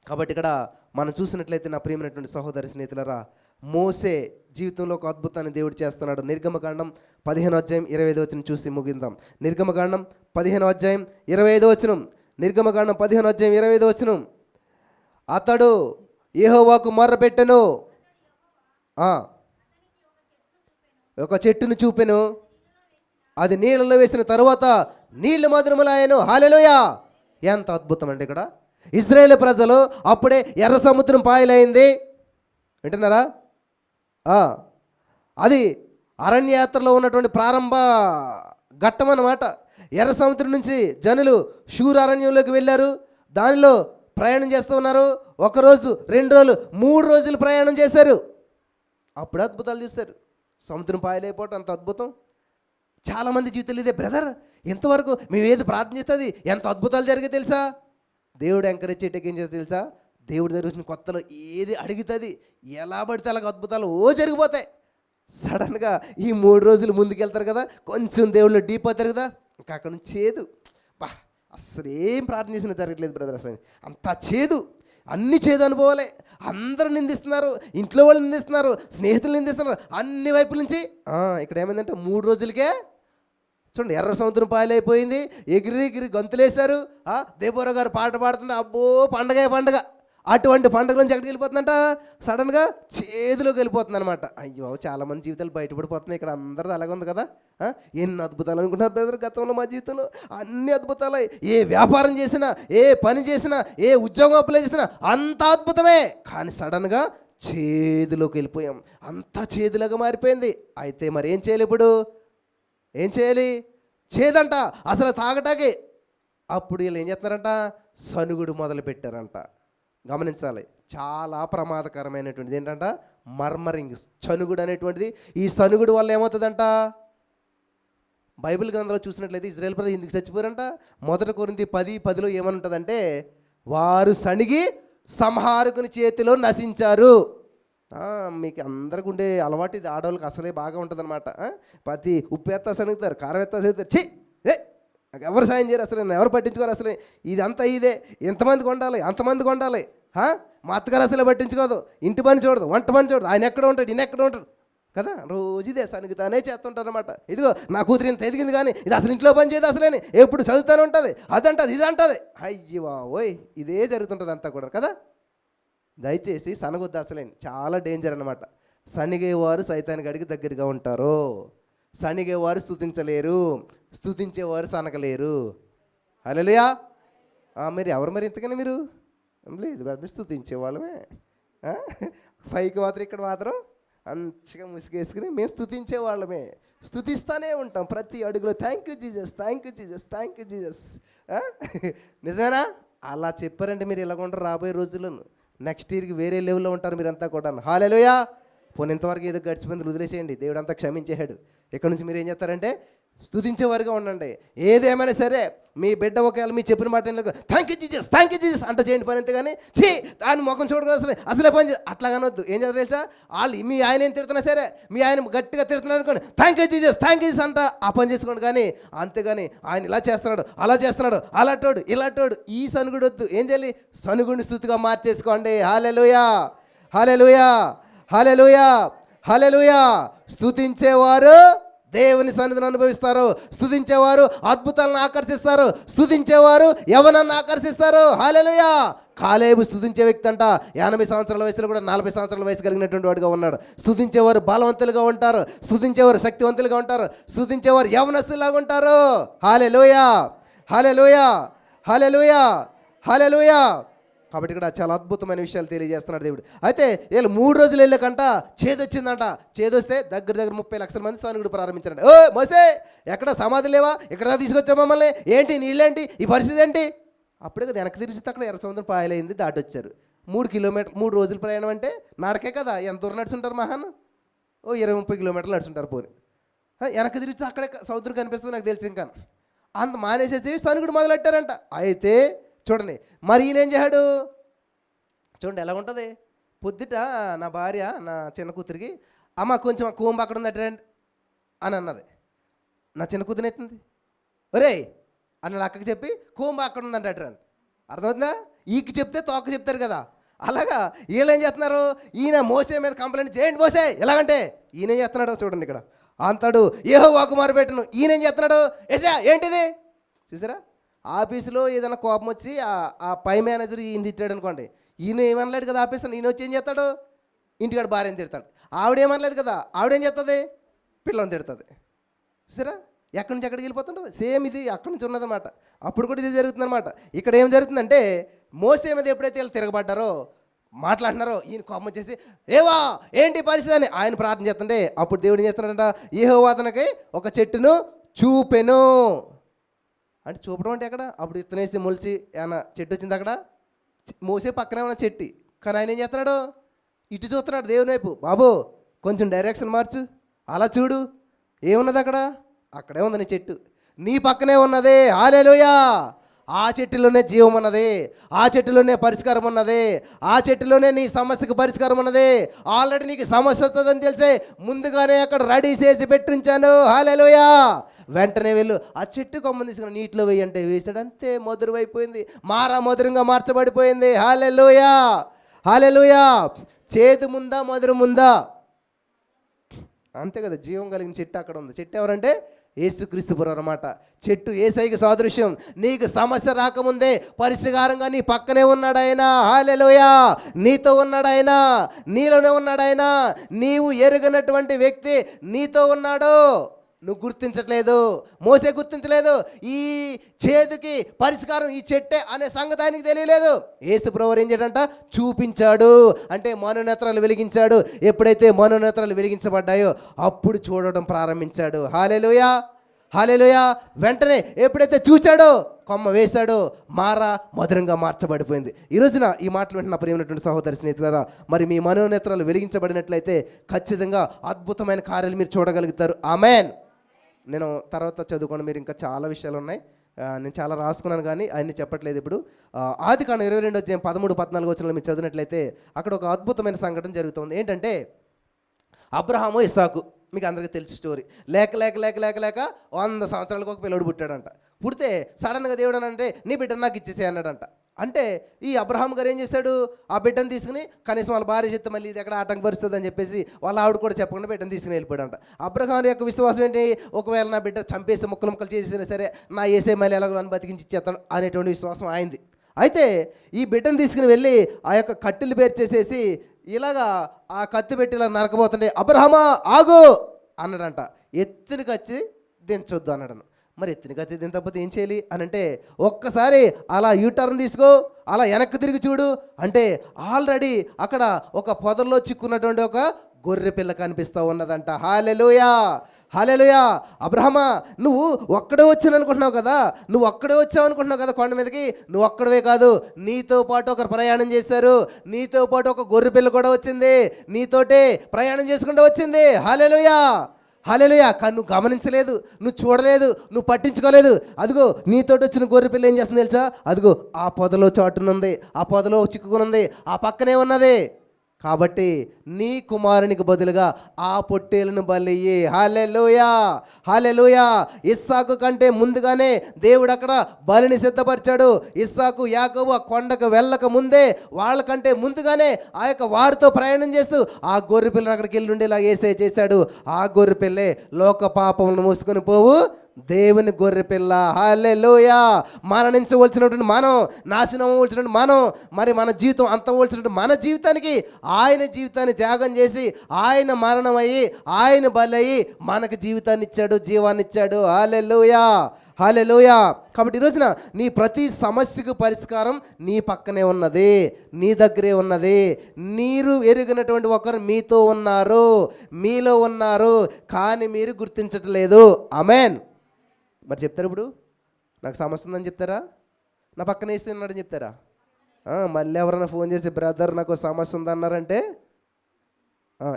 కాబట్టి ఇక్కడ మనం చూసినట్లయితే నా ప్రియమైనటువంటి సహోదరి స్నేహితులరా, మోసే జీవితంలో ఒక అద్భుతాన్ని దేవుడు చేస్తున్నాడు. నిర్గమకాండం 15:25 చూసి ముగిందాం. నిర్గమకాండం 15:25. నిర్గమకాండం 15:25. అతడు యెహోవాకు మొర్రపెట్టెను, ఒక చెట్టును చూపెను, అది నీళ్ళలో వేసిన తరువాత నీళ్లు మధురములాయెను. హల్లెలూయా. ఎంత అద్భుతం అండి ఇక్కడ. ఇశ్రాయేలు ప్రజలు అప్పుడే ఎర్ర సముద్రం పాయలైంది. వింటున్నారా? అది అరణ్యయాత్రలో ఉన్నటువంటి ప్రారంభ ఘట్టం అన్నమాట. ఎర్ర సముద్రం నుంచి జనులు షూర్ అరణ్యంలోకి వెళ్ళారు. దానిలో ప్రయాణం చేస్తూ ఉన్నారు. 1 రోజు, 2 రోజులు, 3 రోజులు ప్రయాణం చేశారు. అప్పుడు అద్భుతాలు చూశారు. సముద్రం పాయలైపోవటం అంత అద్భుతం. చాలామంది జీవితాలు ఇదే, బ్రదర్ ఇంతవరకు మేము ఏది ప్రార్థన చేస్తుంది ఎంత అద్భుతాలు జరిగే తెలుసా. దేవుడు ఎంకరేజ్ చేయటం ఏం చేస్తుంది తెలుసా, దేవుడు జరుగుతున్న కొత్తలో ఏది అడుగుతుంది ఎలా పడితే అలాగ అద్భుతాలు జరిగిపోతాయి. సడన్గా ఈ 3 రోజులు ముందుకెళ్తారు కదా, కొంచెం దేవుళ్ళు డీప్ అవుతారు కదా, ఇంకా అక్కడ నుంచి చేదు. బా అసలు ఏం ప్రార్థన చేసినా జరగట్లేదు బ్రదర్, అసలు అంతా చేదు, అన్ని చేదు అనుభవాలే. అందరూ నిందిస్తున్నారు, ఇంట్లో వాళ్ళు నిందిస్తున్నారు, స్నేహితులు నిందిస్తున్నారు, అన్ని వైపుల నుంచి. ఇక్కడ ఏమైందంటే 3 రోజులకే చూడండి ఎర్ర సముద్రం పాయలైపోయింది. ఎగిరి గంతులేశారు. దేబోరా గారు పాట పాడుతుంటే అబ్బో పండగ. అటువంటి పండుగ నుంచి ఎక్కడికి వెళ్ళిపోతుందంట, సడన్గా చేతిలోకి వెళ్ళిపోతుంది అనమాట. అయ్యో చాలామంది జీవితాలు బయటపడిపోతున్నాయి. ఇక్కడ అందరిది అలాగే ఉంది కదా. ఎన్ని అద్భుతాలు అనుకుంటున్నారు బ్రదర్ గతంలో మా జీవితంలో, అన్ని అద్భుతాలే. ఏ వ్యాపారం చేసినా, ఏ పని చేసినా, ఏ ఉద్యోగం అప్లై చేసినా అంత అద్భుతమే. కానీ సడన్గా చేతిలోకి వెళ్ళిపోయాం, అంతా చేదులాగా మారిపోయింది. అయితే మరి ఏం చేయాలి ఇప్పుడు, ఏం చేయాలి? చేదంట అసలు తాగటాకే. అప్పుడు వీళ్ళు ఏం చేస్తున్నారంట, సనుగుడు మొదలు పెట్టారంట. గమనించాలి, చాలా ప్రమాదకరమైనటువంటిది ఏంటంట, మర్మరింగ్, చనుగుడు అనేటువంటిది. ఈ సనుగుడు వల్ల ఏమవుతుందంట, బైబిల్ గ్రంథంలో చూసినట్లయితే ఇజ్రాయేల్ ప్రజలు ఎందుకు చచ్చిపోయారంట. 1 కొరింథీ 10:10 ఏమని ఉంటుందంటే, వారు సణిగి సంహారకుని చేతిలో నశించారు. మీకు అందరికి ఉండే అలవాటు ఇది, ఆడవాళ్ళకి అసలే బాగా ఉంటుంది అనమాట. ప్రతి ఉప్పు ఎత్తా సనుగుతారు, కారం ఎత్తా సనుగుతారు. ఎవరు సాయం చేయరు, అసలు ఎవరు పట్టించుకోరు. అసలు ఇదంతా ఇదే, ఎంతమందికి వండాలి అంతమందికి వండాలి. మా అత్తగారు అసలే పట్టించుకోదు, ఇంటి పని చూడదు, వంట పని చూడదు, ఆయన ఎక్కడ ఉంటాడు ఈయన ఎక్కడ ఉంటాడు కదా, రోజు ఇదే సనుగుతానే చేస్తుంటారు అనమాట. ఇదిగో నా కూతురు ఇంత ఎదిగింది కానీ ఇది అసలు ఇంట్లో పని చేయదు, అసలేని ఎప్పుడు చదువుతూనే ఉంటుంది, అదంటది ఇదంటది. అయ్యో ఓయ్ ఇదే జరుగుతుంటుంది అంతా కూడా కదా. దయచేసి సనగొద్దు, అసలేని చాలా డేంజర్ అనమాట. సనిగేవారు సైతానికి అడిగి దగ్గరగా ఉంటారు. సనిగేవారు స్తుతించలేరు, స్తుతించేవారు సనగలేరు. హల్లెలూయా. మీరు ఎవరు మరి ఇంతకని మీరు లేదు బ్రదర్, స్తుతించేవాళ్ళమే. పైకి మాత్రం ఇక్కడ మాత్రం మంచిగా ముసుగేసుకుని మేము స్తుతించే వాళ్ళమే, స్తుతిస్తూనే ఉంటాం ప్రతి అడుగులో. Thank you Jesus, thank you Jesus, thank you Jesus. నిజమేనా? అలా చెప్పారంటే మీరు ఇలా ఉంటారు రాబోయే రోజుల్లో. నెక్స్ట్ ఇయర్కి వేరే లెవెల్లో ఉంటారు మీరంతా కూడా. హల్లెలూయా. పోనీ ఇంతవరకు ఏదో గడిచిపోయింది వదిలేసేయండి, దేవుడు అంతా క్షమించేశాడు. ఇక్కడ నుంచి మీరు ఏం చేస్తారంటే స్తుతించేవారుగా ఉండండి. ఏదేమైనా సరే మీ బిడ్డ ఒకవేళ మీ చెప్పిన మాట thank you Jesus, thank you Jesus అంట చేయండి పని. అంతే కానీ దాని ముఖం చూడకూడదు, అసలే పని అట్లా కానొద్దు. ఏం చేస్తారు తెలుసా, వాళ్ళు మీ ఆయన ఏం తిడుతున్నా సరే, మీ ఆయన గట్టిగా తిడుతున్నారు అనుకోండి, thank you Jesus, thank you Jesus అంట ఆ పని చేసుకోండి. కానీ అంతేగాని ఆయన ఇలా చేస్తున్నాడు, అలా చేస్తున్నాడు, అలాటోడు ఇలాటోడు ఈ సనుగుడు వద్దు. ఏం చేయాలి, సనుగుడిని స్తుతిగా మార్చేసుకోండి. హల్లెలూయా, హల్లెలూయా, హల్లెలూయా, హల్లెలూయా. స్తుతించేవారు దేవుని సన్నిధిని అనుభవిస్తారు, స్తుతించేవారు అద్భుతాలను ఆకర్షిస్తారు, స్తుతించేవారు యవ్వనాన్ని ఆకర్షిస్తారు. హల్లెలూయా. కాలేబు స్తుతించే వ్యక్తి అంట 80 సంవత్సరాల వయసులో కూడా 40 సంవత్సరాల వయసు కలిగినటువంటి వాడిగా ఉన్నాడు. స్తుతించేవారు బలవంతులుగా ఉంటారు, స్తుతించేవారు శక్తివంతులుగా ఉంటారు, స్తుతించేవారు యవ్వనస్తులాగా ఉంటారు. హల్లెలూయా, హల్లెలూయా, హల్లెలూయా, హల్లెలూయా. కాబట్టి ఇక్కడ చాలా అద్భుతమైన విషయాలు తెలియజేస్తున్నాడు దేవుడు. అయితే వీళ్ళు 3 రోజులు వెళ్ళాకంట చేదొచ్చిందంట. చేదొస్తే దగ్గర 30 లక్షల మంది సనుగుడు ప్రారంభించారంట. ఓ మోసే ఎక్కడ సమాధి లేవా, ఎక్కడ తీసుకొచ్చా మమ్మల్ని, ఏంటి నీళ్ళేంటి, ఈ పరిస్థితి ఏంటి? అప్పుడే కదా వెనక్కి తిరిగి అక్కడ ఎర్ర సముద్రం పాయలైంది, దాటొచ్చారు. 3 కిలోమీటర్ 3 రోజుల ప్రయాణం అంటే నాడకే కదా, ఎంత దూరం నడుచుంటారు మహాన్, 20-30 కిలోమీటర్లు నడుచుంటారు. పోని వెనక్కి తిరిగితే అక్కడే సముద్రం కనిపిస్తుంది నాకు తెలిసి. ఇంకా అంత మానేసేసి సనుగుడు మొదలెట్టారంట. అయితే చూడండి మరి ఈయన ఏం చేశాడు చూడండి ఎలా ఉంటుంది. పొద్దుట నా భార్య నా చిన్న కూతురికి, అమ్మ కొంచెం కోంబు అక్కడ ఉంది అటండి అని అన్నది. నా చిన్న కూతురు ఎత్తుంది, ఒరే అన్నాడు అక్కకి చెప్పి, కోంబు అక్కడ ఉందంట అటండి. అర్థమవుతుందా? ఈకి చెప్తే తోక చెప్తారు కదా, అలాగా వీళ్ళు ఏం చేస్తున్నారు, ఈయన మోసే మీద కంప్లైంట్ చేయండి మోసే ఎలాగంటే ఈయన ఏం చేస్తున్నాడు చూడండి. ఇక్కడ అంతాడు యెహోవాకు మొరపెట్టును, ఈయన ఏం చేస్తున్నాడు, ఏసా ఏంటిది చూసారా. ఆఫీసులో ఏదైనా కోపం వచ్చి ఆ పై మేనేజర్ ఈయన తిట్టాడు అనుకోండి, ఈయన ఏమనలేడు కదా ఆఫీసులో, ఈయన వచ్చి ఏం చేస్తాడు, ఇంటికాడ భార్యని తిడతాడు. ఆవిడేమనలేదు కదా, ఆవిడేం చేస్తుంది, పిల్లల్ని తిడుతుంది. చూసారా ఎక్కడి నుంచి ఎక్కడికి వెళ్ళిపోతుంటుంది. సేమ్ ఇది అక్కడి నుంచి ఉన్నదన్నమాట. అప్పుడు కూడా ఇది జరుగుతుందన్నమాట. ఇక్కడ ఏం జరుగుతుందంటే మోసే మీద ఎప్పుడైతే వీళ్ళు తిరగబడ్డారో మాట్లాడినారో ఈయన కోపం వచ్చేసి ఏవా ఏంటి పరిస్థితి అని ఆయన ప్రార్థన చేస్తుంటే, అప్పుడు దేవుడు ఏం చేస్తున్నాడంట, యెహోవా అతనికి ఒక చెట్టును చూపెను. అంటే చూపడం అంటే ఎక్కడ, అప్పుడు ఇత్తనేసి మొలిచి ఏమన్నా చెట్టు వచ్చింది అక్కడ, మోసే పక్కనే ఉన్న చెట్టు. కానీ ఆయన ఏం చేస్తున్నాడు, ఇటు చూస్తున్నాడు దేవుని వైపు. బాబు కొంచెం డైరెక్షన్ మార్చు, అలా చూడు, ఏమున్నది అక్కడ? అక్కడే ఉంది నీ చెట్టు, నీ పక్కనే ఉన్నది. హల్లెలూయా. ఆ చెట్టులోనే జీవం ఉన్నది, ఆ చెట్టులోనే పరిష్కారం ఉన్నది, ఆ చెట్టులోనే నీ సమస్యకు పరిష్కారం ఉన్నది. ఆల్రెడీ నీకు సమస్య వస్తుందని తెలిసే ముందుగానే అక్కడ రెడీ చేసి పెట్టించాను. హల్లెలూయా. వెంటనే వెళ్ళు, ఆ చెట్టు కొమ్మని తీసుకుని నీటిలో వేయి అంటే వేసాడు, అంతే మధురమైపోయింది, మధురంగా మార్చబడిపోయింది. హల్లెలూయా. హల్లెలూయా. చేదు ముందా మధురం ముందా? అంతే కదా. జీవం కలిగిన చెట్టు అక్కడ ఉంది. చెట్టు ఎవరంటే యేసుక్రీస్తు ప్రభువు అన్నమాట. చెట్టు యేసయ్యకి సాదృశ్యం. నీకు సమస్య రాకముందే పరిష్కారంగా నీ పక్కనే ఉన్నాడు ఆయన. హల్లెలూయా. నీతో ఉన్నాడు ఆయన, నీలోనే ఉన్నాడు ఆయన. నీవు ఎరుగనటువంటి వ్యక్తి నీతో ఉన్నాడు, నువ్వు గుర్తించట్లేదు. మోసే గుర్తించలేదు. ఈ చేదుకి పరిష్కారం ఈ చెట్టే అనే సంగతి ఆయనకి తెలియలేదు. యేసు ప్రభువు ఏం చేయడంట? చూపించాడు. అంటే మనోనేత్రాలు వెలిగించాడు. ఎప్పుడైతే మనోనేత్రాలు వెలిగించబడ్డాయో అప్పుడు చూడడం ప్రారంభించాడు. హల్లెలూయా. హల్లెలూయా. వెంటనే ఎప్పుడైతే చూచాడో కొమ్మ వేశాడో మధురంగా మార్చబడిపోయింది. ఈ రోజున ఈ మాటలు వింటున్న ప్రియమైనటువంటి సహోదరి స్నేహితులారా, మరి మీ మనోనేత్రాలు వెలిగించబడినట్లయితే ఖచ్చితంగా అద్భుతమైన కార్యాలు మీరు చూడగలుగుతారు. ఆమేన్. నేను తర్వాత చదువుకోండి, మీరు ఇంకా చాలా విషయాలు ఉన్నాయి, నేను చాలా రాసుకున్నాను కానీ అన్ని చెప్పట్లేదు ఇప్పుడు. ఆదికాండం 22వ అధ్యాయం 13-14 వచనాలు మీరు చదివినట్లయితే అక్కడ ఒక అద్భుతమైన సంఘటన జరుగుతుంది. ఏంటంటే అబ్రహాము ఇస్సాకు, మీకు అందరికీ తెలిసి స్టోరీ. లేక లేక లేక లేక లేక 100 సంవత్సరాలకు ఒక పిల్లడు పుట్టాడంట. పుడితే సడన్గా దేవుడు అని అంటే నీ బిడ్డను నాకు ఇచ్చేసే అన్నాడంట. అంటే ఈ అబ్రహాం గారు ఏం చేశాడు? ఆ బిడ్డను తీసుకుని కనీసం వాళ్ళ భార్య చెప్తే మళ్ళీ ఇది ఎక్కడ ఆటంకపరుస్తుంది అని చెప్పేసి వాళ్ళ ఆవిడ కూడా చెప్పకుండా బిడ్డను తీసుకుని వెళ్ళిపోయాడంట. అబ్రహాం యొక్క విశ్వాసం ఏంటి? ఒకవేళ నా బిడ్డ చంపేసి ముక్కలు ముక్కలు చేసినా సరే నా ఏసే మళ్ళీ ఎలాగో నన్ను బతికించి ఇచ్చేస్తాడు అనేటువంటి విశ్వాసం ఆయనది. అయితే ఈ బిడ్డను తీసుకుని వెళ్ళి ఆ యొక్క కట్టెలు పేరు చేసేసి ఇలాగా ఆ కత్తి పెట్టి ఇలా నరకబోతుంటే అబ్రహామా ఆగు అన్నాడంట. ఎత్తునికి వచ్చి దించొద్దు అన్నాడు. మరి ఎత్తునికి వచ్చి దించకపోతే ఏం చేయాలి అని అంటే ఒక్కసారి అలా యూటర్న్ తీసుకో, అలా వెనక్కి తిరిగి చూడు అంటే ఆల్రెడీ అక్కడ ఒక పొదల్లో చిక్కున్నటువంటి ఒక గొర్రె పిల్ల కనిపిస్తూ ఉన్నదంట. హల్లెలూయా. హల్లెలూయా. అబ్రహమా, నువ్వు ఒక్కడే వచ్చాను అనుకుంటున్నావు కదా, నువ్వు ఒక్కడే వచ్చావు అనుకుంటున్నావు కదా కొండ మీదకి. నువ్వు ఒక్కడవే కాదు, నీతో పాటు ఒకరు ప్రయాణం చేశారు, నీతో పాటు ఒక గొర్రె పిల్ల కూడా వచ్చింది, నీతోటే ప్రయాణం చేసుకుంటూ వచ్చింది. హల్లెలూయా. హల్లెలూయా. కానీ నువ్వు గమనించలేదు, నువ్వు చూడలేదు, నువ్వు పట్టించుకోలేదు. అదిగో నీతోటి వచ్చిన గొర్రె పిల్ల ఏం చేస్తుంది తెలుసా? అదిగో ఆ పొదలో చాటునుంది, ఆ పొదలో చిక్కుకునుంది, ఆ పక్కనే ఉన్నది. కాబట్టి నీ కుమారునికి బదులుగా ఆ పొట్టేలను బలియ్యి. హల్లెలూయా. హల్లెలూయా. ఇస్సాకు కంటే ముందుగానే దేవుడు అక్కడ బలిని సిద్ధపరిచాడు. ఇస్సాకు యాకోబు ఆ కొండకు వెళ్ళక ముందే వాళ్ళకంటే ముందుగానే ఆ యొక్క వారితో ప్రయాణం చేస్తూ ఆ గొర్రె పిల్లని అక్కడికి వెళ్ళి ఉండేలా యేసయ్య చేశాడు. ఆ గొర్రె పిల్లే లోక పాపములను మూసుకొని పోవు దేవుని గొర్రె పిల్ల. హల్లెలూయా. మరణించవలసినటువంటి మనం, నాశనం అవ్వాల్సినటువంటి మనం, మరి మన జీవితం అంతవలసినటువంటి మన జీవితానికి ఆయన జీవితాన్ని త్యాగం చేసి ఆయన మరణం అయ్యి ఆయన బలయ్యి మనకు జీవితాన్ని ఇచ్చాడు, జీవాన్ని ఇచ్చాడు. హల్లెలూయా. హల్లెలూయా. కాబట్టి ఈరోజున నీ ప్రతి సమస్యకు పరిష్కారం నీ పక్కనే ఉన్నది, నీ దగ్గరే ఉన్నది. మీరు ఎరిగినటువంటి ఒకరు మీతో ఉన్నారు, మీలో ఉన్నారు, కానీ మీరు గుర్తించట్లేదు. ఆమేన్. మరి చెప్తారు ఇప్పుడు నాకు సమస్య ఉందని చెప్తారా? నా పక్కన వేసి ఉన్నాడని చెప్తారా? మళ్ళీ ఎవరైనా ఫోన్ చేసి బ్రదర్ నాకు సమస్య ఉందన్నారంటే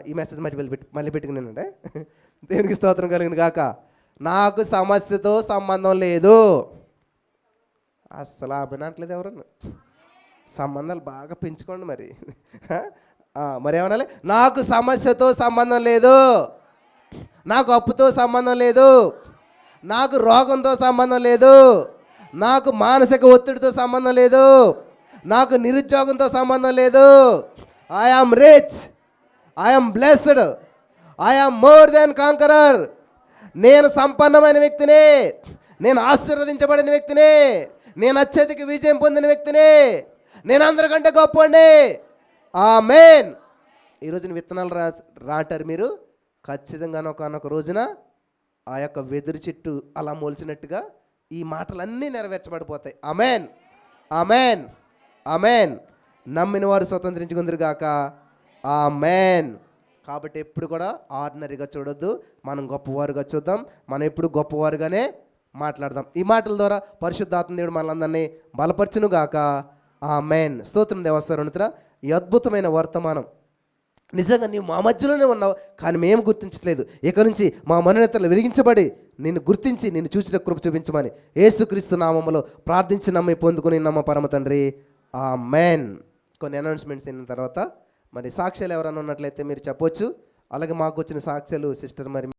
ఈ మెసేజ్ మళ్ళీ పెట్టుకున్నానంటే దేవునికి స్తోత్రం కలిగింది కాక. నాకు సమస్యతో సంబంధం లేదు. అస్సలు అభినట్లేదు ఎవరన్నా. సంబంధాలు బాగా పెంచుకోండి మరి. మరి ఏమనాలి? నాకు సమస్యతో సంబంధం లేదు, నాకు అప్పుతో సంబంధం లేదు, నాకు రోగంతో సంబంధం లేదు, నాకు మానసిక ఒత్తిడితో సంబంధం లేదు, నాకు నిరుద్యోగంతో సంబంధం లేదు. I am rich, I am blessed, I am more than conqueror. నేను సంపన్నమైన వ్యక్తిని, నేను ఆశీర్వదించబడిన వ్యక్తిని, నేను అత్యధిక విజయం పొందిన వ్యక్తిని, నేను అందరికంటే గొప్పండి. ఆమేన్. ఈరోజున విత్తనాలు రాటారు మీరు, ఖచ్చితంగా ఒకనొక రోజున ఆ యొక్క వెదురు చెట్టు అలా మొలిచినట్టుగా ఈ మాటలన్నీ నెరవేర్చబడిపోతాయి. ఆమేన్. ఆమేన్. ఆమేన్. నమ్మిన వారు స్వతంత్రించుకుందరుగాక. ఆమేన్. కాబట్టి ఎప్పుడు కూడా ఆర్డినరీగా చూడొద్దు, మనం గొప్పవారుగా చూద్దాం, మనం ఎప్పుడు గొప్పవారుగానే మాట్లాడదాం. ఈ మాటల ద్వారా పరిశుద్ధాత్మ దేవుడు మనలందరినీ బలపరచునుగాక. ఆమేన్. స్తోత్రం దేవస్థానం. ఈ అద్భుతమైన వర్తమానం నిజంగా నీవు మా మధ్యలోనే ఉన్నావు, కానీ మేము గుర్తించట్లేదు. ఇక నుంచి మా మనోనేతలు వెలిగించబడి నిన్ను గుర్తించి నిన్ను చూసిన కృప చూపించమని యేసుక్రీస్తు నామములో ప్రార్థించి నమ్మి పొందుకొని నమ్మ పరమ తండ్రి, ఆమేన్. కొన్ని అనౌన్స్మెంట్స్ అయిన తర్వాత మరి సాక్ష్యాలు ఎవరైనా ఉన్నట్లయితే మీరు చెప్పొచ్చు. అలాగే మాకు వచ్చిన సాక్ష్యాలు సిస్టర్ మరి